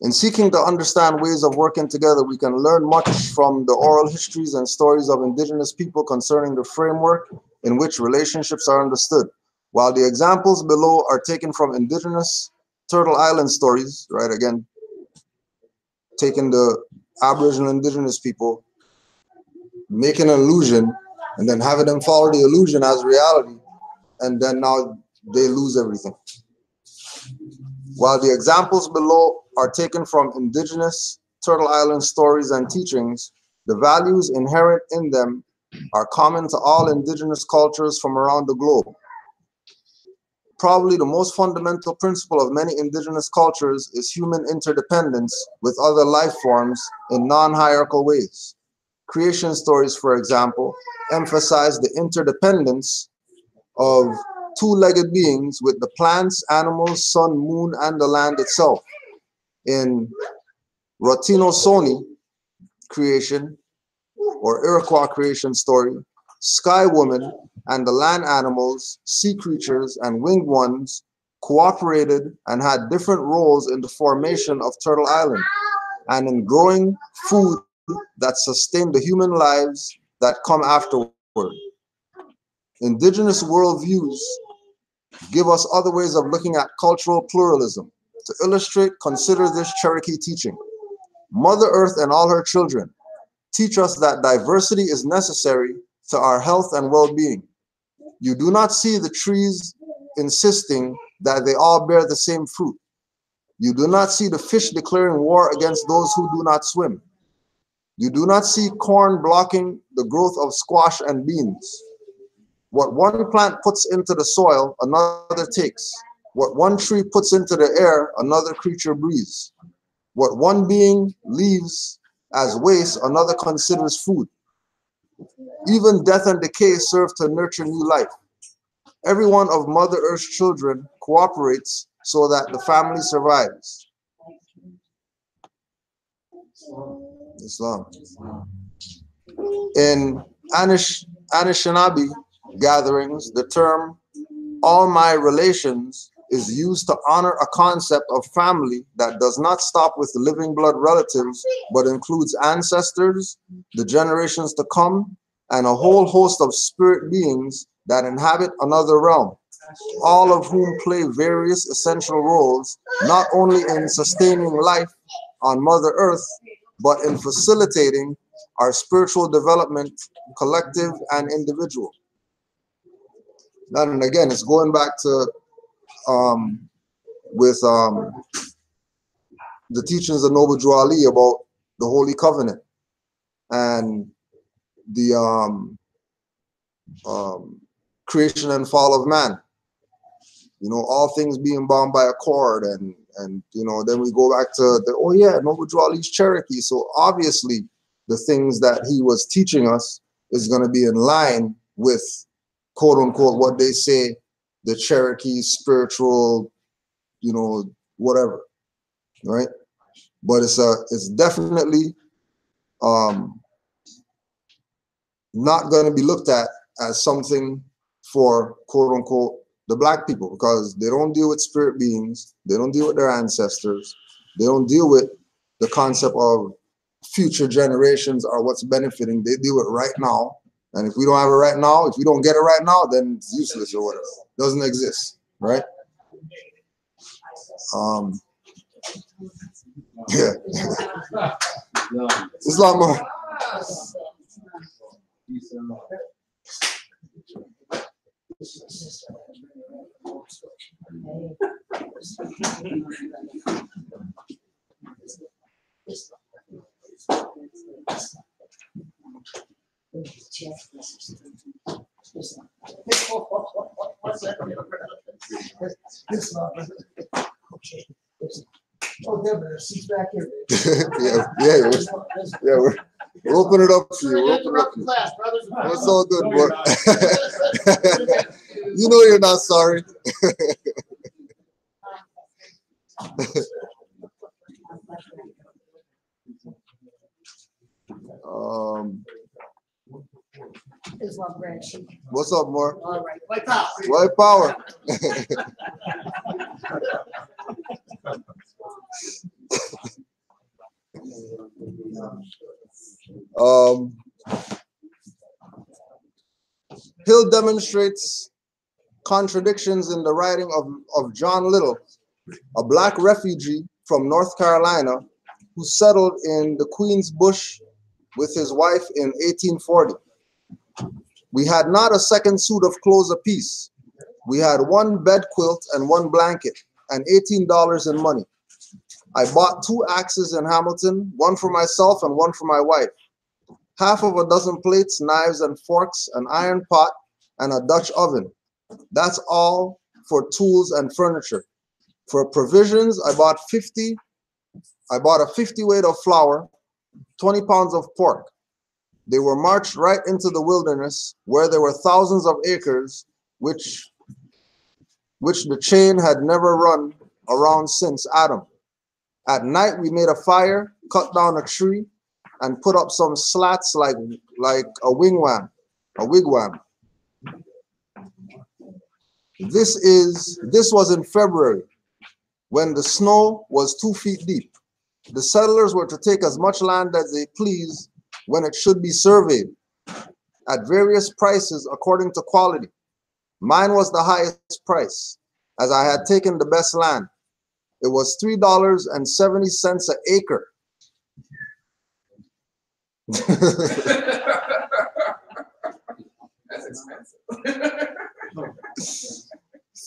In seeking to understand ways of working together, we can learn much from the oral histories and stories of indigenous people concerning the framework in which relationships are understood. While the examples below are taken from indigenous Turtle Island stories, right, again, taking the Aboriginal indigenous people, making an illusion, and then having them follow the illusion as reality, and then now they lose everything. While the examples below are taken from indigenous Turtle Island stories and teachings, the values inherent in them are common to all indigenous cultures from around the globe. Probably the most fundamental principle of many indigenous cultures is human interdependence with other life forms in non-hierarchical ways. Creation stories, for example, emphasize the interdependence of two-legged beings with the plants, animals, sun, moon, and the land itself. In Rotino-Soni creation, or Iroquois creation story, Sky Woman and the land animals, sea creatures, and winged ones cooperated and had different roles in the formation of Turtle Island and in growing food that sustained the human lives that come afterward. Indigenous worldviews give us other ways of looking at cultural pluralism. To illustrate, consider this Cherokee teaching. Mother Earth and all her children teach us that diversity is necessary to our health and well-being. You do not see the trees insisting that they all bear the same fruit. You do not see the fish declaring war against those who do not swim. You do not see corn blocking the growth of squash and beans. What one plant puts into the soil, another takes. What one tree puts into the air, another creature breathes. What one being leaves as waste, another considers food. Even death and decay serve to nurture new life. Every one of Mother Earth's children cooperates so that the family survives. Islam. In Anishinaabe gatherings, the term all my relations is used to honor a concept of family that does not stop with living blood relatives, but includes ancestors, the generations to come, and a whole host of spirit beings that inhabit another realm, all of whom play various essential roles, not only in sustaining life on Mother Earth, but in facilitating our spiritual development, collective and individual. And again, it's going back to the teachings of Noble Drew Ali about the Holy Covenant and the creation and fall of man. You know, all things being bound by a cord, and you know, then we go back to the, oh yeah, Noble Drew Ali's Cherokee. So obviously the things that he was teaching us is going to be in line with, quote unquote, what they say the Cherokee spiritual, you know, whatever, right? But it's definitely not going to be looked at as something for, quote unquote, the black people, because they don't deal with spirit beings, they don't deal with their ancestors, they don't deal with the concept of future generations or what's benefiting. They deal with right now. And if we don't have it right now, if we don't get it right now, then it's useless or whatever. It doesn't exist, right? Yeah. Islam. Oh, Deborah, she's back here. yeah, we're opening it up for you. We're opening it up for you. It's all good, but you know you're not sorry. What's up, Mark? All right, white power. White power. Hill demonstrates contradictions in the writing of John Little, a black refugee from North Carolina who settled in the Queen's Bush with his wife in 1840. We had not a second suit of clothes apiece. We had one bed quilt and one blanket and $18 in money. I bought 2 axes in Hamilton, one for myself and one for my wife. Half of a dozen plates, knives and forks, an iron pot, and a Dutch oven. That's all for tools and furniture. For provisions, I bought a 50 weight of flour, 20 pounds of pork. They were marched right into the wilderness where there were thousands of acres, which the chain had never run around since Adam. At night, we made a fire, cut down a tree, and put up some slats like a wigwam. This was in February, when the snow was 2 feet deep. The settlers were to take as much land as they pleased when it should be surveyed at various prices according to quality. Mine was the highest price, as I had taken the best land. It was $3.70 an acre. That's expensive.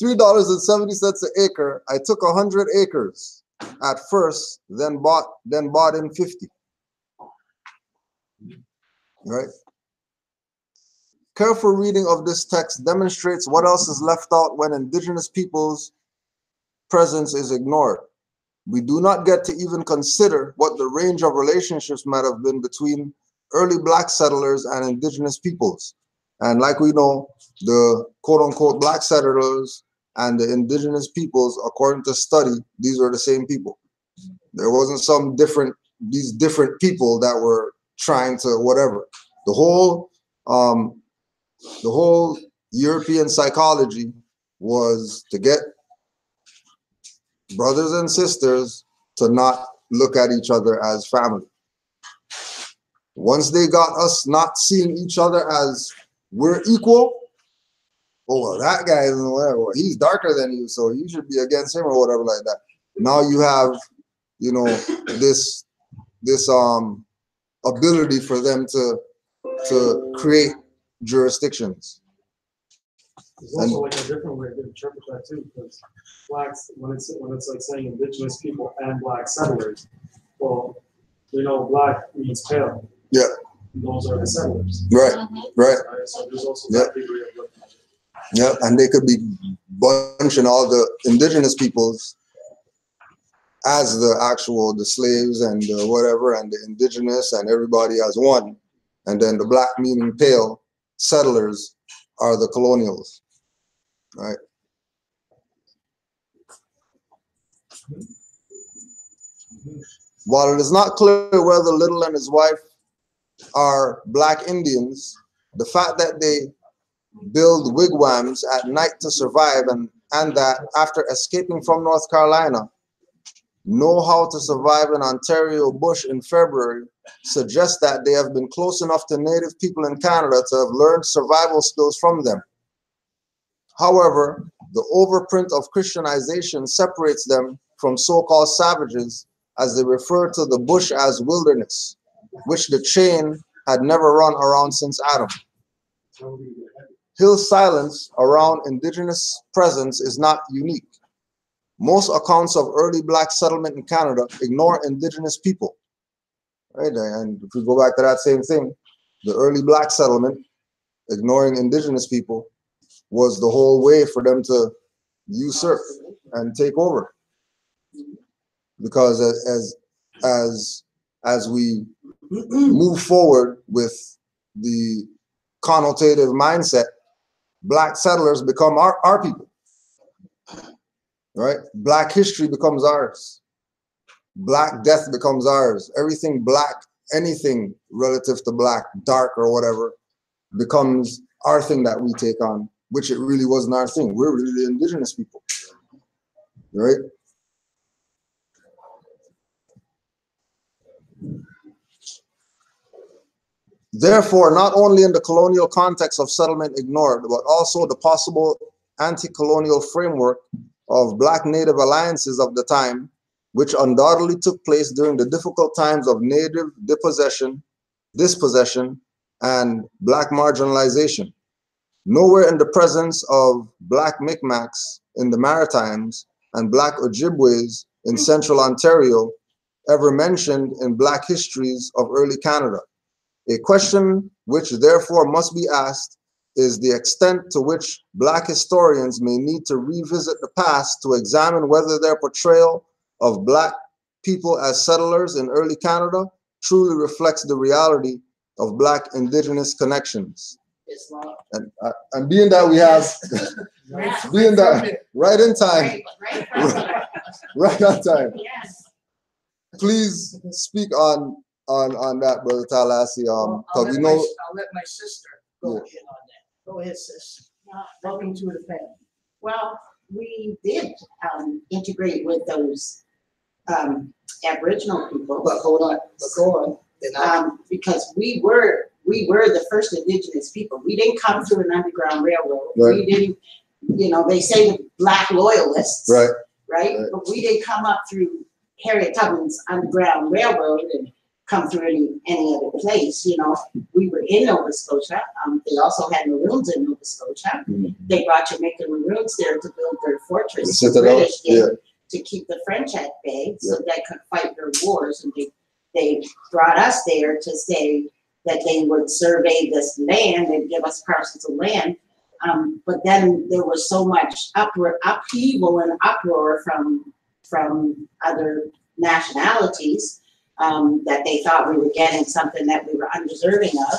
$3.70 an acre. I took 100 acres at first, then bought in 50. Right? Careful reading of this text demonstrates what else is left out when indigenous peoples' presence is ignored. We do not get to even consider what the range of relationships might have been between early black settlers and indigenous peoples. And like we know, the quote-unquote black settlers and the indigenous peoples, according to study, these are the same people. There wasn't these different people that were trying to whatever. The whole European psychology was to get brothers and sisters to not look at each other as family. Once they got us not seeing each other as we're equal, oh, well, that guy is whatever. Well, he's darker than you, so you should be against him or whatever like that. Now you have, this ability for them to create jurisdictions. There's also like a different way to interpret that too, because blacks, when it's like saying indigenous people and black settlers, well, we know black means pale. Yeah. Those are the settlers. Right. Right. So there's also that degree of looking at it. Yeah, and they could be bunching all the indigenous peoples as the slaves and whatever, and the indigenous and everybody as one. And then the black meaning pale settlers are the colonials, right? While it is not clear whether Little and his wife are black Indians, the fact that they build wigwams at night to survive and that after escaping from North Carolina, know how to survive in Ontario bush in February suggests that they have been close enough to Native people in Canada to have learned survival skills from them. However, the overprint of Christianization separates them from so-called savages as they refer to the bush as wilderness, which the chain had never run around since Adam. Hill silence around indigenous presence is not unique. Most accounts of early black settlement in Canada ignore indigenous people. Right? And if we go back to that same thing, the early black settlement, ignoring indigenous people, was the whole way for them to usurp and take over. Because as we move forward with the connotative mindset, black settlers become our people. Right? Black history becomes ours. Black death becomes ours. Everything black, anything relative to black, dark or whatever, becomes our thing that we take on, which it really wasn't our thing. We're really the indigenous people. Right? Therefore, not only in the colonial context of settlement ignored, but also the possible anti-colonial framework of black native alliances of the time, which undoubtedly took place during the difficult times of native dispossession, and black marginalization. Nowhere in the presence of black Micmacs in the Maritimes and black Ojibways in central Ontario ever mentioned in black histories of early Canada. A question which therefore must be asked is the extent to which black historians may need to revisit the past to examine whether their portrayal of black people as settlers in early Canada truly reflects the reality of black indigenous connections. And being that we have, being that right in time, right on time. Yes. Please speak on that, Brother Tallahassee. I'll We know. let my sister go in on that. Go ahead, sis. Welcome to the family. Well, we did integrate with those Aboriginal people. But hold on, but go on. Because we were the first Indigenous people. We didn't come through an underground railroad. Right. We didn't, you know, they say the black loyalists. Right. Right? But we didn't come up through Harriet Tubman's underground railroad and come through any other place. You know, we were in Nova Scotia. They also had Maroons in Nova Scotia. They brought Jamaican Maroons there to build their fortress. The British did, to keep the French at bay so they could fight their wars. And they brought us there to say that they would survey this land and give us parcels of land. But then there was so much upheaval and uproar from other nationalities that they thought we were getting something that we were undeserving of.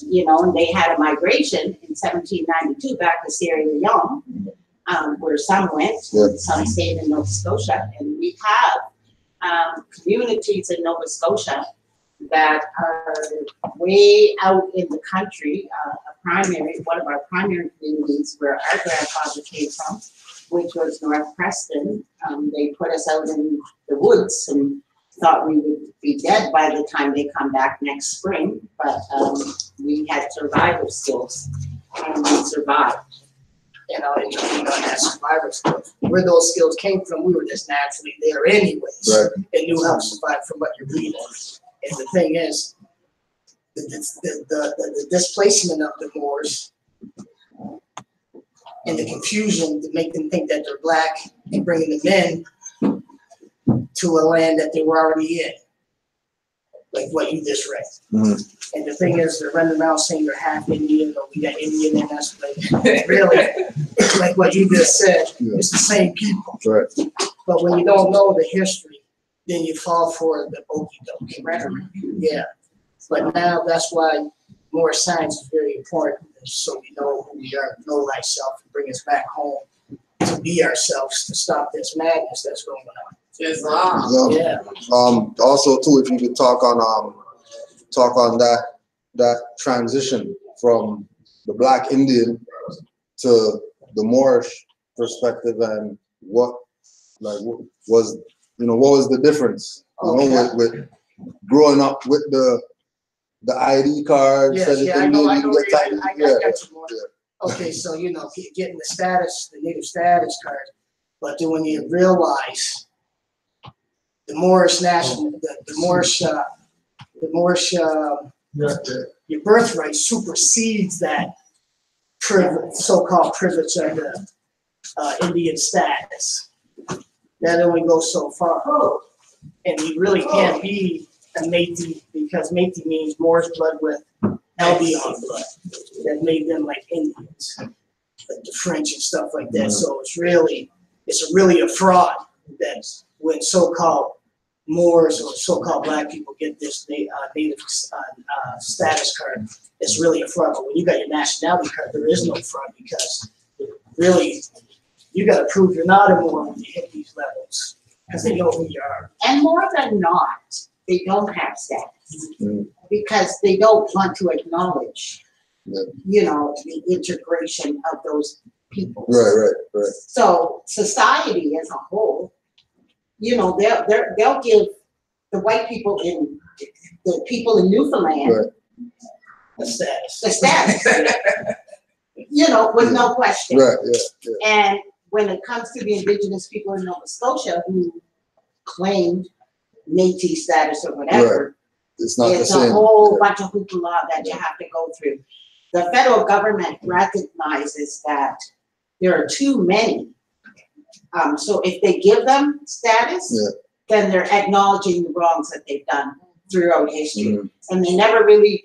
You know, and they had a migration in 1792 back to Sierra Leone, where some went, some stayed in Nova Scotia, and we have communities in Nova Scotia that are way out in the country. One of our primary communities where our grandfather came from, which was North Preston. They put us out in the woods and thought we would be dead by the time they come back next spring, but we had survival skills and we survived. You know, and you know, that survival skills. Where those skills came from, we were just naturally there anyways, and knew how to survive from what you're reading. And the thing is, the displacement of the Moors and the confusion to make them think that they're black and bringing them in to a land that they were already in, like what you just read. And the thing is, they're running around saying they're half Indian, or we got Indian in us. Like, really, like what you just said, it's the same people. But when you don't know the history, then you fall for the okey doke. Yeah. But now that's why more science is very important, so we know who we are, know thyself, and bring us back home to be ourselves, to stop this madness that's going on. Yeah. Also, too, if you could talk on that transition from the Black Indian to the Moorish perspective, and what was the difference? You know, with growing up with the ID card. Yes, I know. I got you more. Okay, so you know, getting the native status card, but then when you realize the Moorish your birthright supersedes that so-called privilege of the Indian status. That only goes so far, and you really can't be a Métis, because Métis means Moorish blood with Albion blood that made them like Indians, like the French and stuff like that. So it's really a fraud that when so-called Moors or so-called black people get this native status card, it's really a fraud. But when you got your nationality card, there is no fraud, because really you got to prove you're not a Moor when you hit these levels, because they know who you are. And more than not, they don't have status because they don't want to acknowledge, you know, the integration of those people. Right. So society as a whole, you know, they'll give the white people in the people in Newfoundland the status. The status. You know, with no question. And when it comes to the Indigenous people in Nova Scotia who claimed Métis status or whatever, it's not the it's same. a whole bunch of hoopla that you have to go through. The federal government recognizes that there are too many. So if they give them status, then they're acknowledging the wrongs that they've done throughout history. And they never really,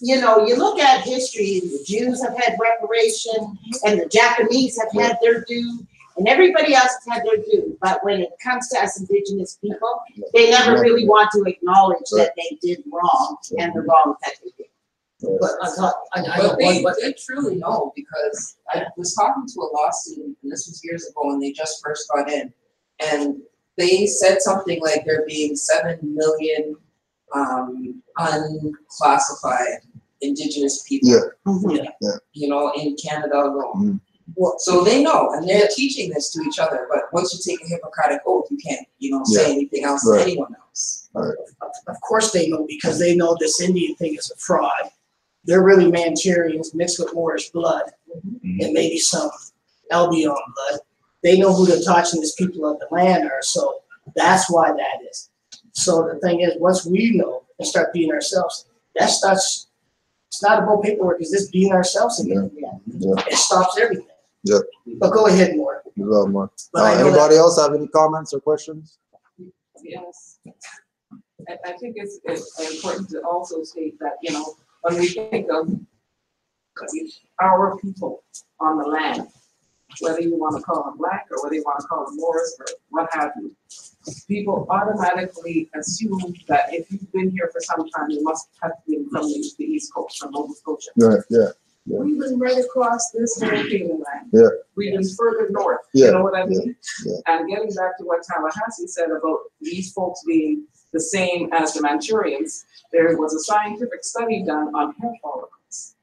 you know, you look at history, the Jews have had reparation, and the Japanese have had their due, and everybody else has had their due. But when it comes to us Indigenous people, they never really want to acknowledge that they did wrong and the wrong that they did. But they truly know, because I was talking to a law student, and this was years ago when they just first got in, and they said something like there being 7 million unclassified Indigenous people, you know, in Canada alone. So they know, and they're teaching this to each other, but once you take a Hippocratic oath, you can't, say anything else to anyone else. Of course they know, because they know this Indian thing is a fraud. They're really Manchurians mixed with Moorish blood and maybe some Albion blood. They know who the Indigenous people of the land are, so that's why that is. So the thing is, once we know and start being ourselves, that starts, it's not about paperwork, it's just being ourselves again. It stops everything. But go ahead, more. Anybody else have any comments or questions? Yes. I think it's important to also state that, when we think of our people on the land, whether you want to call them Black or whether you want to call them Moors or what have you, people automatically assume that if you've been here for some time, you must have been from the East Coast, from Nova Scotia. We've been right across this whole Canaanland. We've been further north. You know what I mean? And getting back to what Tallahassee said about these folks being the same as the Manchurians, there was a scientific study done on hair follicles.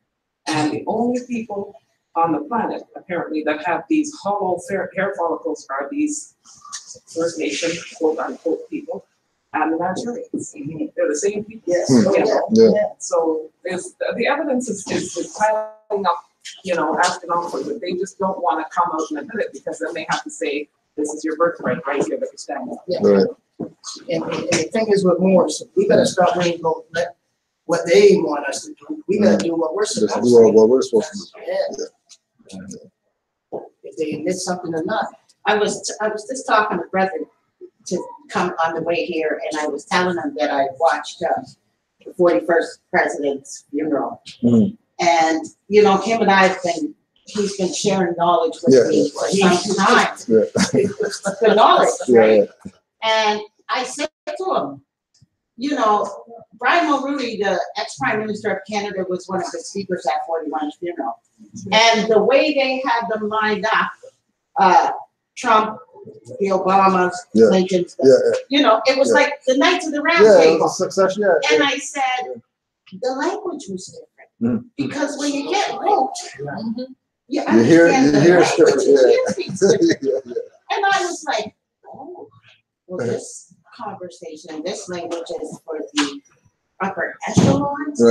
And the only people on the planet, apparently, that have these hollow hair follicles are these First Nation, quote unquote, people, and the Manchurians. They're the same people. So there's, the evidence is piling up, astronomically, but they just don't want to come out and admit it, because then they have to say, this is your birthright right here that you're standing on. And the thing is with Moors, we gotta stop worrying about what they want us to do. We gotta do what we're supposed to do. What we're supposed to do. If they admit something or not. I was just talking to Brethren to come on the way here, and I was telling them that I watched the 41st president's funeral. And, him and he's been sharing knowledge with me for some time. Good knowledge, right? And I said to him, Brian Mulroney, the ex-prime minister of Canada, was one of the speakers at 41's funeral. And the way they had them lined up, Trump, the Obamas, Clintons, it was like the Knights of the Round Table. Succession, and I said, the language was different. Because when you get woke, you hear things different. And I was like, oh, well, this conversation, this language is for the upper echelons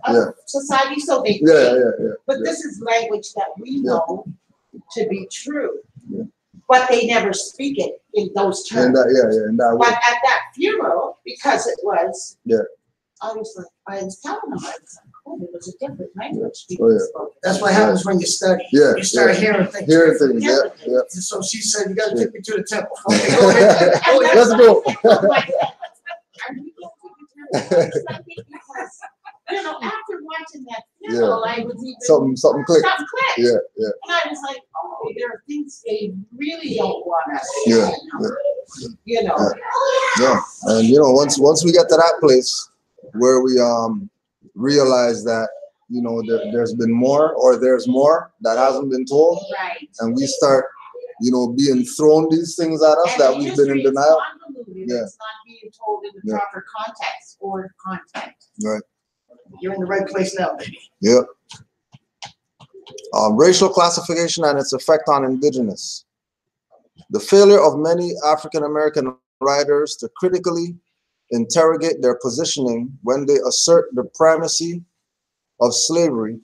of society, so they think. But this is language that we know to be true. But they never speak it in those terms. But at that funeral, because it was, I was telling them, I was like, oh, it was a different language. That's what happens when you study. You start hearing things. So she said, you gotta take me to the temple. Okay, go ahead. Let's go. After watching that funeral, I was even something clicked. And I was like, oh, there are things they really don't want us to And once we get to that place where we realize that there's been more, or there's more that hasn't been told, and we start being thrown these things at us that we've been in denial. It's not being told in the proper context or content. You're in the right place now, baby. Racial classification and its effect on Indigenous. The failure of many African American writers to critically interrogate their positioning when they assert the primacy of slavery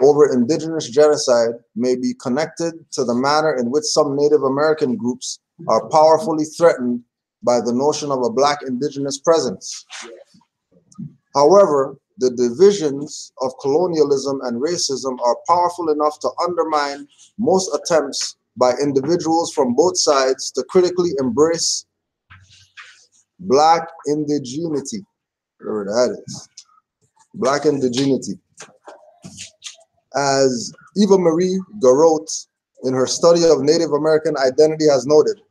over Indigenous genocide may be connected to the manner in which some Native American groups are powerfully threatened by the notion of a Black Indigenous presence. However, the divisions of colonialism and racism are powerful enough to undermine most attempts by individuals from both sides to critically embrace Black indigeneity, whatever that is. Black indigeneity. As Eva Marie Garot, in her study of Native American identity, has noted,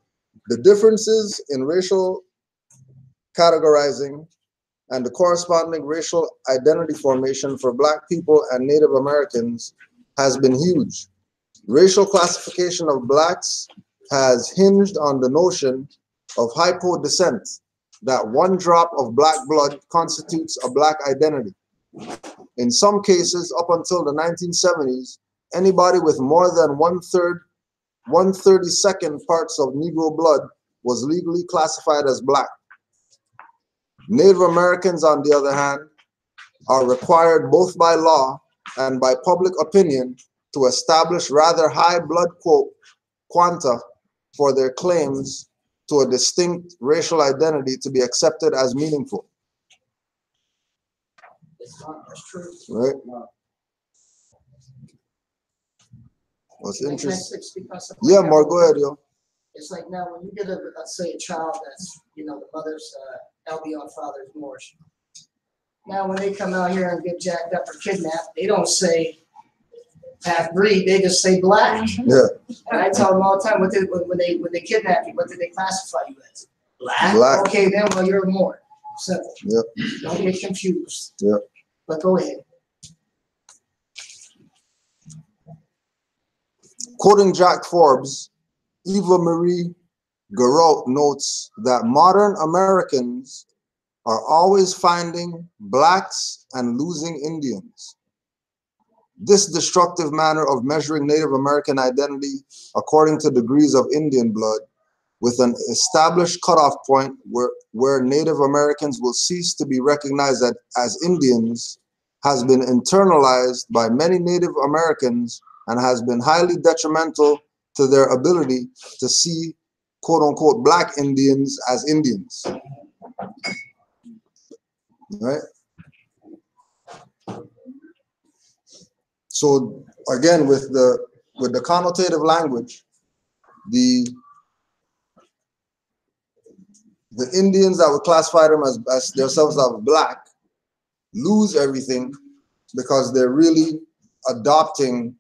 the differences in racial categorizing and the corresponding racial identity formation for Black people and Native Americans has been huge. Racial classification of Blacks has hinged on the notion of hypo descent, that one drop of Black blood constitutes a Black identity. In some cases, up until the 1970s, anybody with more than 1/32 parts of Negro blood was legally classified as black. Native Americans, on the other hand, are required both by law and by public opinion to establish rather high blood quanta for their claims to a distinct racial identity to be accepted as meaningful. That's true. Right? What's interesting? Yeah, Mark, go ahead, yo. It's like now when you get let's say a child that's, the mother's Albion, father's Moorish. Now when they come out here and get jacked up or kidnapped, they don't say half breed, they just say black. Yeah. And I tell them all the time, when they kidnap you, what did they classify you as? Black. Black. Okay, then well you're Moor. Simple. Yep. Don't get confused. Yep. But go ahead. Quoting Jack Forbes, Eva Marie Garot notes that modern Americans are always finding blacks and losing Indians. This destructive manner of measuring Native American identity according to degrees of Indian blood, with an established cutoff point where Native Americans will cease to be recognized as Indians, has been internalized by many Native Americans and has been highly detrimental to their ability to see quote unquote black Indians as Indians. Right? So again, with the connotative language, the Indians that would classify them as themselves as black lose everything because they're really adopting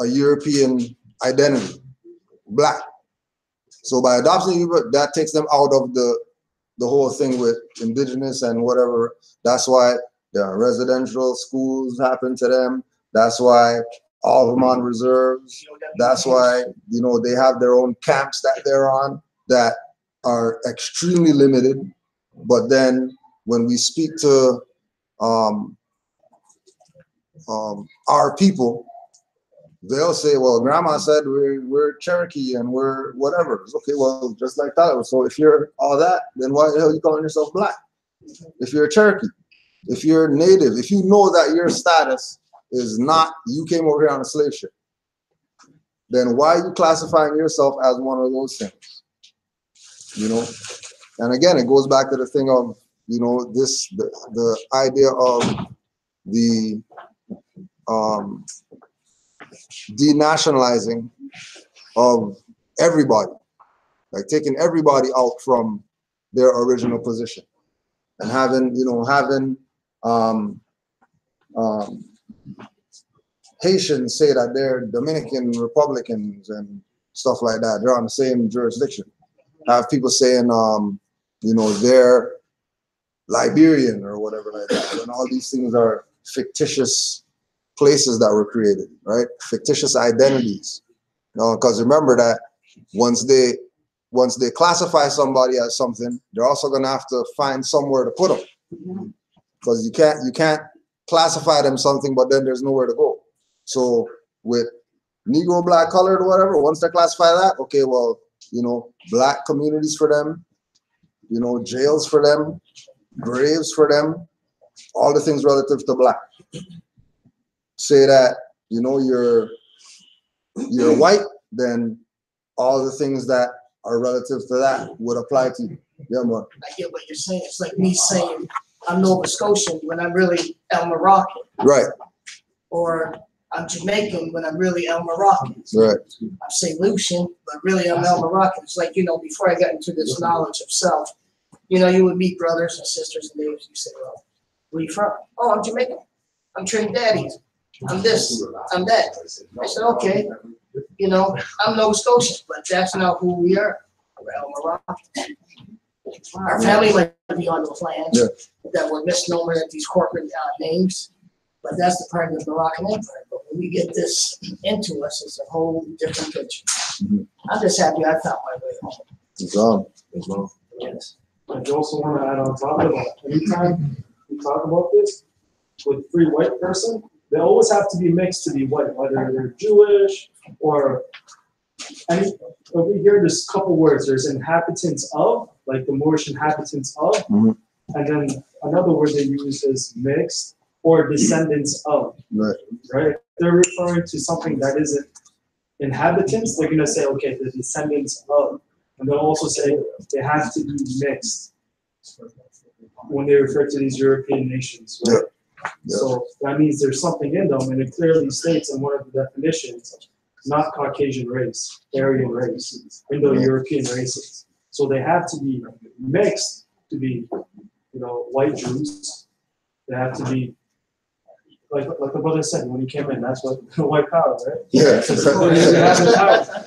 a European identity, black. So by adopting that takes them out of the whole thing with indigenous and whatever. That's why their residential schools happen to them. That's why all of them on reserves. That's why, they have their own camps that they're on that are extremely limited. But then when we speak to our people, they'll say, well, grandma said we're Cherokee and we're whatever. It's okay, well, just like that. So if you're all that, then why the hell are you calling yourself black? If you're a Cherokee, if you're Native, if you know that your status is not, you came over here on a slave ship, then why are you classifying yourself as one of those things? And again, it goes back to the thing of, the idea of the denationalizing of everybody, like taking everybody out from their original position and having Haitians say that they're Dominican Republicans and stuff like that. They're on the same jurisdiction. Have people saying, they're Liberian or whatever like that. And all these things are fictitious places that were created, right? Fictitious identities. Because remember that once they classify somebody as something, they're also going to have to find somewhere to put them. Because you can't classify them something, but then there's nowhere to go. So with Negro, black, colored, whatever, once they classify that, okay, well, black communities for them, jails for them, graves for them, all the things relative to black. Say that, you're white, then all the things that are relative to that would apply to you. Yeah, man. I get what you're saying. It's like me saying I'm Nova Scotian when I'm really El Moroccan. Right. Or I'm Jamaican when I'm really El Moroccan. Right. I'm St. Lucian, but really I'm El Moroccan. It's like, before I got into this knowledge of self, you would meet brothers and sisters and neighbors. You say, well, where you from? Oh, I'm Jamaican. I'm Trinidadian. I'm this. I'm that. I said, okay. I'm Nova Scotian, but that's not who we are. We're El Moroccan. Our family might be on the plans that were misnomered at these corporate names, but that's the part of the Moroccan Empire. But when we get this into us, it's a whole different picture. I'm just happy I found my way home. It's on. Yes. I also want to add on top of that, anytime we talk about this with free white person, they always have to be mixed to be white, whether they're Jewish or any. Over here, there's a couple words. There's inhabitants of, like the Moorish inhabitants of, and then another word they use is mixed or descendants of. Right? They're referring to something that isn't inhabitants. They're gonna say, okay, the descendants of, and they'll also say they have to be mixed when they refer to these European nations. Right? So that means there's something in them, and it clearly states in one of the definitions, not Caucasian race, Aryan race, Indo-European races. So they have to be mixed to be, white Jews. They have to be, like the brother said when he came in, that's what white power, right? Yeah.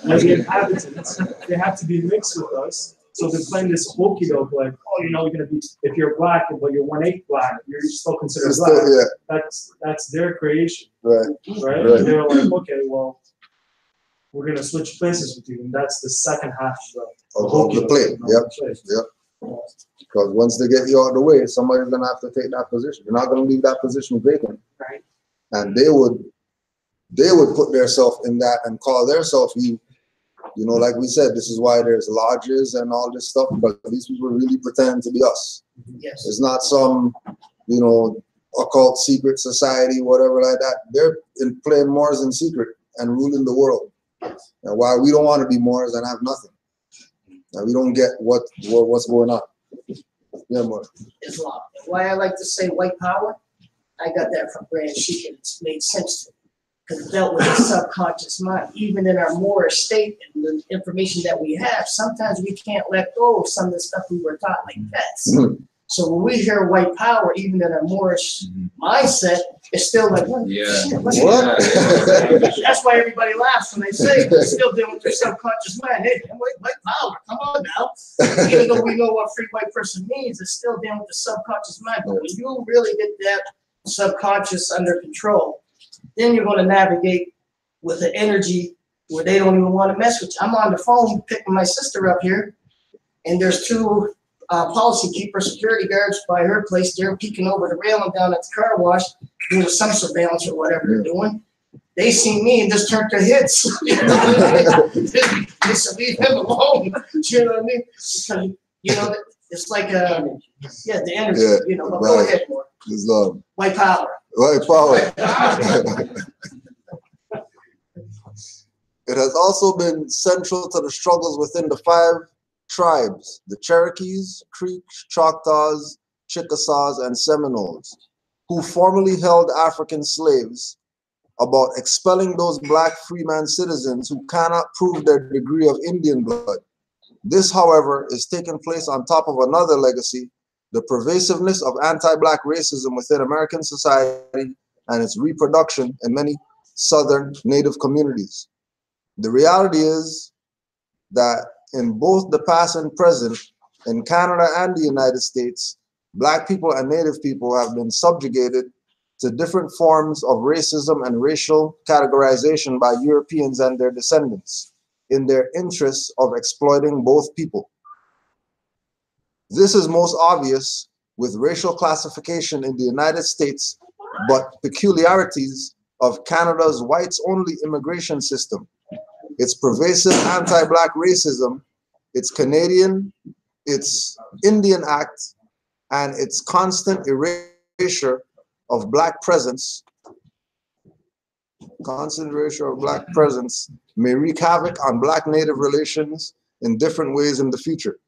Like the inhabitants, they have to be mixed with us. So they're playing this hokey doke, like, oh, you're gonna be, if you're black, but you're 1/8 black, you're still considered black. That's their creation. Right. And they're like, okay, well, we're gonna switch places with you, and that's the second half of the play. Yep. Because once they get you out of the way, somebody's gonna have to take that position. You're not gonna leave that position vacant. Right. And they would put themselves in that and call themselves like we said, this is why there's lodges and all this stuff, because these people really pretend to be us. Yes. It's not some, occult secret society, whatever like that. They're playing Moors in secret and ruling the world. And why we don't want to be Moors and have nothing. And we don't get what's going on. Yeah, more. Islam. Why I like to say white power, I got that from Grand Sheik, and it's made sense to me. Because it dealt with the subconscious mind. Even in our Moorish state and the information that we have, sometimes we can't let go of some of the stuff we were taught like pets. So when we hear white power, even in our Moorish mindset, it's still like, what? That's why everybody laughs when they say it. They're still dealing with their subconscious mind. Hey, white power, come on now. Even though we know what free white person means, it's still dealing with the subconscious mind. But when you really get that subconscious under control, then you're going to navigate with the energy where they don't even want to mess with you. I'm on the phone picking my sister up here, and there's two policy keeper security guards by her place. They're peeking over the railing down at the car wash, doing some surveillance or whatever they're doing. They see me and just turned their heads. They said, leave him alone. You know what I mean? Because, it's like, the energy, but go ahead, more. Islam. White power. White power. It has also been central to the struggles within the 5 tribes: the Cherokees, Creeks, Choctaws, Chickasaws, and Seminoles, who formerly held African slaves, about expelling those black freeman citizens who cannot prove their degree of Indian blood. This, however, is taking place on top of another legacy: the pervasiveness of anti-black racism within American society and its reproduction in many Southern Native communities. The reality is that in both the past and present, in Canada and the United States, Black people and Native people have been subjugated to different forms of racism and racial categorization by Europeans and their descendants in their interests of exploiting both people. This is most obvious with racial classification in the United States, but peculiarities of Canada's whites-only immigration system, its pervasive anti-Black racism, its Canadian, its Indian Act, and its constant erasure of Black presence, may wreak havoc on Black Native relations in different ways in the future.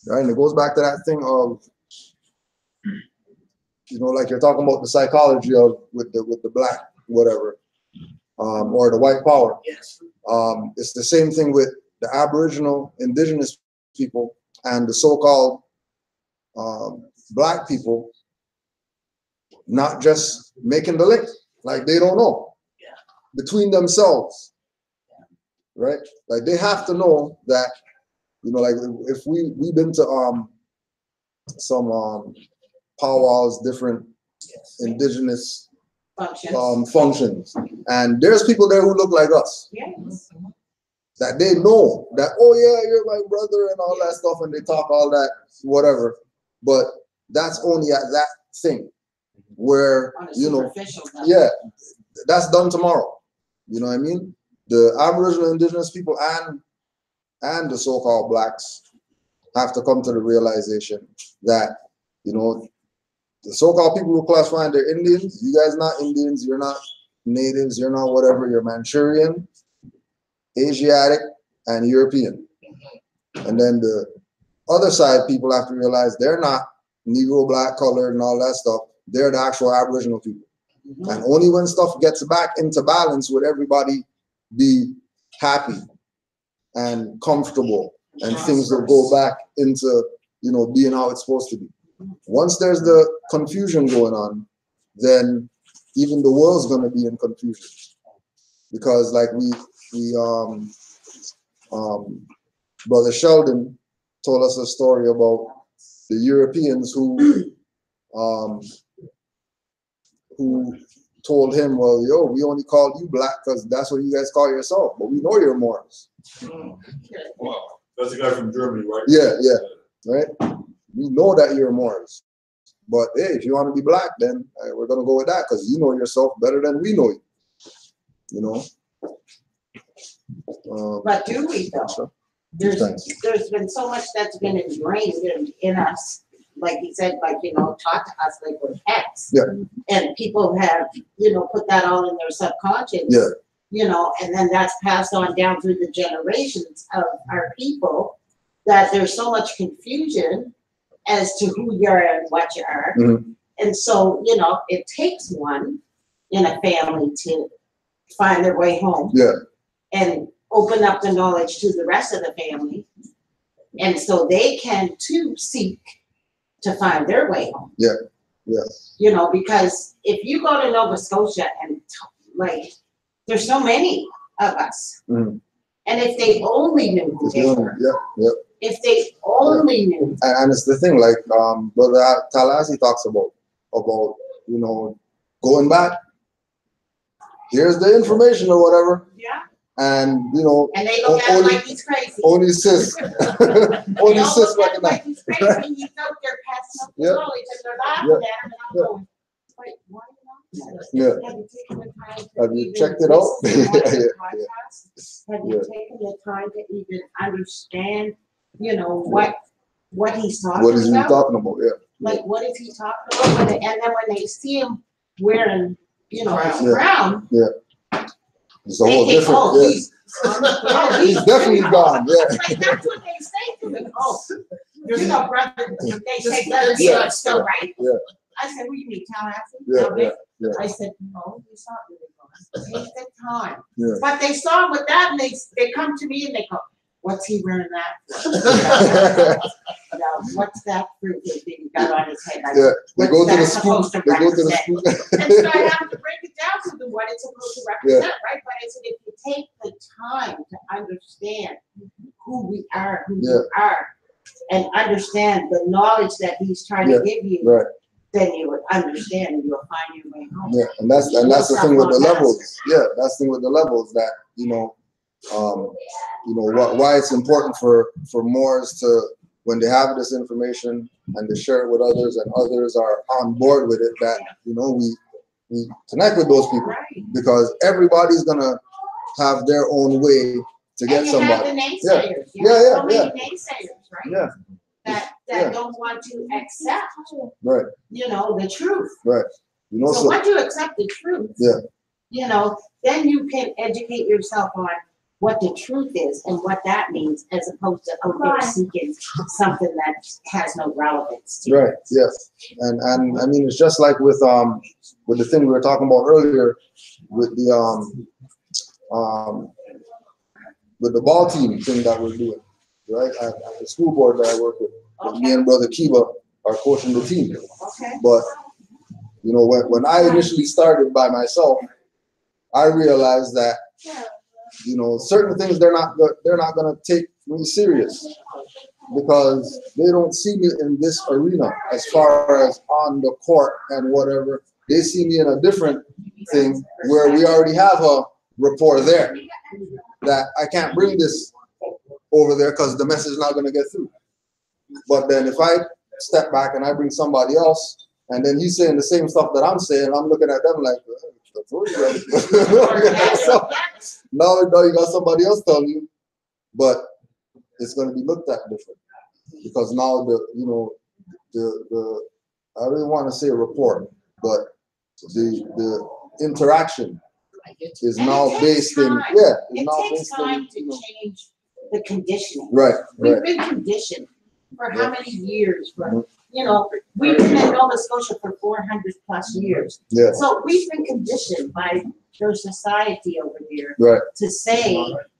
Right? And it goes back to that thing of, like you're talking about the psychology of with the Black whatever, or the white power. Yes. It's the same thing with the Aboriginal, Indigenous people and the so-called Black people, not just making the link, like they don't know between themselves, right? Like they have to know that, like if we've been to some powwows, different Indigenous functions, and there's people there who look like us. Yes. That they know that, oh yeah, you're my brother and all that stuff, and they talk all that whatever, but that's only at that thing. where, On a you know, superficial level. yeah, that's done tomorrow. You know what I mean? The Aboriginal Indigenous people and the so-called blacks have to come to the realization that, you know, the so-called people who classify they're Indians, you guys not Indians, you're not natives, you're not whatever, you're Manchurian, Asiatic, and European. And then the other side people have to realize they're not Negro, black, colored, and all that stuff. They're the actual Aboriginal people. And only when stuff gets back into balance would everybody be happy and comfortable and things will go back into, you know, being how it's supposed to be. Once there's the confusion going on, then even the world's going to be in confusion. Because like Brother Sheldon told us a story about the Europeans who told him, well, yo, we only called you black because that's what you guys call yourself, but we know you're Moors. Wow, that's the guy from Germany, right? Yeah, right? We know that you're Moors. But hey, if you want to be black, then we're going to go with that because you know yourself better than we know you. You know? But do we though? There's been so much that's been ingrained in us, like he said, like, you know, taught to us like we're pets. Yeah. And people have, you know, put that all in their subconscious. Yeah. You know, and then that's passed on down through the generations of our people that there's so much confusion as to who you are and what you are. Mm-hmm. And so, you know, it takes one in a family to find their way home. Yeah. And open up the knowledge to the rest of the family. And so they can too seek to find their way home. Yeah. Yeah. You know, because if you go to Nova Scotia and like, there's so many of us. Mm-hmm. And if they only knew who they were. Yeah. If they only knew. And it's the thing, like Brother Tallahassee talks about, you know, going back. Here's the information or whatever. Yeah. And you know, and they look at him like he's crazy. Only sis. Only sis recognize. Like he's crazy. He's out there passing up the knowledge and they're laughing at him. And I'm going, wait, why are you laughing at us? Have you taken the time to Have you checked it out? Have you taken the time to even understand, you know, what he's talking about? What is he talking about? Yeah. Like, what is he talking about? And then when they see him wearing, you know, his crown. Yeah. It's a whole different. He's definitely gone. Yeah. Like, that's what they say to him. Oh, you know, brother. They say, brother, you're still right. Yeah. I said, what do you mean, Tallahassee? Yeah. I said, no, he's not really gone. Take the time. Yeah. But they saw him with that, and they come to me and they go, what's he wearing that for? Now, what's that fruit that he got on his head? They go to the spoon. They go to the spoon. And so I have to break it down to them what it's supposed to represent, right? But I said, if you take the time to understand who we are, who you are, and understand the knowledge that he's trying to give you, then you would understand and you'll find your way home. Yeah, and that's the thing with the levels. Yeah, that's the thing with the levels that, you know, why it's important for Moors to, when they have this information and they share it with others and others are on board with it, that, you know, we connect with those people because everybody's gonna have their own way to get somebody. Have the naysayers. So many naysayers, right? Yeah. That don't want to accept, you know, the truth. Right. You know, so once you accept the truth, you know, then you can educate yourself on what the truth is and what that means, as opposed to out there seeking something that has no relevance to it. Yes. And I mean, it's just like with the thing we were talking about earlier with the ball team thing that we're doing, right? At the school board that I work with. Me and Brother Kiba are coaching the team. But you know, when I initially started by myself, I realized that, you know, certain things they're not gonna take me serious because they don't see me in this arena as far as on the court and whatever. They see me in a different thing where we already have a rapport there that I can't bring this over there because the message is not gonna get through. But then if I step back and I bring somebody else And then he's saying the same stuff that I'm saying. I'm looking at them like, I told you that. So, now you got somebody else telling you, but it's going to be looked at different because now the I don't want to say report, but the interaction is now based in It takes time to change the conditioning. Right. We've been conditioned for how many years? You know, we've been in Nova Scotia for 400 plus years. Yeah. So we've been conditioned by their society over here to say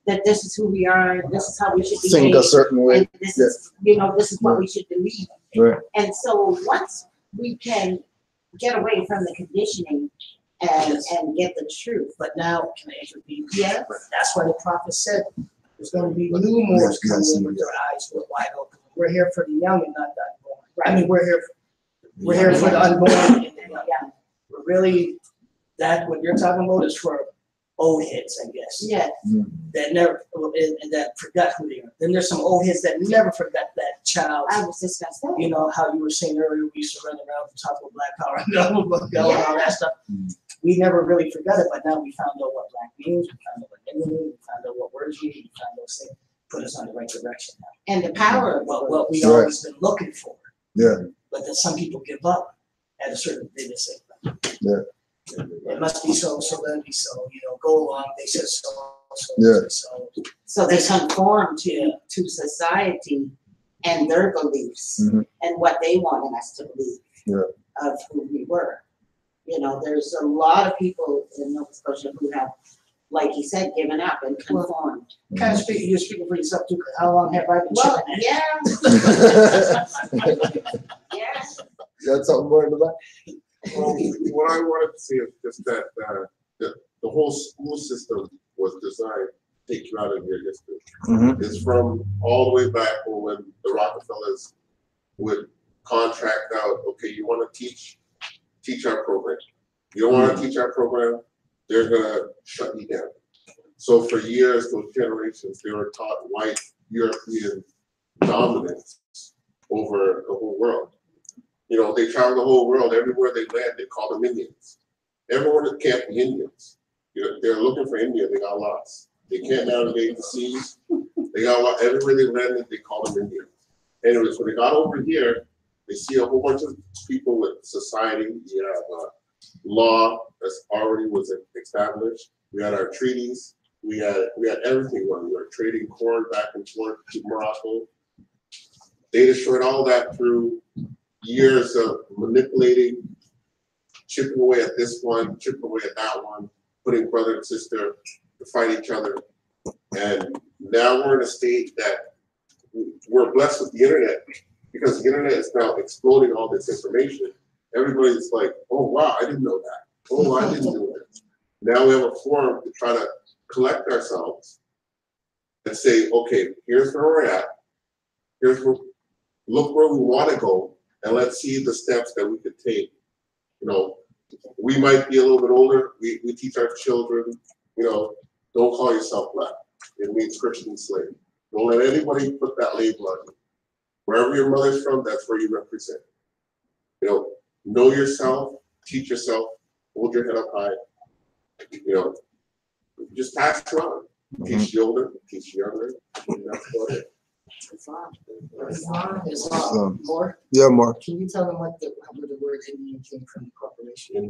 that this is who we are, this is how we should think a certain way. and this is, this is what we should believe. Right. And so once we can get away from the conditioning and get the truth. But now, can I intervene? Yes. That's why the prophet said there's going to be new Moors coming in with their eyes wide open. We're here for the young and not the unborn. I mean, we're here for the unborn and the young. We're really, that what you're talking about is for old heads, I guess. Yes. That never, and that forgot who they are. Then there's some old heads that never forgot that child. I was just gonna say. You know how you were saying earlier, we used to run around the top of Black Power and all that stuff. We never really forgot it, but now we found out what black means, we found out what nigga means, we found out what words mean, we found out what say, put us on the right direction now. And the power of what we always been looking for. Yeah. But then some people give up at a certain, they just say, yeah. It must be so, so let it be so, go along, they said so, So they conform to society and their beliefs and what they wanted us to believe of who we were. There's a lot of people in Nova Scotia who have, like you said, given up and conformed. Kind of you're speaking for yourself too, because how long have I been chipping yeah. Yeah. You got something more in the back? Well, what I wanted to say is just that the whole school system was designed to take you out of your history. It's from all the way back when the Rockefellers would contract out, okay, you want to teach our program. You don't want to teach our program, they're going to shut you down. So for years, those generations, they were taught white European dominance over the whole world. They traveled the whole world. Everywhere they land, they called them Indians. Everyone that can't be Indians. They're looking for India, they got lost. They can't navigate the seas. They got lost. Everywhere they landed, they called them Indians. Anyways, when they got over here, they see a whole bunch of people with society. You have law that's already was established. We had our treaties. We had everything going. We were trading corn back and forth to Morocco. They destroyed all that through years of manipulating, chipping away at this one, chipping away at that one, putting brother and sister to fight each other. And now we're in a state that we're blessed with the internet, because the internet is now exploding all this information. Everybody's like, oh wow, I didn't know that. Oh, I didn't know that. Now we have a forum to try to collect ourselves and say, okay, here's where we're at. Look where we want to go, and let's see the steps that we could take. We might be a little bit older. We teach our children, don't call yourself black. It means Christian slave. Don't let anybody put that label on you. Wherever your mother's from, that's where you represent. Know yourself, teach yourself, hold your head up high. Just pass it on. Teach the older, teach the younger, and that's about it. Islam. More? Yeah, more. Can you tell them where the word Indian came from, the corporation?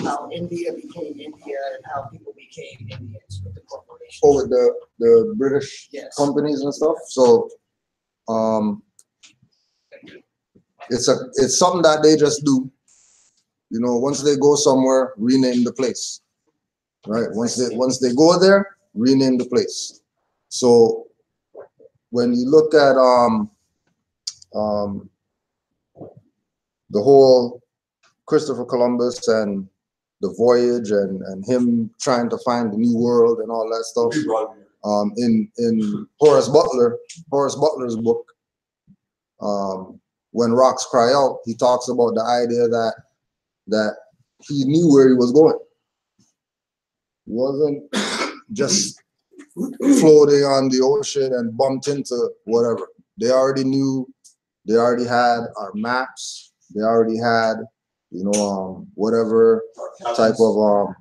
How India became India and how people became Indians with the corporation. Oh, with the British companies and stuff. So it's something that they just do. Once they go somewhere, rename the place. Right? Once they go there, rename the place. So when you look at the whole Christopher Columbus and the voyage and him trying to find the new world and all that stuff, in Horace Butler's book, When Rocks Cry Out, he talks about the idea that he knew where he was going. He wasn't just floating on the ocean and bumped into whatever. They already knew, they already had our maps, they already had, you know, whatever type of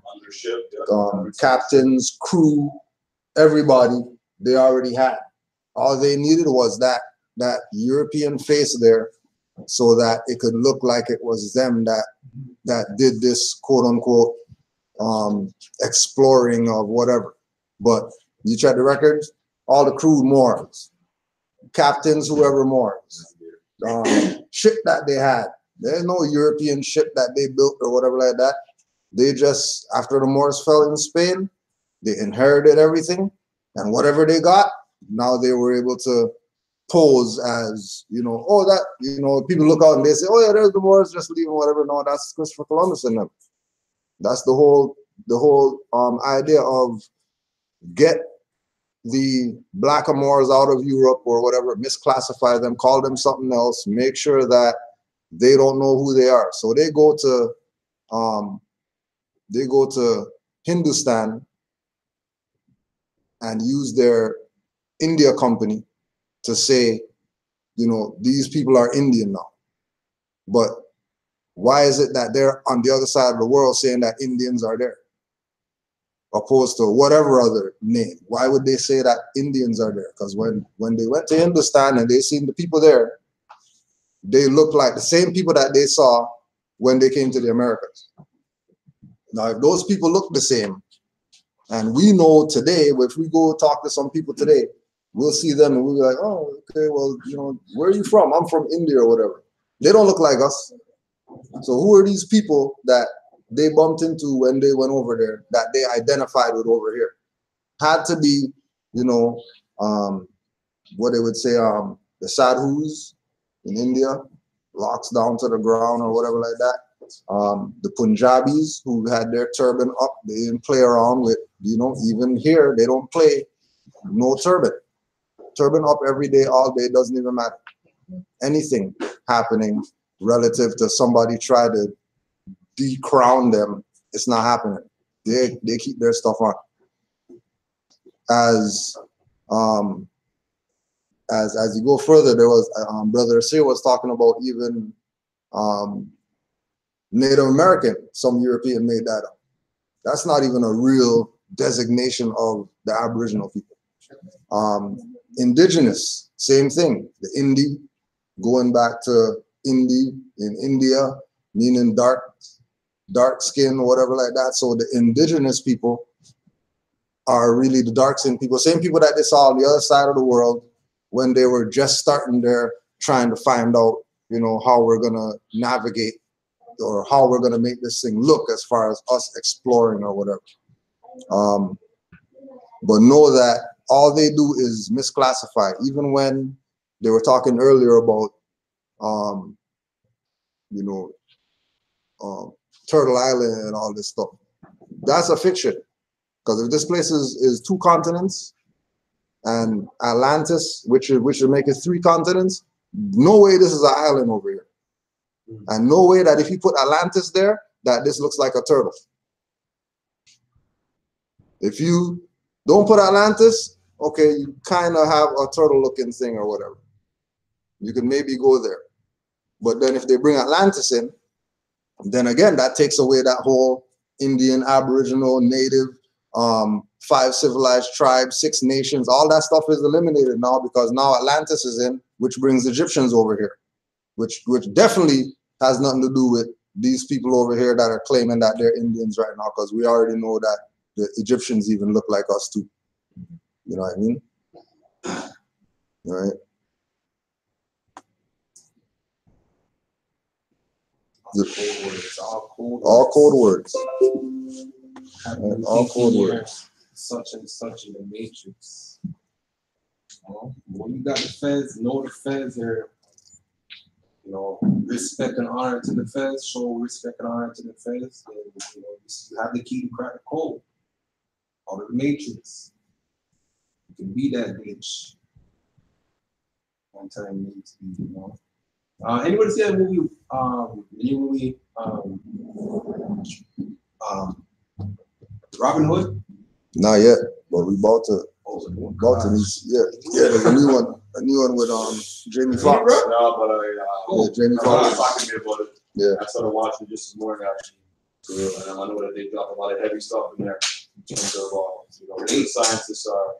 captains, crew, everybody, they already had. All they needed was that European face there so that it could look like it was them that did this quote unquote exploring of whatever. But you check the records, all the crew Moors, captains, whoever Moors, ship that they had. There's no European ship that they built or whatever like that. They just, after the Moors fell in Spain, they inherited everything, and whatever they got, now they were able to pose as, you know, oh, that, you know, people look out and they say, oh yeah, there's the Moors just leaving, whatever. No, that's Christopher Columbus and them. That's the whole idea of get the blackamoors out of Europe or whatever, misclassify them, call them something else, make sure that they don't know who they are. So they go to Hindustan and use their India company to say, you know, these people are Indian now. But why is it that they're on the other side of the world saying that Indians are there, opposed to whatever other name? Why would they say that Indians are there? Because when they went to Hindustan and they seen the people there, they looked like the same people that they saw when they came to the Americas. Now, if those people look the same, and we know today, if we go talk to some people today, we'll see them and we'll be like, oh, okay, well, you know, where are you from? I'm from India or whatever. They don't look like us. So who are these people that they bumped into when they went over there that they identified with over here? Had to be, you know, what they would say, the sadhus in India, locks down to the ground or whatever like that. The Punjabis who had their turban up, they didn't play around with, you know, even here, they don't play no turban. Turban up every day, all day, doesn't even matter. Anything happening relative to somebody try to decrown them, it's not happening. They keep their stuff on. As you go further, there was Brother Asir was talking about even Native American. Some European made that up. That's not even a real designation of the Aboriginal people. Indigenous, same thing. The Indi, going back to Indi in India, meaning dark skin, whatever like that. So the indigenous people are really the dark skinned people, same people that they saw on the other side of the world when they were just starting there, trying to find out, you know, how we're gonna navigate or how we're gonna make this thing look as far as us exploring or whatever. But know that all they do is misclassify. Even when they were talking earlier about, you know, Turtle Island and all this stuff, that's a fiction. Because if this place is 2 continents and Atlantis, which would make it 3 continents, no way this is an island over here. And no way that if you put Atlantis there, that this looks like a turtle. If you don't put Atlantis, okay, you kind of have a turtle looking thing or whatever. You can maybe go there. But then if they bring Atlantis in, then again, that takes away that whole Indian, Aboriginal, Native, 5 civilized tribes, 6 nations, all that stuff is eliminated now because now Atlantis is in, which brings Egyptians over here, which definitely has nothing to do with these people over here that are claiming that they're Indians right now, because we already know that the Egyptians even look like us too. You know what I mean? All right. All code words. All code words. Such and such in the matrix. When you got the feds, know the feds are, you know, respect and honor to the feds, show respect and honor to the feds. And, you know, you have the key to crack the code out of the matrix. You can be that bitch. One time needs to be, you know. Anybody see that movie? New movie, Robin Hood? Not yet, but we about to. About to these, yeah, there's a new one with Jamie Foxx. No, but Yeah, Jamie was Foxx. talking to me about it. Yeah. I started watching it just this morning actually. And I know that they drop a lot of heavy stuff in there. In terms of, the scientists are.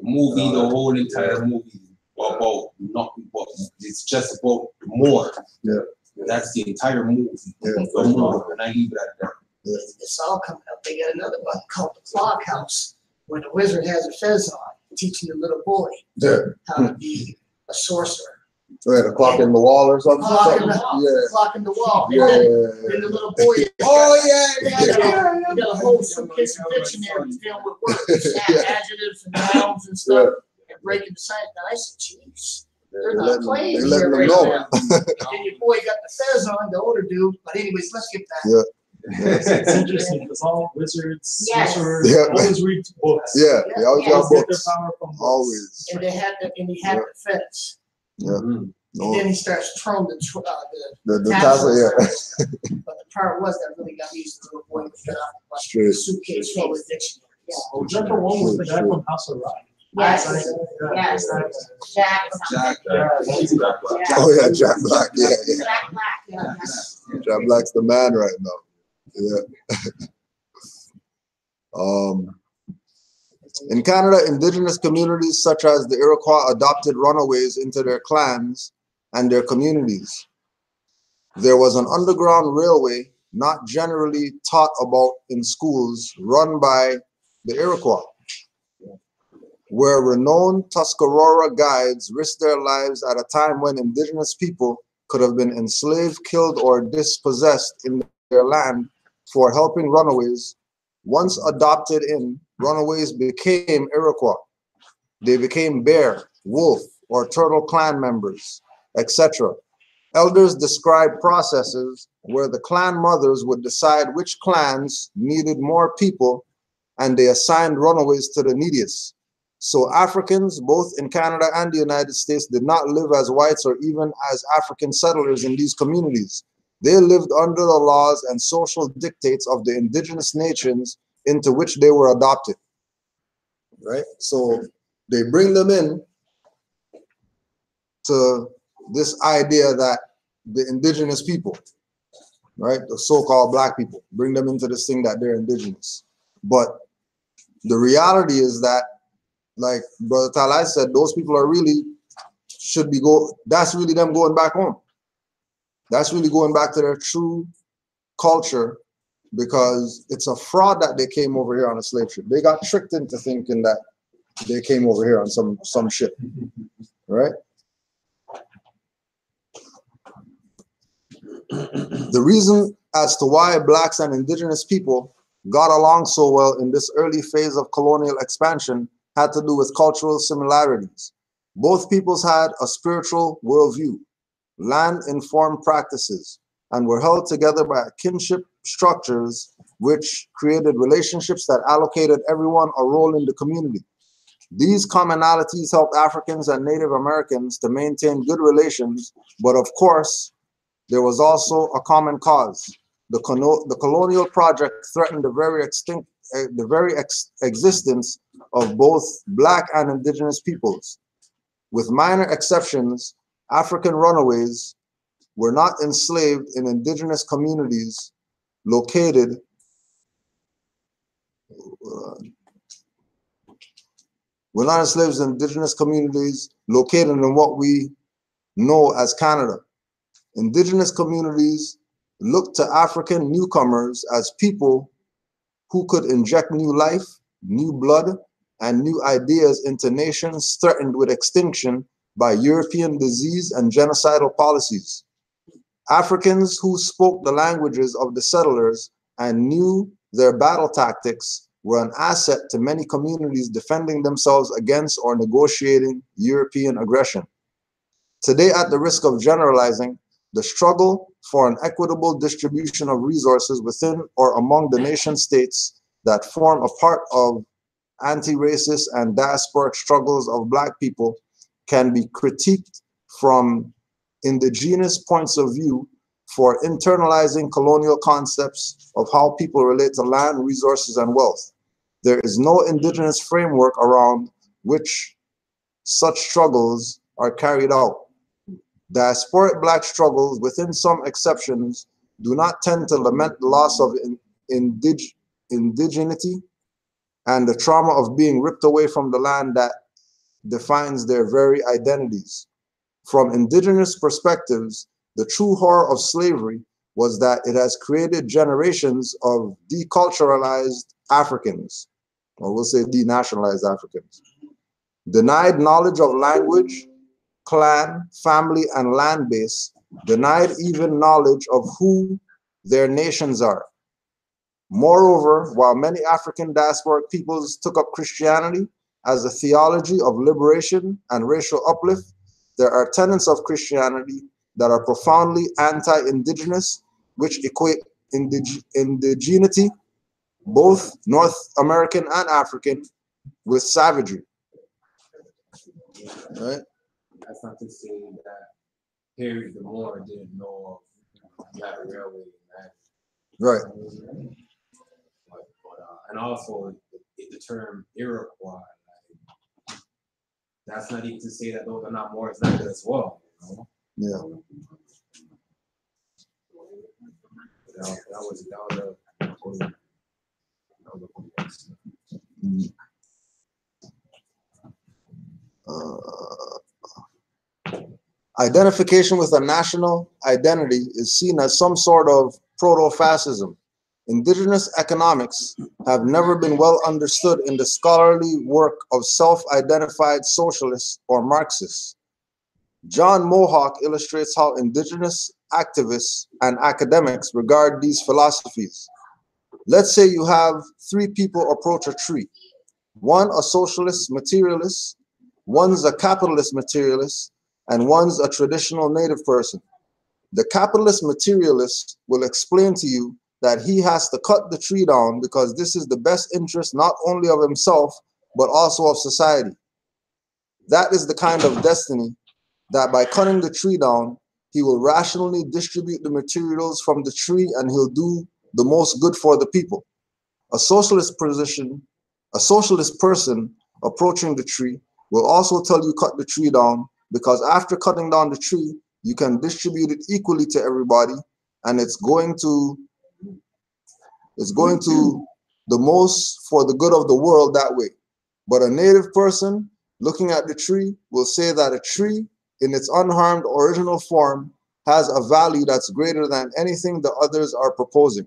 Movie, the whole entire movie about nothing but it's just about more. Yeah. That's the entire movie. Yeah. The more, and I leave it at that. It's all coming up. They got another one called the Clock House, where the wizard has a fez on, teaching the little boy how to be a sorcerer. Right, a clock in the wall or something. Clock in the, Yeah. clock in the wall. Yeah. And the little boy. Oh You got a whole suitcase of dictionary filled with words, adjectives and nouns and stuff, and breaking the science. And I said, "Jeez, they're not playing They here letting them right know. now." And your boy got the fez on, the older dude. But anyways, let's get back. Yeah. It's interesting because all wizards, Yes. sorcerers, Yeah. always read books. Yeah, they always got Get their books. power from books. Always. And they had the, and he had the fez. Yeah. And then he starts throwing the The tassel, yeah. But the part was that really got me used to the little boy was got off the Straight. suitcase full of dictionary. Oh, is that the one with the guy from House of Rock? Yes. Yes. Jack. Jack. Oh yeah, Jack Black. Yeah, yeah. Jack Black, yeah. Jack Black's the man right now. Yeah. In Canada, Indigenous communities such as the Iroquois adopted runaways into their clans and their communities. There was an underground railway not generally taught about in schools run by the Iroquois, where renowned Tuscarora guides risked their lives at a time when Indigenous people could have been enslaved, killed, or dispossessed in their land for helping runaways. Once adopted in, runaways became Iroquois. They became bear, wolf, or turtle clan members, etc. Elders describe processes where the clan mothers would decide which clans needed more people, and they assigned runaways to the neediest. So Africans, both in Canada and the United States, did not live as whites or even as African settlers in these communities. They lived under the laws and social dictates of the indigenous nations into which they were adopted, right? So they bring them in to this idea that the indigenous people, right, the so-called black people, bring them into this thing that they're indigenous. But the reality is that, like Brother Talai said, those people are really, that's really them going back home. That's really going back to their true culture, because it's a fraud that they came over here on a slave ship. They got tricked into thinking that they came over here on some ship, right? The reason as to why blacks and indigenous people got along so well in this early phase of colonial expansion had to do with cultural similarities. Both peoples had a spiritual worldview, land-informed practices, and were held together by kinship structures which created relationships that allocated everyone a role in the community. These commonalities helped Africans and Native Americans to maintain good relations, but of course, there was also a common cause. The colonial project threatened the very existence of both black and indigenous peoples. With minor exceptions, African runaways were not enslaved in indigenous communities located in what we know as Canada. Indigenous communities looked to African newcomers as people who could inject new life, new blood, and new ideas into nations threatened with extinction by European disease and genocidal policies. Africans who spoke the languages of the settlers and knew their battle tactics were an asset to many communities defending themselves against or negotiating European aggression. Today, at the risk of generalizing, the struggle for an equitable distribution of resources within or among the nation states that form a part of anti-racist and diasporic struggles of Black people can be critiqued from indigenous points of view for internalizing colonial concepts of how people relate to land, resources, and wealth. There is no indigenous framework around which such struggles are carried out. Diasporic Black struggles, within some exceptions, do not tend to lament the loss of indigeneity and the trauma of being ripped away from the land that defines their very identities. From indigenous perspectives, the true horror of slavery was that it has created generations of deculturalized Africans, or we'll say denationalized Africans, denied knowledge of language, clan, family, and land base, denied even knowledge of who their nations are. Moreover, while many African diasporic peoples took up Christianity as a theology of liberation and racial uplift, there are tenets of Christianity that are profoundly anti-indigenous, which equate indigeneity, both North American and African, with savagery. Right? That's not to say that Harry the Moor didn't know of that railway, right? But and also the term Iroquois, like, that's not even to say that those are not Moors neither as well. You know? Yeah. That was Identification with a national identity is seen as some sort of proto-fascism. Indigenous economics have never been well understood in the scholarly work of self-identified socialists or Marxists. John Mohawk illustrates how indigenous activists and academics regard these philosophies. Let's say you have three people approach a tree. One a socialist materialist, one's a capitalist materialist, and one's a traditional native person. The capitalist materialist will explain to you that he has to cut the tree down because this is the best interest not only of himself, but also of society. That is the kind of destiny that by cutting the tree down, he will rationally distribute the materials from the tree and he'll do the most good for the people. A socialist person approaching the tree will also tell you cut the tree down because after cutting down the tree, you can distribute it equally to everybody and it's going to the most for the good of the world that way. But a native person looking at the tree will say that a tree in its unharmed original form has a value that's greater than anything the others are proposing.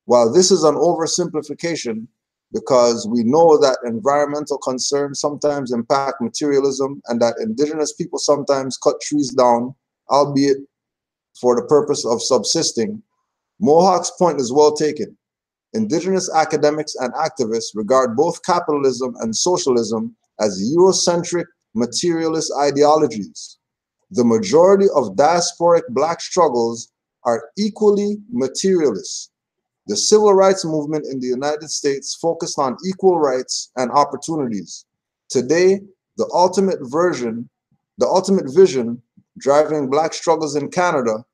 While this is an oversimplification, because we know that environmental concerns sometimes impact materialism and that indigenous people sometimes cut trees down, albeit for the purpose of subsisting, Mohawk's point is well taken. Indigenous academics and activists regard both capitalism and socialism as Eurocentric materialist ideologies. The majority of diasporic Black struggles are equally materialist. The civil rights movement in the United States focused on equal rights and opportunities. Today, the ultimate vision driving Black struggles in Canada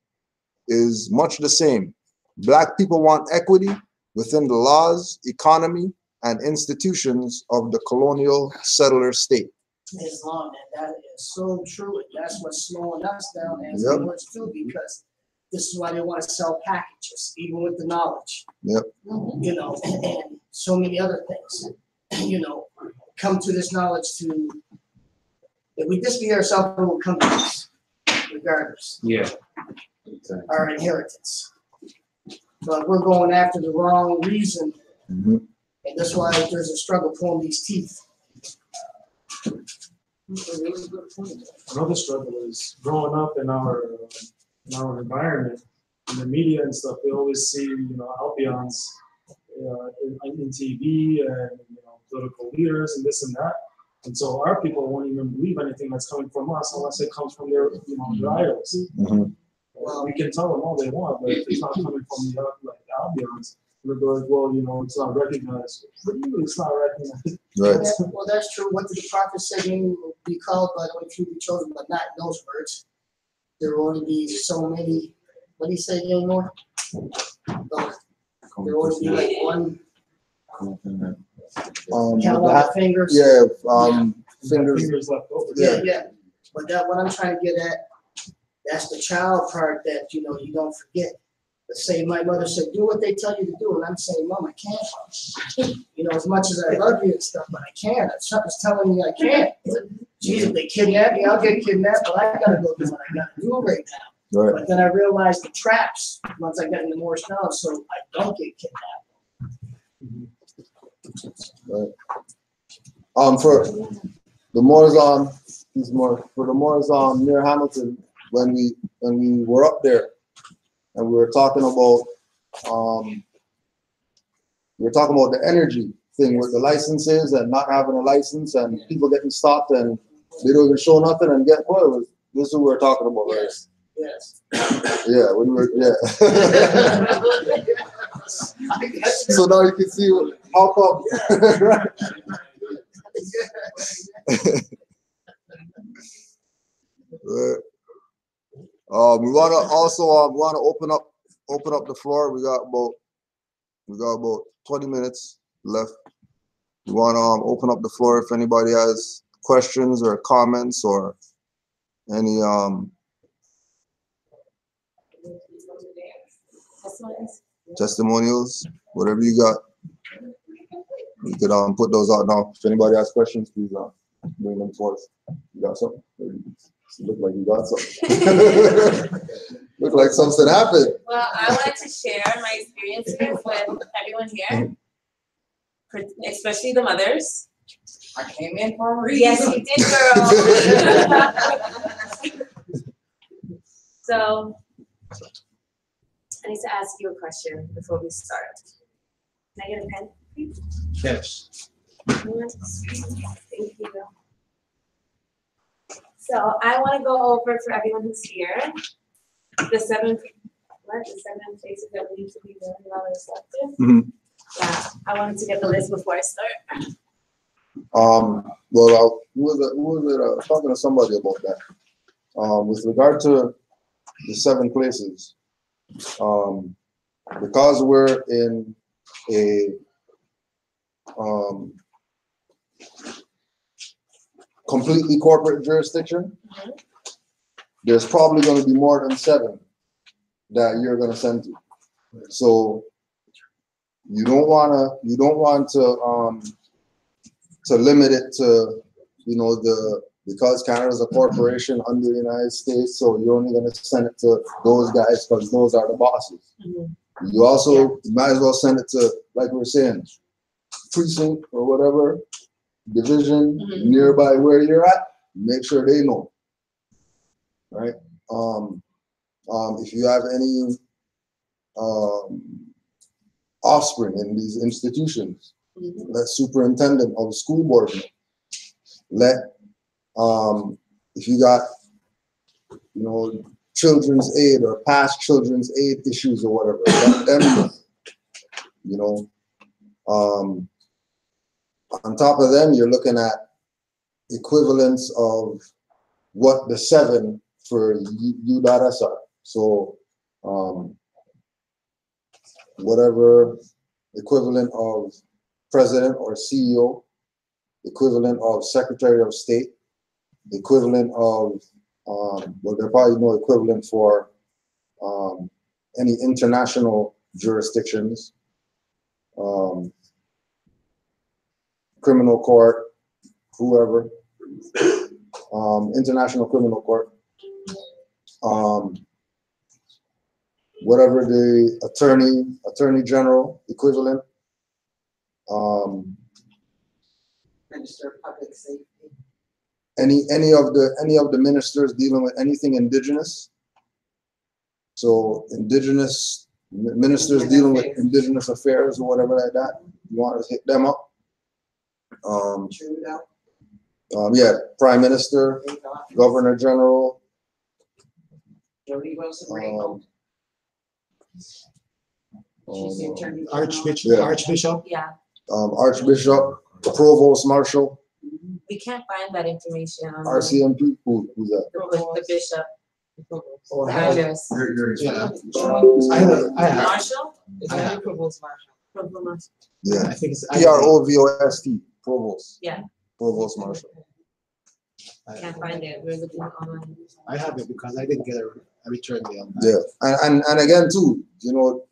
is much the same. Black people want equity within the laws, economy, and institutions of the colonial settler state. Islam, and that is so true, and that's what's slowing us down as Yep. Lords too, because this is why they want to sell packages, even with the knowledge. Yep. You know, and so many other things. You know, come to this knowledge to, if we disbelieve ourselves, we will come to this, regardless. Yeah. Our inheritance. But we're going after the wrong reason, and that's why there's a struggle pulling these teeth. Another struggle is growing up in our environment, in the media and stuff. We always see, Albions in TV and political leaders and this and that. And so our people won't even believe anything that's coming from us unless it comes from their their idols. Well, we can tell them all they want, but if it's not coming from the Albions, they'll be like, well, it's not recognized. What do you mean it's not recognized? Right. Well, that's true. What did the prophet say? You will be called by the one few be chosen, but not in those words. There will only be so many. What do you say anymore? There will only be like one Count on the fingers. Yeah, fingers. Fingers left over. Yeah. But that, what I'm trying to get at, that's the child part that, you know, you don't forget. Let's say my mother said, do what they tell you to do, and I'm saying, Mom, I can't. You know, as much as I love you and stuff, but I can't. Something's telling me I can't. Jesus, they kidnap me, I'll get kidnapped, but I gotta go do what I gotta do right now. Right. But then I realized the traps once I got into more knowledge, so I don't get kidnapped. Right. For the Moors for the Moors near Hamilton, when we were up there and we were talking about the energy thing with the licenses and not having a license and people getting stopped and they don't even show nothing and get what this is what we were talking about, right? Yes. Yeah, when we were So now you can see how come. Right. We want to open up the floor. We got about 20 minutes left. We want to open up the floor if anybody has questions or comments or any testimonials, whatever you got. You could put those out now. If anybody has questions, please bring them forth. You got something? Look like you got something. Look like something happened. Well, I wanted to share my experiences with everyone here, especially the mothers. I came in for a reason. Yes, you did, girl. So, I need to ask you a question before we start. Can I get a pen, please? Yes. Thank you. So I want to go over for everyone who's here the seven places that we need to be really well reflective. Mm-hmm. Yeah, I wanted to get the list before I start. Well, who was it talking to somebody about that? With regard to the 7 places, because we're in a completely corporate jurisdiction, there's probably going to be more than 7 that you're going to send to. So you don't want to limit it to, you know, because Canada's a corporation under the United States, so you're only going to send it to those guys because those are the bosses. You also might as well send it to, like we were saying, precinct or whatever, division nearby where you're at. Make sure they know, right? If you have any offspring in these institutions, let superintendent of the school board know. Let if you got, you know, children's aid or past children's aid issues or whatever, let them know. You know, on top of them, you're looking at equivalents of what the 7 for U.S. are. So whatever equivalent of president or CEO, equivalent of Secretary of State, equivalent of, well, there's probably no equivalent for any international jurisdictions, criminal court, whoever, international criminal court, whatever the attorney general equivalent, Minister of Public Safety. any of the ministers dealing with anything indigenous. So indigenous ministers dealing with indigenous affairs or whatever like that, you want to hit them up. Yeah, Prime Minister, Governor General, Archbishop. Yeah. Archbishop, Provost Marshal, We can't find that information on RCMP. Who's that? the bishop. Or The how- elders. I have. Marshall? I have. Provost Marshall. Yeah, I think it's Provost. Provost. Yeah, Provost Marshal. can't find it. We're looking online. I have it because I didn't get a return mail. Yeah, and again too, you know,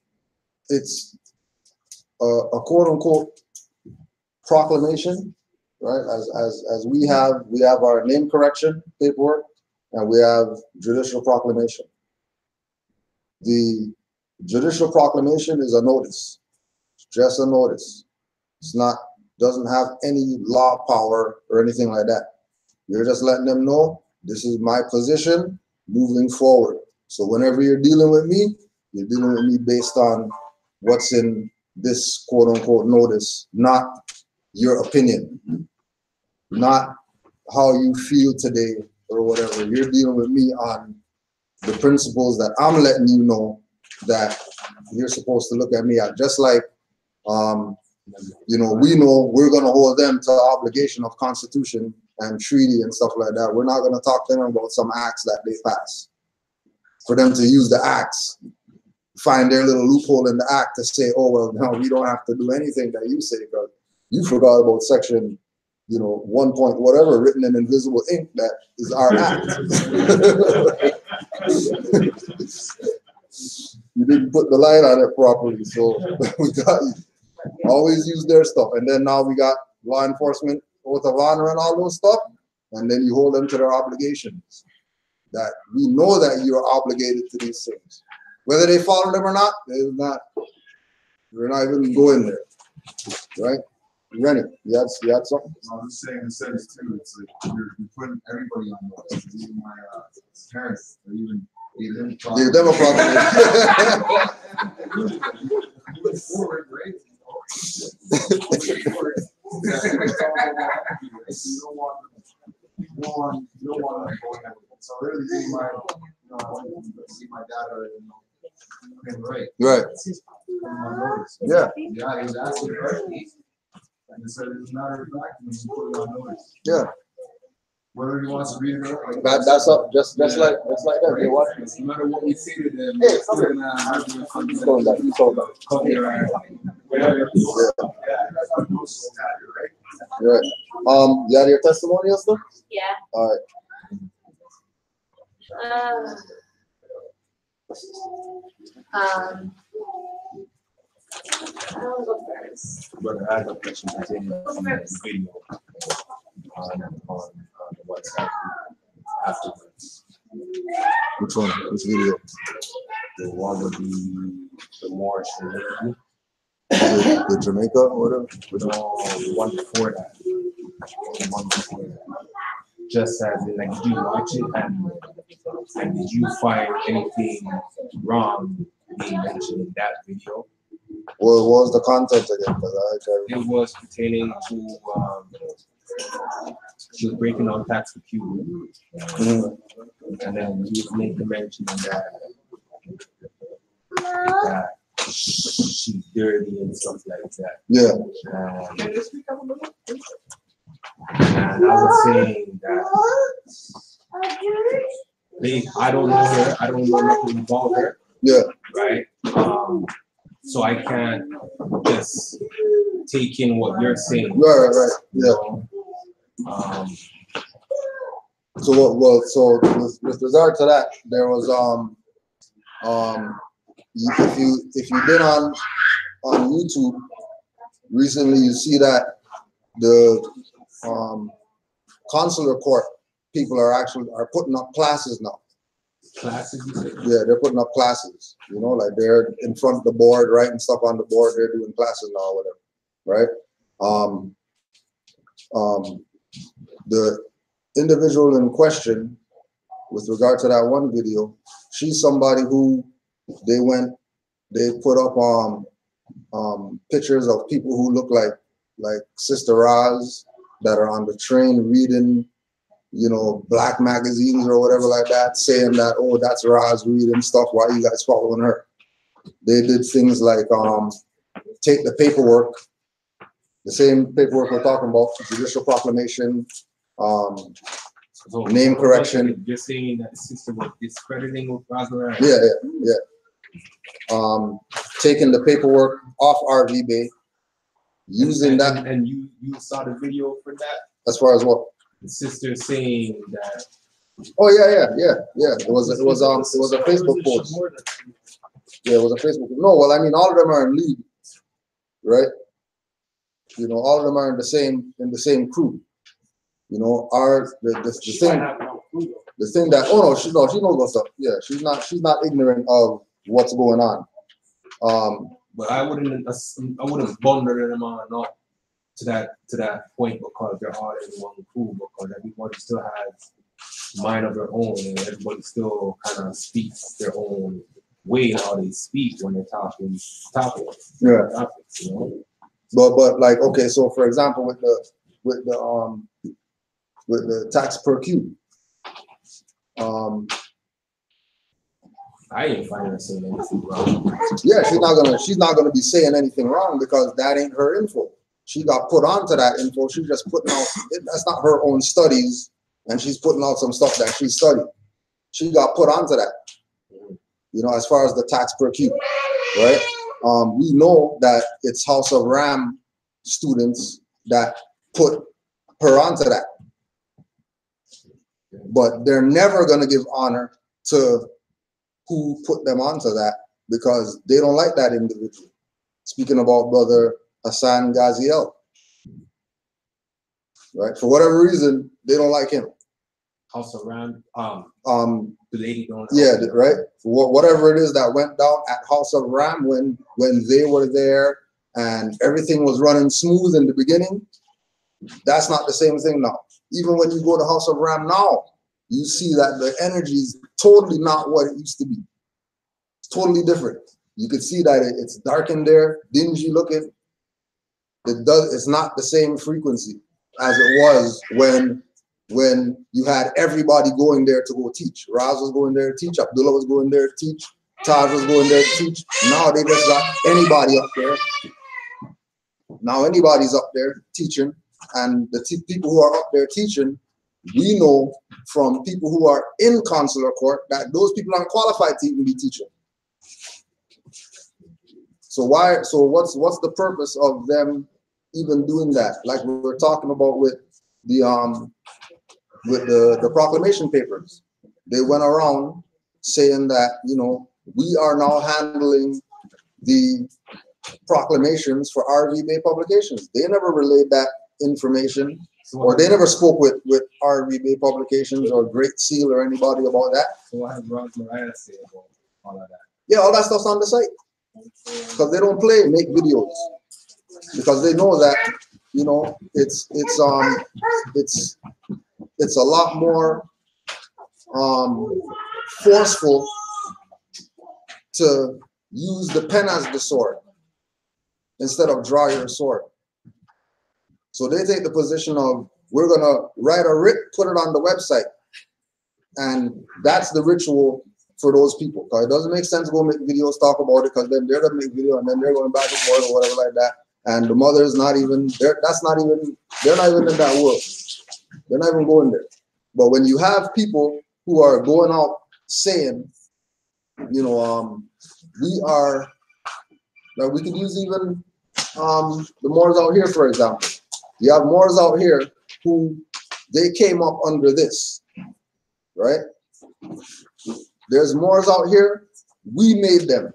it's a quote unquote proclamation, right? As we have our name correction paperwork, and we have judicial proclamation. The judicial proclamation is a notice, just a notice. It's not, doesn't have any law power or anything like that. You're just letting them know this is my position moving forward. So whenever you're dealing with me, you're dealing with me based on what's in this quote unquote notice, not your opinion, not how you feel today or whatever. You're dealing with me on the principles that I'm letting you know that you're supposed to look at me at. Just like, you know we're going to hold them to the obligation of Constitution and treaty and stuff like that. We're not going to talk to them about some acts that they pass. For them to use the acts, find their little loophole in the act to say, oh, well, no, we don't have to do anything that you say because you forgot about section, 1 point whatever written in invisible ink that is our act. You didn't put the light on it properly, so we got you. Always use their stuff. And then now we got law enforcement, oath of honor and all those stuff, and then you hold them to their obligations. That we know that you're obligated to these things. Whether they follow them or not, we're not even going there. Right? Rennie, you had something? I was just saying, in a sense too, it's like you're putting everybody on notice. Even my parents, or even them moving forward, right? You don't want them going out. So really, I want to see my dad or right. Right. Yeah. Yeah, he was asking questions. And it said it's a matter of fact, and you put it on notice. Yeah. Whether he wants to read it or not. That's up, just like that. They watch. No matter what we say to them, Hey, they're gonna Right. You had your testimony and stuff? Yeah. All right. I'll go first. But I have a question pertaining to the video on the WhatsApp afterwards. Which one? Which video? The one with the march and the Jamaica or whatever? The one before that. Just as in, like, did you watch it and did you find anything wrong being mentioned in that video? What was the content again? It was pertaining to she was breaking down tax for Cuba. And then you make the mention that she's dirty and stuff like that. Yeah. And I was saying that I don't know her, I don't know nothing about her. Yeah. Right? So I can't just take in what you're saying. Right. Yeah. So with regard to that, there was if you've been on YouTube recently, you see that the consular court people are putting up classes now. Classes? Yeah, they're putting up classes. Like they're in front of the board, writing stuff on the board. They're doing classes now, or whatever, right? The individual in question, with regard to that one video, she's somebody who they put up pictures of people who look like Sister Roz that are on the train reading, black magazines or whatever like that, saying that, oh, that's Roz reading stuff. Why are you guys following her? They did things like take the paperwork, the same paperwork we're talking about, judicial proclamation, name correction. You're saying that the sister was discrediting with Roz? Yeah. taking the paperwork off RV Bay, using that. And you saw the video for that? As far as what? The sister saying that. Oh yeah. It was a Facebook post. Yeah, it was a Facebook. No, well, I mean, all of them are in league, right? You know, all of them are in the same crew. You know, the thing that she knows what's up. Yeah, she's not ignorant of what's going on. But I wouldn't bundle them on up to that point because they're all in one crew, because everybody still has mind of their own, and everybody still kind of speaks their own way how they speak when they're talking topics. You know? But like, okay, so for example, with the tax per cube, I ain't finding her saying anything wrong. Yeah, she's not gonna be saying anything wrong because that ain't her info. She got put onto that info. She's just putting out, that's not her own studies, and she's putting out some stuff that she studied. She got put onto that. You know, as far as the tax per cube, right? We know that it's House of Ram students that put her onto that. But they're never going to give honor to who put them onto that because they don't like that individual. Speaking about Brother Hassan Ghaziel, right? For whatever reason, they don't like him. House of Ram, the lady don't. Yeah, right. For whatever it is that went down at House of Ram when they were there and everything was running smooth in the beginning, that's not the same thing now. Even when you go to House of Ram now, you see that the energy is totally not what it used to be. It's totally different. You could see that it's dark in there, dingy looking. It's not the same frequency as it was when you had everybody going there to go teach. Raz was going there to teach, Abdullah was going there to teach, Taj was going there to teach. Now they just got anybody up there. Now anybody's up there teaching, and the people who are up there teaching, we know from people who are in consular court that those people aren't qualified to even be teaching. So what's the purpose of them even doing that? Like we were talking about with the proclamation papers. They went around saying that, you know, we are now handling the proclamations for RV Bay publications. They never relayed that information, or they never spoke with RV Bay publications or Great Seal or anybody about that. So what has Ron Mariah say about all of that? Yeah, all that stuff's on the site. Because they don't make videos. Because they know that, you know, it's a lot more forceful to use the pen as the sword instead of draw your sword. So they take the position of, we're gonna write a writ, put it on the website. And that's the ritual for those people. Because it doesn't make sense to go make videos, talk about it, because then they're gonna make video and then they're going back and forth or whatever like that. And the mother's not even, they're not even in that world. They're not even going there. But when you have people who are going out saying, you know, we could use even the Moors out here, for example. You have Moors out here who they came up under this, right? There's Moors out here, we made them.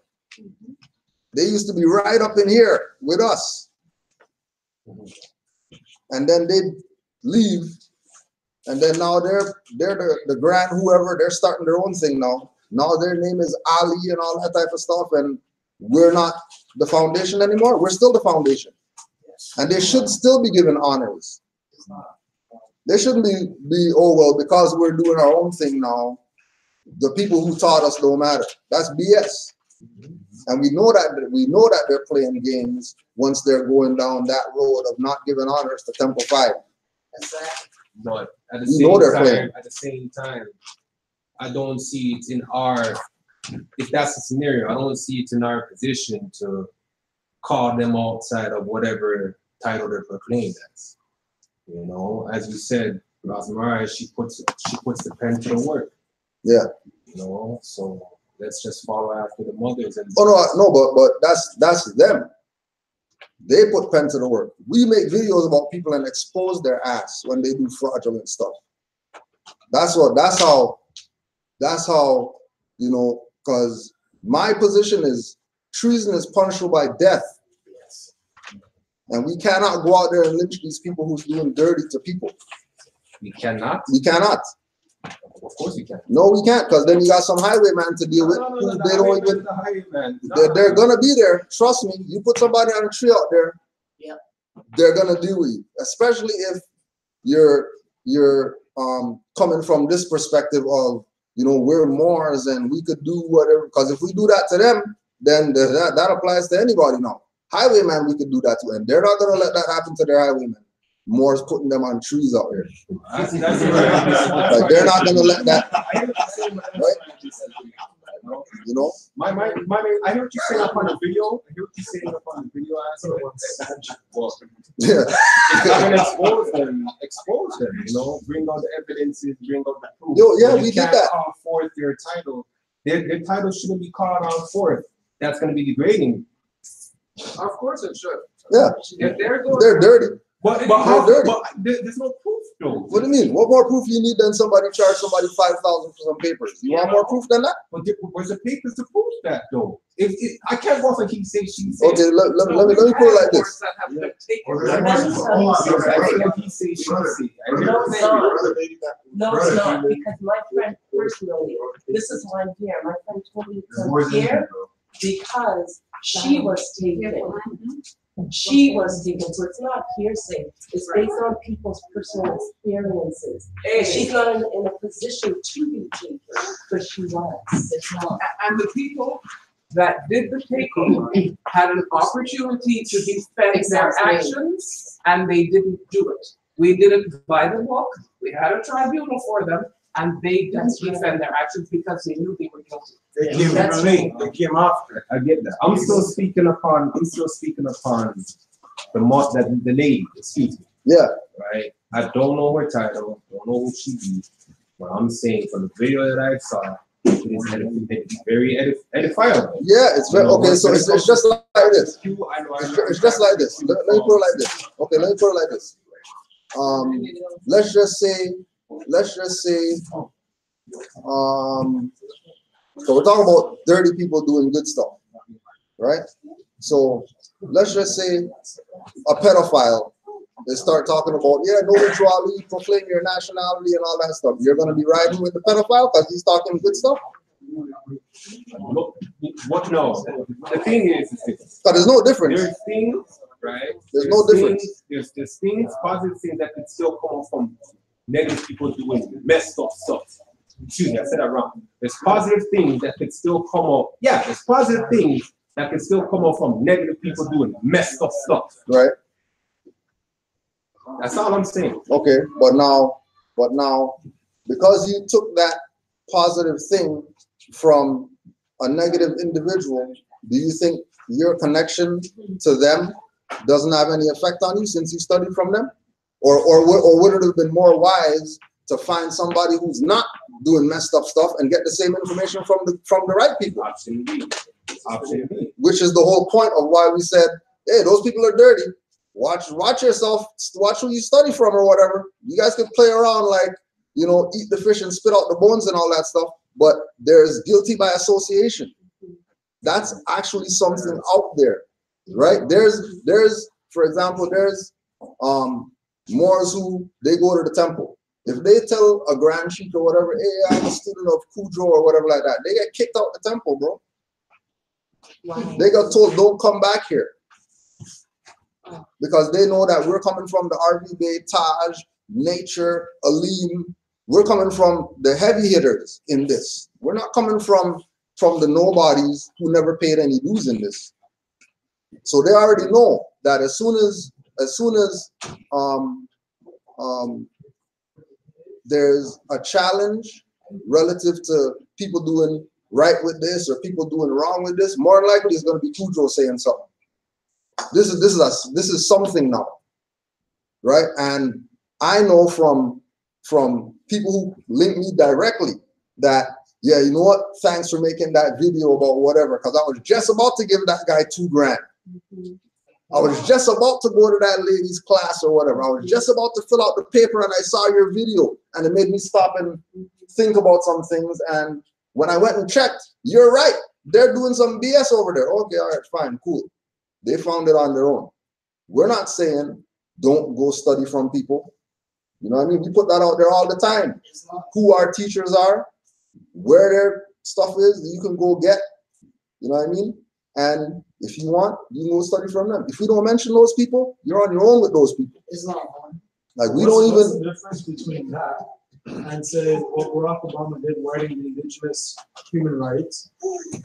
They used to be right up in here with us. And then they leave, and then now they're the grand whoever, they're starting their own thing now. Now their name is Ali and all that type of stuff, and we're not the foundation anymore. We're still the foundation. And they should still be given honors. They shouldn't be oh, well, because we're doing our own thing now, the people who taught us don't matter. That's BS. And we know that they're playing games once they're going down that road of not giving honors to Temple 5. But at the same time, I don't see it in our, if that's the scenario, I don't see it in our position to call them outside of whatever title they're proclaimed as. You know, as you said, Rosemary, she puts the pen to the work. Yeah. You know, so let's just follow after the mothers. And oh no, but that's them. They put pen to the work. We make videos about people and expose their ass when they do fraudulent stuff. That's how, you know, because my position is treason is punishable by death. And we cannot go out there and lynch these people who's doing dirty to people. We cannot? We cannot. Of course we can. No, we can't, because then you got some highwayman to deal with. They don't even. They're gonna be there. Trust me. You put somebody on a tree out there, they're gonna deal with you. Especially if you're coming from this perspective of, you know, we're Moors and we could do whatever. Because if we do that to them, then that applies to anybody now. Highwayman, we could do that to, and they're not gonna let that happen to their highwayman. Moors putting them on trees out here. Like they're not gonna let that. Right? You know? I hear what you're saying up on the video. I hear what you're saying up on the video. Yeah. Expose them, you know, bring out the evidences, bring out the proof. Yo, yeah, we did that. Call forth their title. Their title shouldn't be called on forth. That's gonna be degrading. Of course it should. Yeah. If they're dirty. But there's no proof though. What do you mean? What more proof you need than somebody charge somebody 5,000 for some papers? You want more proof than that? But where's the papers to prove that though? I can't go off like he say, she say. Okay, let me put it like this. No, it's not, because my friend personally, this is why I'm here. My friend told me to come here because she was taken. She was taken, so it's not hearsay. It's based on people's personal experiences. She's not in a position to be taken, but she was. It's not. And the people that did the taking had an opportunity to defend their actions, and they didn't do it. We did it by the book. We had a tribunal for them, and they didn't defend their actions because they knew they were guilty. They came after. I get that. I'm still speaking upon the lady, excuse me. Yeah. Right. I don't know her title, don't know who she is, but I'm saying from the video that I saw, it is very edifiable. Yeah, it's very okay. So it's just like this. It's just like this. Let me put it like this. Okay, let me put it like this. Let's just say, so we're talking about dirty people doing good stuff, right? So let's just say a pedophile, they start talking about, yeah, no neutrality, proclaim your nationality and all that stuff. You're going to be riding with the pedophile because he's talking good stuff? What? No. The thing is this. But there's no difference. There's things, right? There's no difference. There's things, positive things that can still come up from negative people doing messed up stuff. Excuse me, I said that wrong. There's positive things that can still come up. Yeah, there's positive things that can still come up from negative people doing messed up stuff. Right. That's all I'm saying. Okay, but now, because you took that positive thing from a negative individual, do you think your connection to them doesn't have any effect on you since you studied from them? Or would it have been more wise to find somebody who's not doing messed up stuff and get the same information from the right people? Absolutely. Absolutely. Which is the whole point of why we said, hey, those people are dirty. Watch yourself, watch who you study from or whatever. You guys can play around like, you know, eat the fish and spit out the bones and all that stuff, but there's guilty by association. That's actually something out there, right? There's, for example, there's Moors who, they go to the temple. If they tell a grand chief or whatever, hey, I'm a student of Kudro or whatever like that, they get kicked out the temple, bro. Wow. They got told, don't come back here. Because they know that we're coming from the RV Bay, Taj, Nature, Aleem. We're coming from the heavy hitters in this. We're not coming from the nobodies who never paid any dues in this. So they already know that as soon as there's a challenge relative to people doing right with this or people doing wrong with this, more likely it's going to be Kudro saying something. This is something now, right? And I know from people who link me directly that Yeah, you know what? Thanks for making that video about whatever, because I was just about to give that guy $2 grand. I was just about to go to that lady's class or whatever. I was just about to fill out the paper and I saw your video and it made me stop and think about some things. And when I went and checked, you're right. They're doing some BS over there. Okay, all right, fine, cool. They found it on their own. We're not saying don't go study from people. You know what I mean? We put that out there all the time. Who our teachers are, where their stuff is, you can go get. You know what I mean? And if you want, you can go study from them. If we don't mention those people, you're on your own with those people. Like we don't even. What's the difference between that and say what Barack Obama did writing the Indigenous human rights,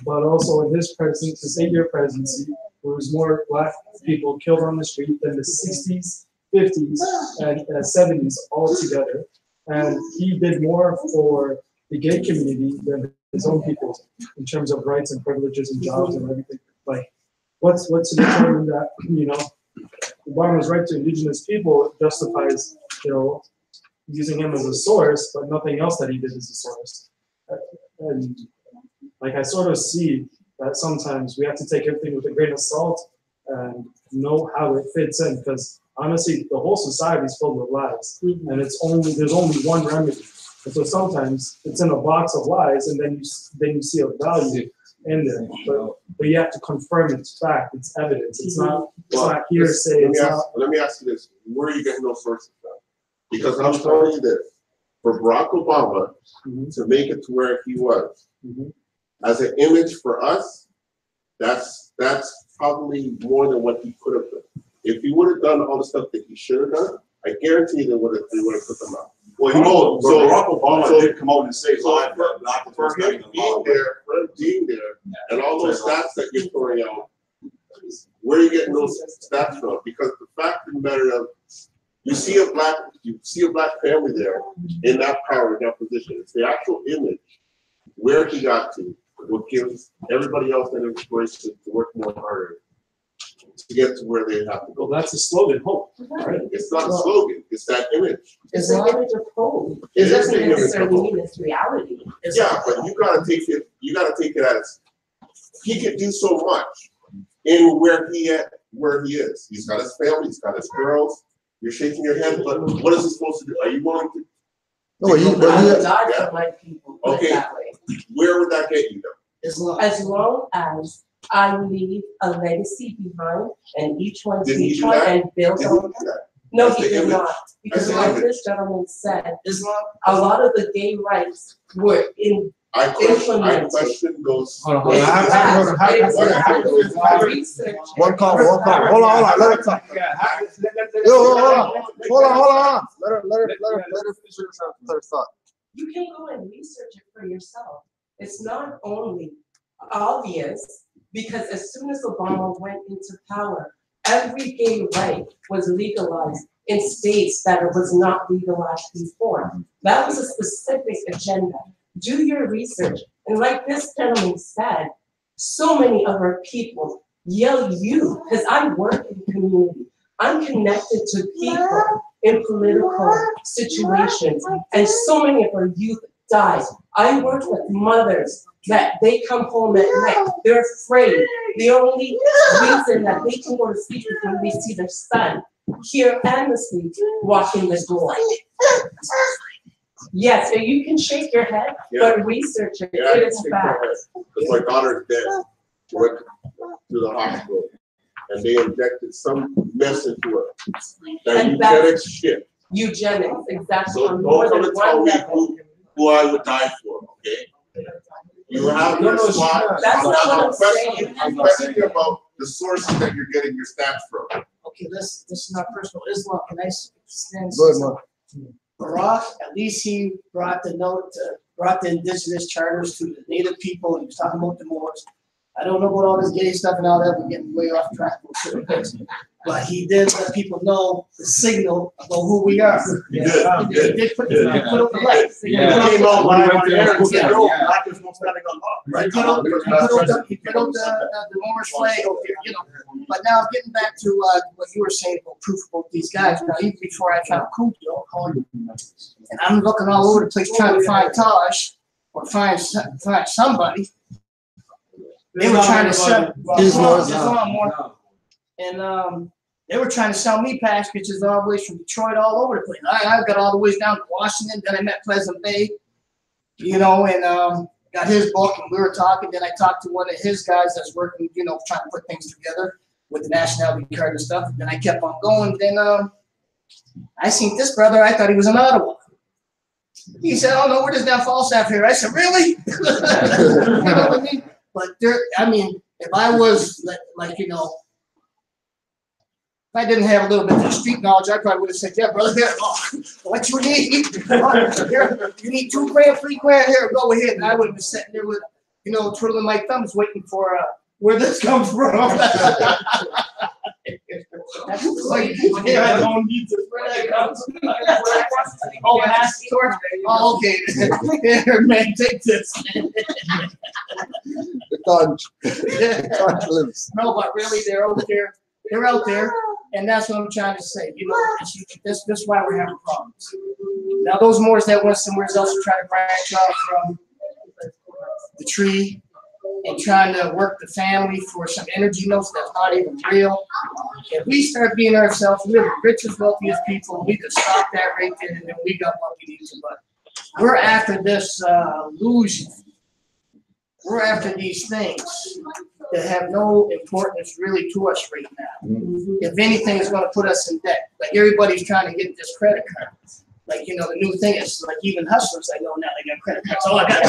but also in his presidency, his 8-year presidency, there was more Black people killed on the street than the 60s, 50s, and 70s all together, and he did more for the gay community than his own people in terms of rights and privileges and jobs and everything. Like, what's to determine that, you know, Obama's right to Indigenous people justifies, you know, using him as a source, but nothing else that he did is a source. And like, I sort of see that sometimes we have to take everything with a grain of salt and know how it fits in, because honestly, the whole society is filled with lies, and there's only one remedy. And so sometimes it's in a box of lies, and then you see a value in there, but you have to confirm it's fact, it's evidence. It's not hearsay. Let me ask you this: where are you getting those sources from? Because I'm telling you this: for Barack Obama to make it to where he was, as an image for us, that's probably more than what he could have done. If he would have done all the stuff that he should have done, I guarantee they would have put them out. Well, you know, so Barack Obama did come out and say live that for him being there, and all those stats that you're throwing out, where are you getting those stats from? Because the fact of the matter is, you see a black family there in that power, in that position. It's the actual image where he got to, what gives everybody else that inspiration to work more harder to get to where they have to go. Well, that's a slogan, hope. Right? It's not a slogan, it's that image. It's an image of hope. It It doesn't is necessarily mean it's reality. Yeah, but you gotta take it as he could do so much in where he is. He's got his family, he's got his girls. You're shaking your head, but what is he supposed to do? Are you willing to? No, I would die for my people. Okay, that way. Where would that get you though? As long as I leave a legacy behind, and each one Did he teach do one that? and build Did he on do that? No, That's he the did image. not. Because That's the like image. this gentleman said, a lot of the gay rights were I implemented. question those. One call. Hold on. Let her talk. Hold on. Let her finish her thought. You can go and research it for yourself. It's not only obvious, because as soon as Obama went into power, every gay right was legalized in states that it was not legalized before. That was a specific agenda. Do your research. And like this gentleman said, so many of our people yell you, because I work in the community. I'm connected to people in political situations, and so many of our youth die. I work with mothers that they come home at night, they're afraid. The only reason that they can go to sleep is when they see their son here and the sleep walk in the door. Yes, so you can shake your head, but research it. Yeah, It is fact. because my daughter's dead. Went to the hospital, and they injected some mess into her. That And eugenics shit. Eugenics, exactly. So On more don't than come one and tell me level. who I would die for, okay? You have your spot. That's not what I'm saying. I'm questioning about the sources that you're getting your stats from. Okay, this is not personal. Islam, can I stand? Go ahead, Mark. Barack, at least he brought the indigenous charters to the native people, and he was talking about the Moors. I don't know about all this gay stuff and all that. We're getting way off track. But he did let people know the signal about who we are. He did put up the light. He came out live on air and said, no, black is no standing on law. Right, he put out the Moorish flag over here, you know. But now getting back to what you were saying about proof about these guys. Now, even before I found Cujo, and I'm looking all over the place trying to find Taj, or find somebody. They were trying to sell. There's more. And they were trying to sell me packages all the way from Detroit all over the place. I got all the way down to Washington. Then I met Pleasant Bay, you know, and got his book, and we were talking. Then I talked to one of his guys that's working, you know, trying to put things together with the nationality card and stuff. And then I kept on going. Then I seen this brother. I thought he was in Ottawa. He said, "Oh no, we're just down Falstaff here." I said, "Really?" You know what I mean? But there, I mean, if I was like, you know, if I didn't have a little bit of street knowledge, I probably would have said, "Yeah, brother, here, what you need? Here, you need $2 grand, $3 grand. Here, go ahead." And I would have been sitting there with, you know, twiddling my thumbs, waiting for where this comes from. Like, yeah, I don't need to where that comes from. Oh, pass the torch. Oh, okay. Here, man, take this. The conch. The conch lives. No, but really, they're over there. They're out there, and that's what I'm trying to say. You know, this is why we're having problems. Now, those Moors that went somewhere else to try to branch off from the tree and trying to work the family for some energy notes that's not even real. If we start being ourselves, we're the richest, wealthiest people. We could stop that right there, and then we got what we need to. But we're after this illusion. We're after these things that have no importance really to us right now. If anything, it's going to put us in debt. Like everybody's trying to get this credit card. Like, you know, the new thing is like even hustlers I know now they got credit cards. Oh, I got it.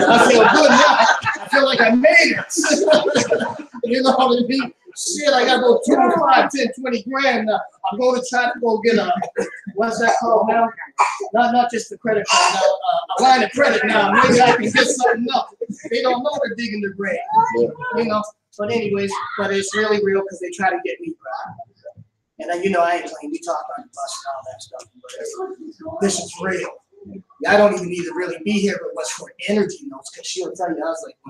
I feel good now. I feel like I made it. You know what I mean? Shit, I got to go 2, 5, 10, 20 grand now. I'm going to try to go get a, what's that called now? Not just the credit card now, a line of credit now. Maybe I can get something else. They don't know they're digging the grave. You know, but anyways, but it's really real because they try to get me, bro. And you know, I ain't playing. We talk on the bus and all that stuff. But this is real. Yeah, I don't even need to really be here, but what's for energy notes? Because she'll tell you I was like I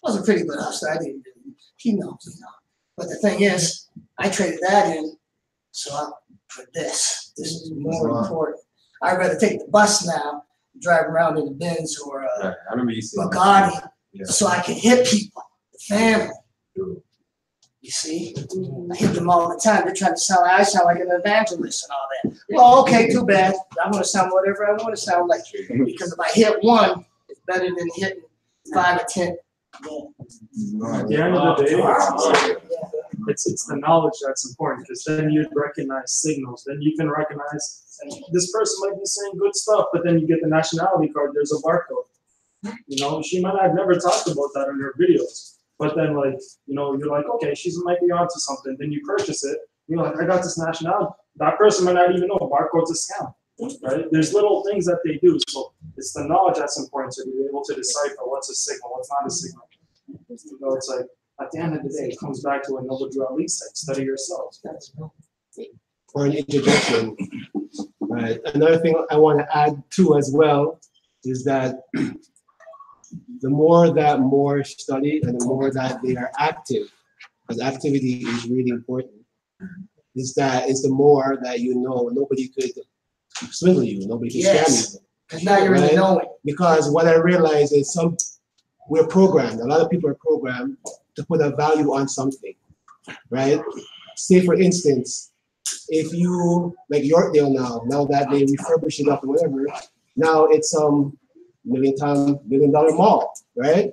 was a pretty good hustler. I didn't do. He knows, you know. But the thing is, I traded that in, so for this. This is more important. I'd rather take the bus now, drive around in a Benz or a Bugatti, so I can hit people, the family. You see, I hit them all the time. They're trying to sound like I sound like an evangelist and all that. Well, okay, too bad. I'm going to sound whatever I want to sound like. Because if I hit one, it's better than hitting 5 or 10. Yeah. At the end of the day, it's the knowledge that's important, because then you recognize signals. Then you can recognize this person might be saying good stuff, but then you get the nationality card, there's a barcode. You know, she might have never talked about that in her videos. But then, like, you know, you're like, okay, she might be onto something. Then you purchase it. You're like, I got this nationality. That person might not even know barcode's a scam, right? There's little things that they do. So it's the knowledge that's important to be able to decipher what's a signal, what's not a signal. You know, it's like, at the end of the day, it comes back to what Noble Drew Ali said, study yourselves. For an introduction, right? Another thing I want to add to as well is that the more that more study and the more that they are active, because activity is really important, is the more that you know nobody could swindle you, nobody can scam you. Because now you really know it. Because what I realize is we're programmed, a lot of people are programmed to put a value on something, right? Say for instance, if you, like Yorkdale now that they refurbish it up or whatever, now it's $1 million mall, right?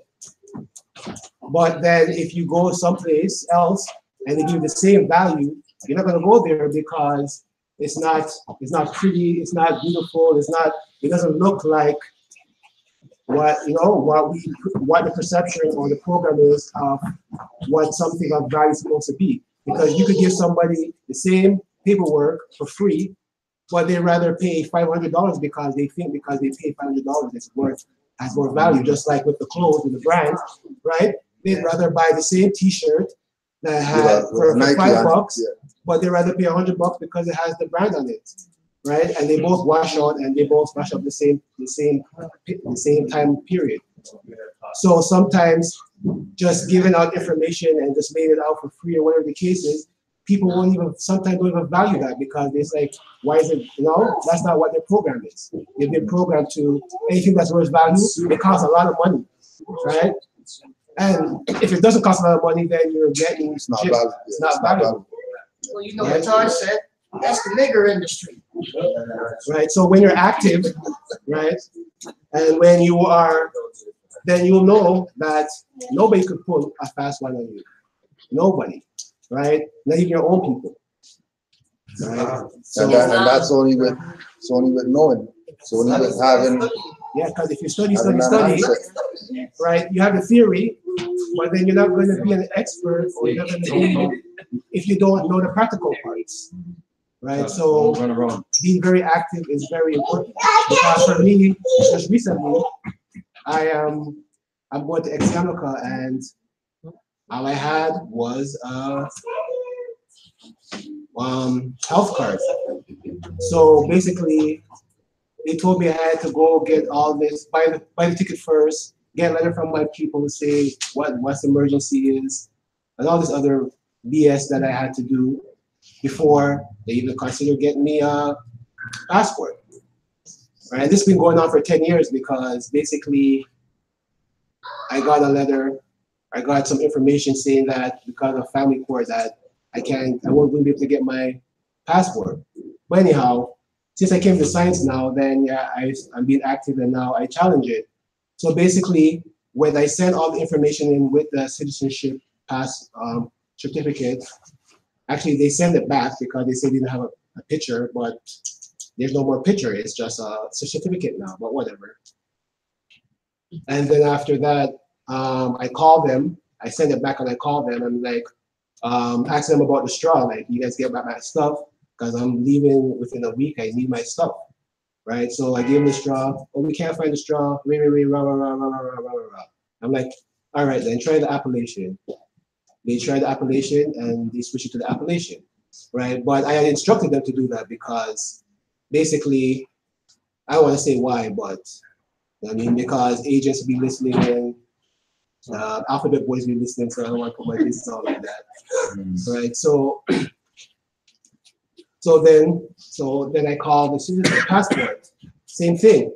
But then if you go someplace else and they give you the same value, you're not gonna go there because it's not pretty, it's not beautiful, it doesn't look like what the perception or the program is of what something of value is supposed to be. Because you could give somebody the same paperwork for free, but they'd rather pay $500 because they think because they pay $500 has more value. Just like with the clothes and the brand, right? They'd rather buy the same T-shirt that has for $5, but they'd rather pay $100 because it has the brand on it, right? And they both wash out and they both wash up the same time period. So sometimes just giving out information and just laying it out for free or whatever the case is people won't even, sometimes don't even value that because it's like, why is it, that's not what their program is. They've been programmed to anything that's worth value, it costs a lot of money, right? And if it doesn't cost a lot of money, then you're getting, it's not valuable. It's not valuable. Well, you know what Todd said? That's the nigger industry. Right, so when you're active, right, and when you are, then you'll know that nobody could pull a fast one on you. Nobody, right? Not even your own people. Right? So, and that's only with knowing. It's only with having. Yeah, because if you study, right, you have the theory, but then you're not going to be an expert or you're not going to be if you don't know the practical parts. Right, so being very active is very important. Because for me, just recently, I'm going to Exianica and all I had was a health card. So basically, they told me I had to go get all this, buy the ticket first, get a letter from my people to say what's the emergency is, and all this other BS that I had to do before they even consider getting me a passport. Right? And this has been going on for 10 years because basically I got a letter, I got some information saying that because of family court that I won't be able to get my passport. But anyhow, since I came to science now, then yeah, I'm being active and now I challenge it. So basically, when I send all the information in with the citizenship pass certificate, actually they send it back because they say they didn't have a picture, but there's no more picture, it's just a certificate now, but whatever. And then after that, I call them, I send it back and I call them and like, ask them about the straw, like you guys get back my stuff, because I'm leaving within a week, I need my stuff, right? So I give them the straw, oh, we can't find the straw, I'm like, all right, then try the appellation. They try the appellation and they switch it to the appellation, right? But I had instructed them to do that because basically, I don't want to say why, but I mean, because agents be listening and alphabet boys be listening, so I don't want to put my business out like that, right? So then I call the passport, same thing.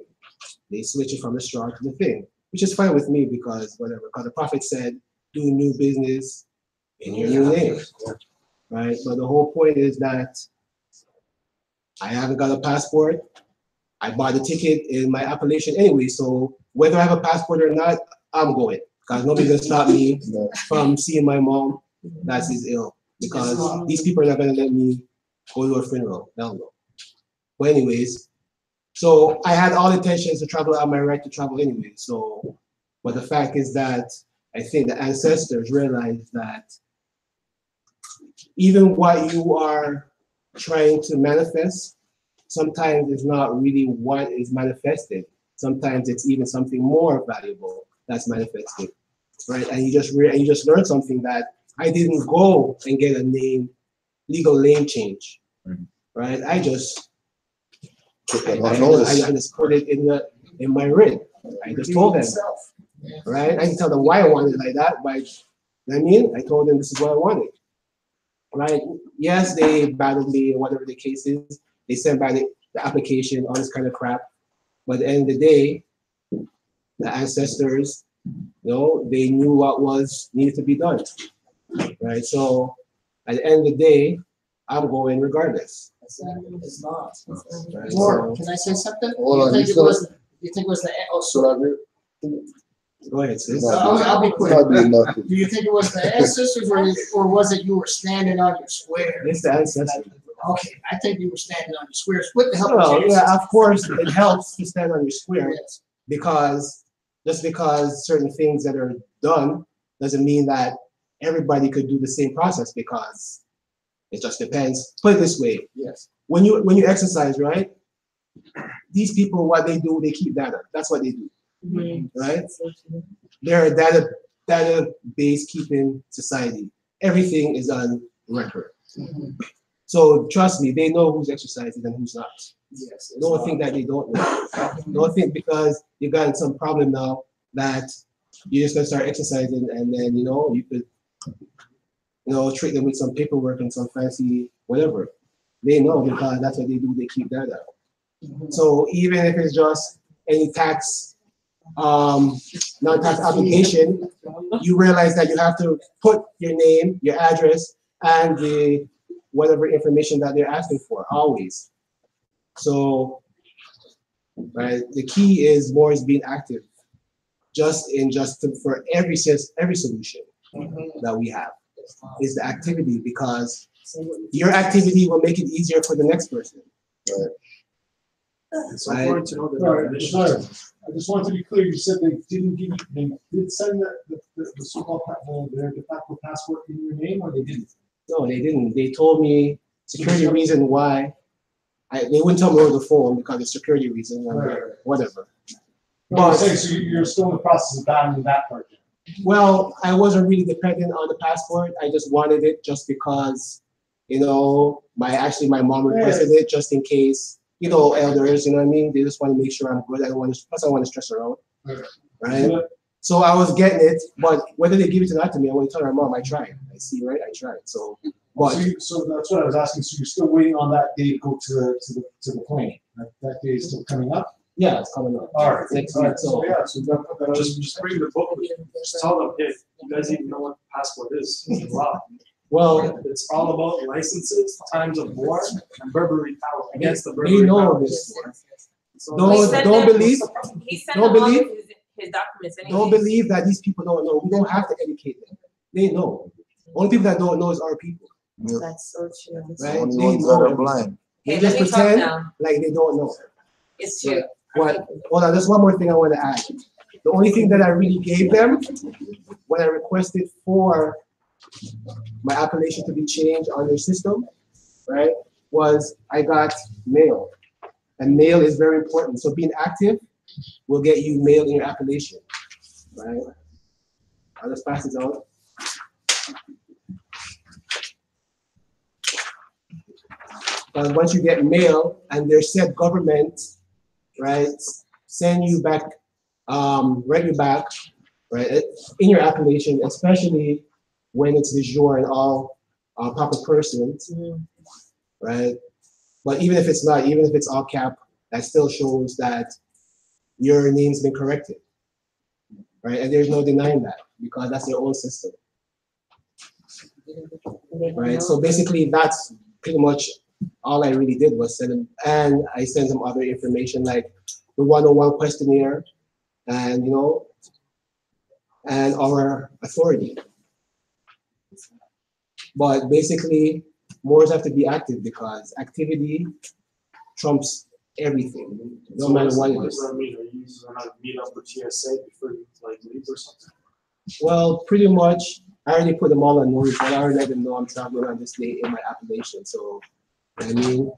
They switch it from the straw to the thing, which is fine with me because whatever, because the prophet said, do new business in your new name, right? But the whole point is that I haven't got a passport. I bought the ticket in my appellation anyway, so whether I have a passport or not, I'm going. Because nobody's gonna stop me from seeing my mom that is ill. Because these people are not gonna let me go to a funeral. Hell no. But anyways, so I had all intentions to travel, I have my right to travel anyway. So, but the fact is that I think the ancestors realized that even what you are trying to manifest, sometimes it's not really what is manifested. Sometimes it's even something more valuable that's manifested, right? And you just learn something that I didn't go and get a legal name change, right? I just put it in my writ. I just told them, right? I didn't tell them why I wanted it like that, but I mean, I told them this is what I wanted, right? Yes, they battled me or whatever the case is. They sent back the application, all this kind of crap. But at the end of the day, the ancestors, they knew what needed to be done, right? So at the end of the day, I'm going regardless. It's not. Right? More, can I say something? Hold on, You think it was the Go ahead, sis. I'll be quick. Do you think it was the ancestors or was it you were standing on your square? It's the ancestors. Okay, I think you were standing on your squares with the help of your yeah, of course, it helps to stand on your square, yes. Because just because certain things that are done doesn't mean that everybody could do the same process, because it just depends. Put it this way, yes. When you exercise, right? These people, what they do, they keep data. That's what they do, right? They're a data-based keeping society. Everything is on record. So trust me, they know who's exercising and who's not. Yes. Don't think that they don't know. Don't think because you got some problem now that you're just gonna start exercising and then you could treat them with some paperwork and some fancy whatever. They know because that's what they do. They keep that out. So even if it's just any tax, non-tax obligation, you realize that you have to put your name, your address, and the whatever information that they're asking for always. So, right, the key is more is being active, for every solution that we have is the activity, because your activity will make it easier for the next person. Right. It's important to know the Sorry, definition. I just wanted to be clear, you said they didn't give you, they did send the so-called, their de facto passport in your name, or they didn't? No, they didn't. They told me security reason why. They wouldn't tell me over the phone because of security reason or whatever. No, so you're still in the process of battling that part. Well, I wasn't really dependent on the passport. I just wanted it just because, my mom requested it just in case, elders, you know what I mean? They just want to make sure I'm good. I don't want to stress her out, right? So I was getting it, but whether they give it or not to me, I want to tell her, Mom, I tried. I see, right? I tried. So, but So that's what I was asking. So you're still waiting on that day to go to the plane. That day is still coming up? Yeah, it's coming up. All right. Next All week. right. So yeah, so you gotta put that on. Just bring the book with you. Just tell them, hey, you guys even know what passport is. Wow. Well, it's all about licenses, times of war, and Burberry power against the they Burberry know power. this. So Don't believe. He sent Don't them all believe. his documents anyway. Don't believe that these people don't know. We don't have to educate them. They know. Only people that don't know is our people. That's so true. Right? Only They ones know that are everything. blind. They Okay, just let me talk pretend now. like they don't know. It's true. What? Hold on, there's one more thing I want to add. The only thing that I really gave them when I requested for my appellation to be changed on their system, right, was I got mail. And mail is very important. So being active will get you mail in your appellation, right? I'll just pass it out. But once you get mail and their said government, right, send you back, write you back, right, in your appellation, especially when it's de jure and all proper persons, right? But even if it's not, even if it's all cap, that still shows that your name's been corrected, right? And there's no denying that because that's their own system, right? So basically, that's pretty much all I really did was send them, and I sent them other information like the 101 questionnaire, and and our authority. But basically, Moors have to be active because activity trumps everything, no matter what it What does is. that mean? Are you gonna meet up with TSA before you leave or something? Well, pretty much, I already put them all on notice, but I already let them know I'm traveling on this day in my appellation. So, I mean,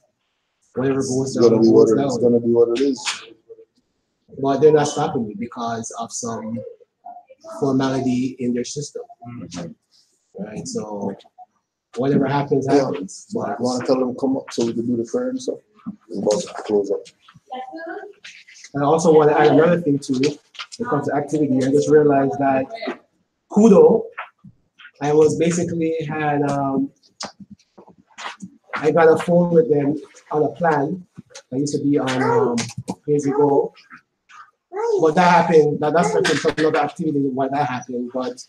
whatever goes down, It's goes down. It's gonna be what it is. But they're not stopping me because of some formality in their system. Right? So whatever happens, happens. So But you wanna tell them come up so we can do the prayer and stuff? We're about to close up. I also want to add another thing too. When it comes to activity, I just realized that Kudo, I was basically I got a phone with them on a plan. I used to be on years ago. But that happened, that's from another activity why that happened. But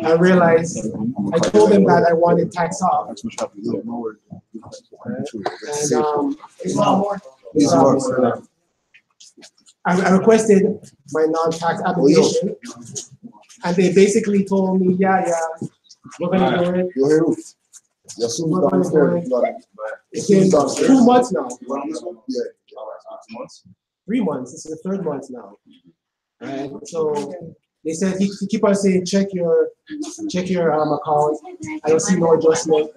I realized, I told them that I wanted tax off. And I requested my non-tax application, and they basically told me, yeah, we're gonna do it. We're gonna do it. It's been 2 months now. Yeah. 3 months. This is the 3rd month now. Right? So they said keep on saying check your account. I don't see no adjustment.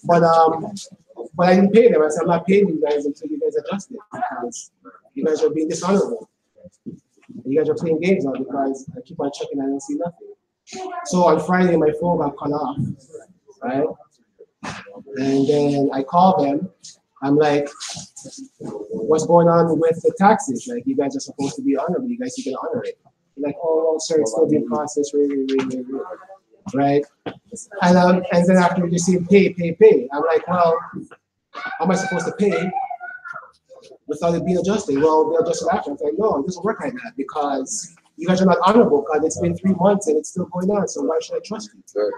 But I didn't pay them. I said I'm not paying you guys until you guys adjust it because you guys are being dishonorable. You guys are playing games now because I keep on checking and I don't see nothing. So on Friday my phone got cut off. Right? And then I called them. I'm like, what's going on with the taxes? Like, you guys are supposed to be honorable. You guys are going to honor it. They're like, oh, well, sir, it's still being processed. Right? And then after you say pay. I'm like, well, how am I supposed to pay without it being adjusted? Well, they'll adjust it after. I'm like, no, it doesn't work like that because you guys are not honorable because it's been 3 months and it's still going on. So why should I trust you?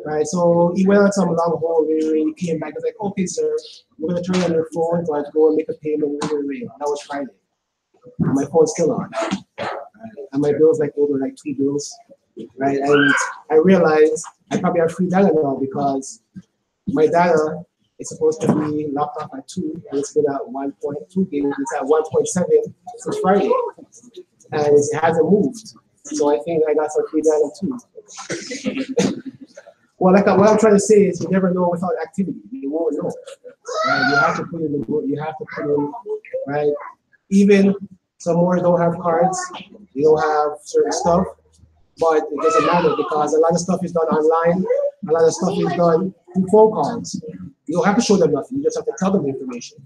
Right. So he went on some long haul and he came back. I was like, okay, sir, we're gonna turn on your phone so I can go and make a payment. That was Friday. And my phone's still on. And my bills like over like 2 bills. Right. And I realized I probably have free data now because my data is supposed to be locked off at 2 and it's been at 1.2 gig. It's at 1.7 since Friday. And it hasn't moved. So I think I got some free data too. Well, like what I'm trying to say is you never know without activity. You won't know. Right? You have to put in the work. You have to put in, right? Even some more don't have cards. They don't have certain stuff. But it doesn't matter because a lot of stuff is done online. A lot of stuff is done through phone calls. You don't have to show them nothing. You just have to tell them the information.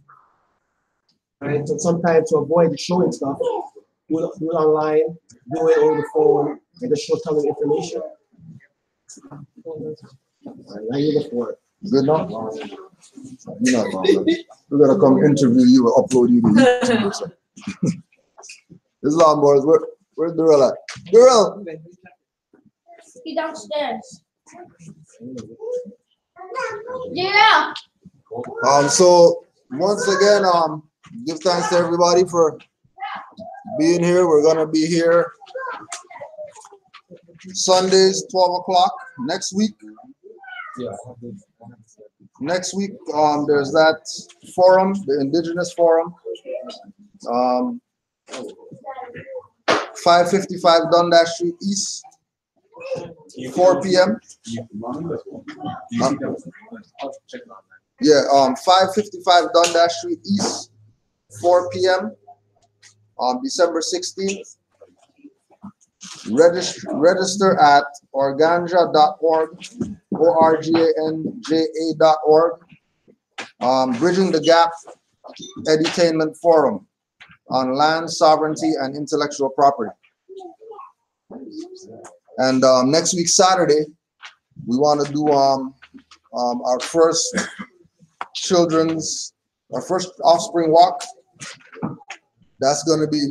Right? So sometimes to avoid showing stuff, do it online, do it over the phone, and just tell them information. Now you're the fourth. Good enough. You're not wrong. We're gonna come interview you and upload you to YouTube. This lawnmowers, where's Durrell at? Durrell! He downstairs. Yeah. So once again, give thanks to everybody for being here. We're gonna be here Sundays, 12 o'clock next week. Next week, there's that forum, the Indigenous forum. 555 Dundas Street East, 4 p.m. Yeah, 555 Dundas Street East, 4 p.m. on December 16th. Register at organja.org, organja.org. Bridging the Gap Edutainment Forum on Land Sovereignty and Intellectual Property. And next week, Saturday, we want to do our first offspring walk. That's going to be,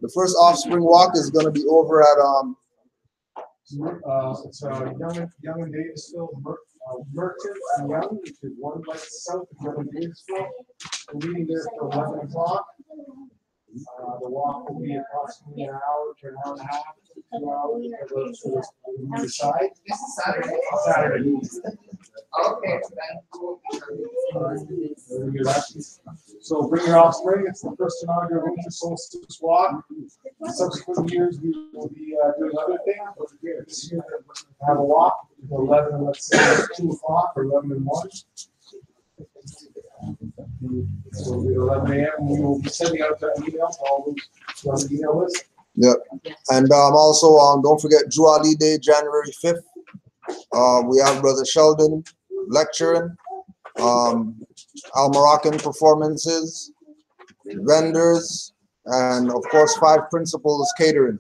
the first offspring walk is going to be over at it's Young and Davisville, Merchant and Young, which is 1 block south of Young and Davisville. We're meeting there for 11 o'clock. The walk will be approximately an hour to an hour and a half, 2 hours. On the side. This is Saturday? Saturday. Okay. So bring your offspring. It's the first inaugural winter solstice walk. In subsequent years, we will be doing other things. But this year, we'll have a walk from 11, let's say 2 o'clock or 11 and 1. So it'll be 11 a.m. We will be sending out an email to all those on the email list. Yep. And also, don't forget Juali Day, January 5th. We have Brother Sheldon lecturing, Al Moroccan performances, vendors, and of course 5 principals catering.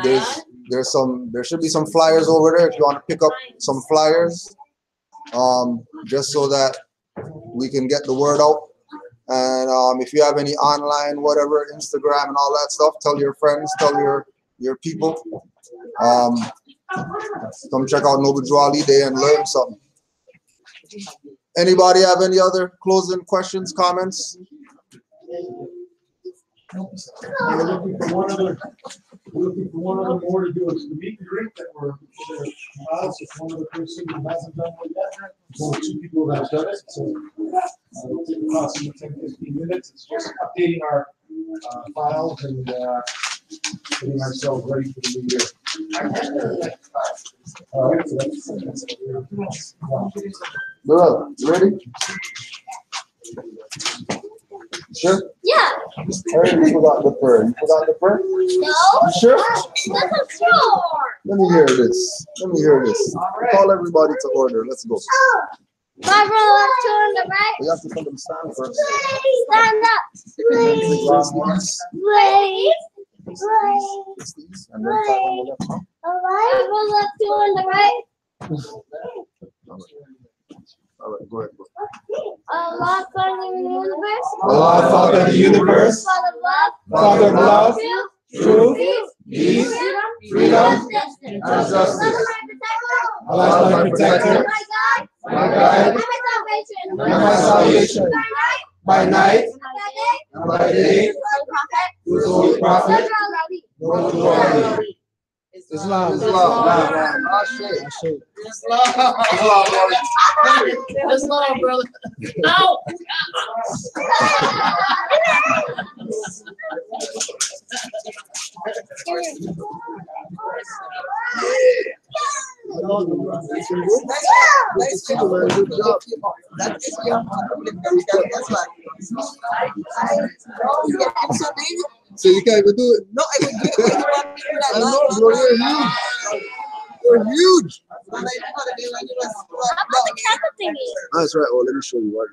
There should be some flyers over there if you want to pick up some flyers, just so that we can get the word out. And if you have any online, whatever, Instagram and all that stuff, tell your friends, tell your people. Come check out Noble Juali Day and learn something. Anybody have any other closing questions, comments? We're looking for one other more to do is the meet and greet that we're house. If one other person who hasn't done one yet, only 2 people that have done it. So it'll take approximately 10-15 minutes. It's just updating our files and getting ourselves ready for the new year. All right, so that's Good. You ready? Sure? Yeah. Hey, you forgot the prayer. You forgot the prayer? No. You sure? That's sure. Let me hear this. Call everybody to order. Let's go. My brother wants to on the right. We have to put them stand first. Stand up. Please. Please. And then 5 on the left. Bible left, two on the right. All right, go ahead. Allah, Father in the universe. Allah, Father in the universe. Father of love, truth, peace, freedom, and justice. Allah is my protector, my guide, and my salvation. By night and by day, through the Holy Prophet, Islam. Islam, brother. Ow! So you can't even do it? No, I would do it. I know, bro, you're huge. You're huge. That's right. Oh, let me show you what.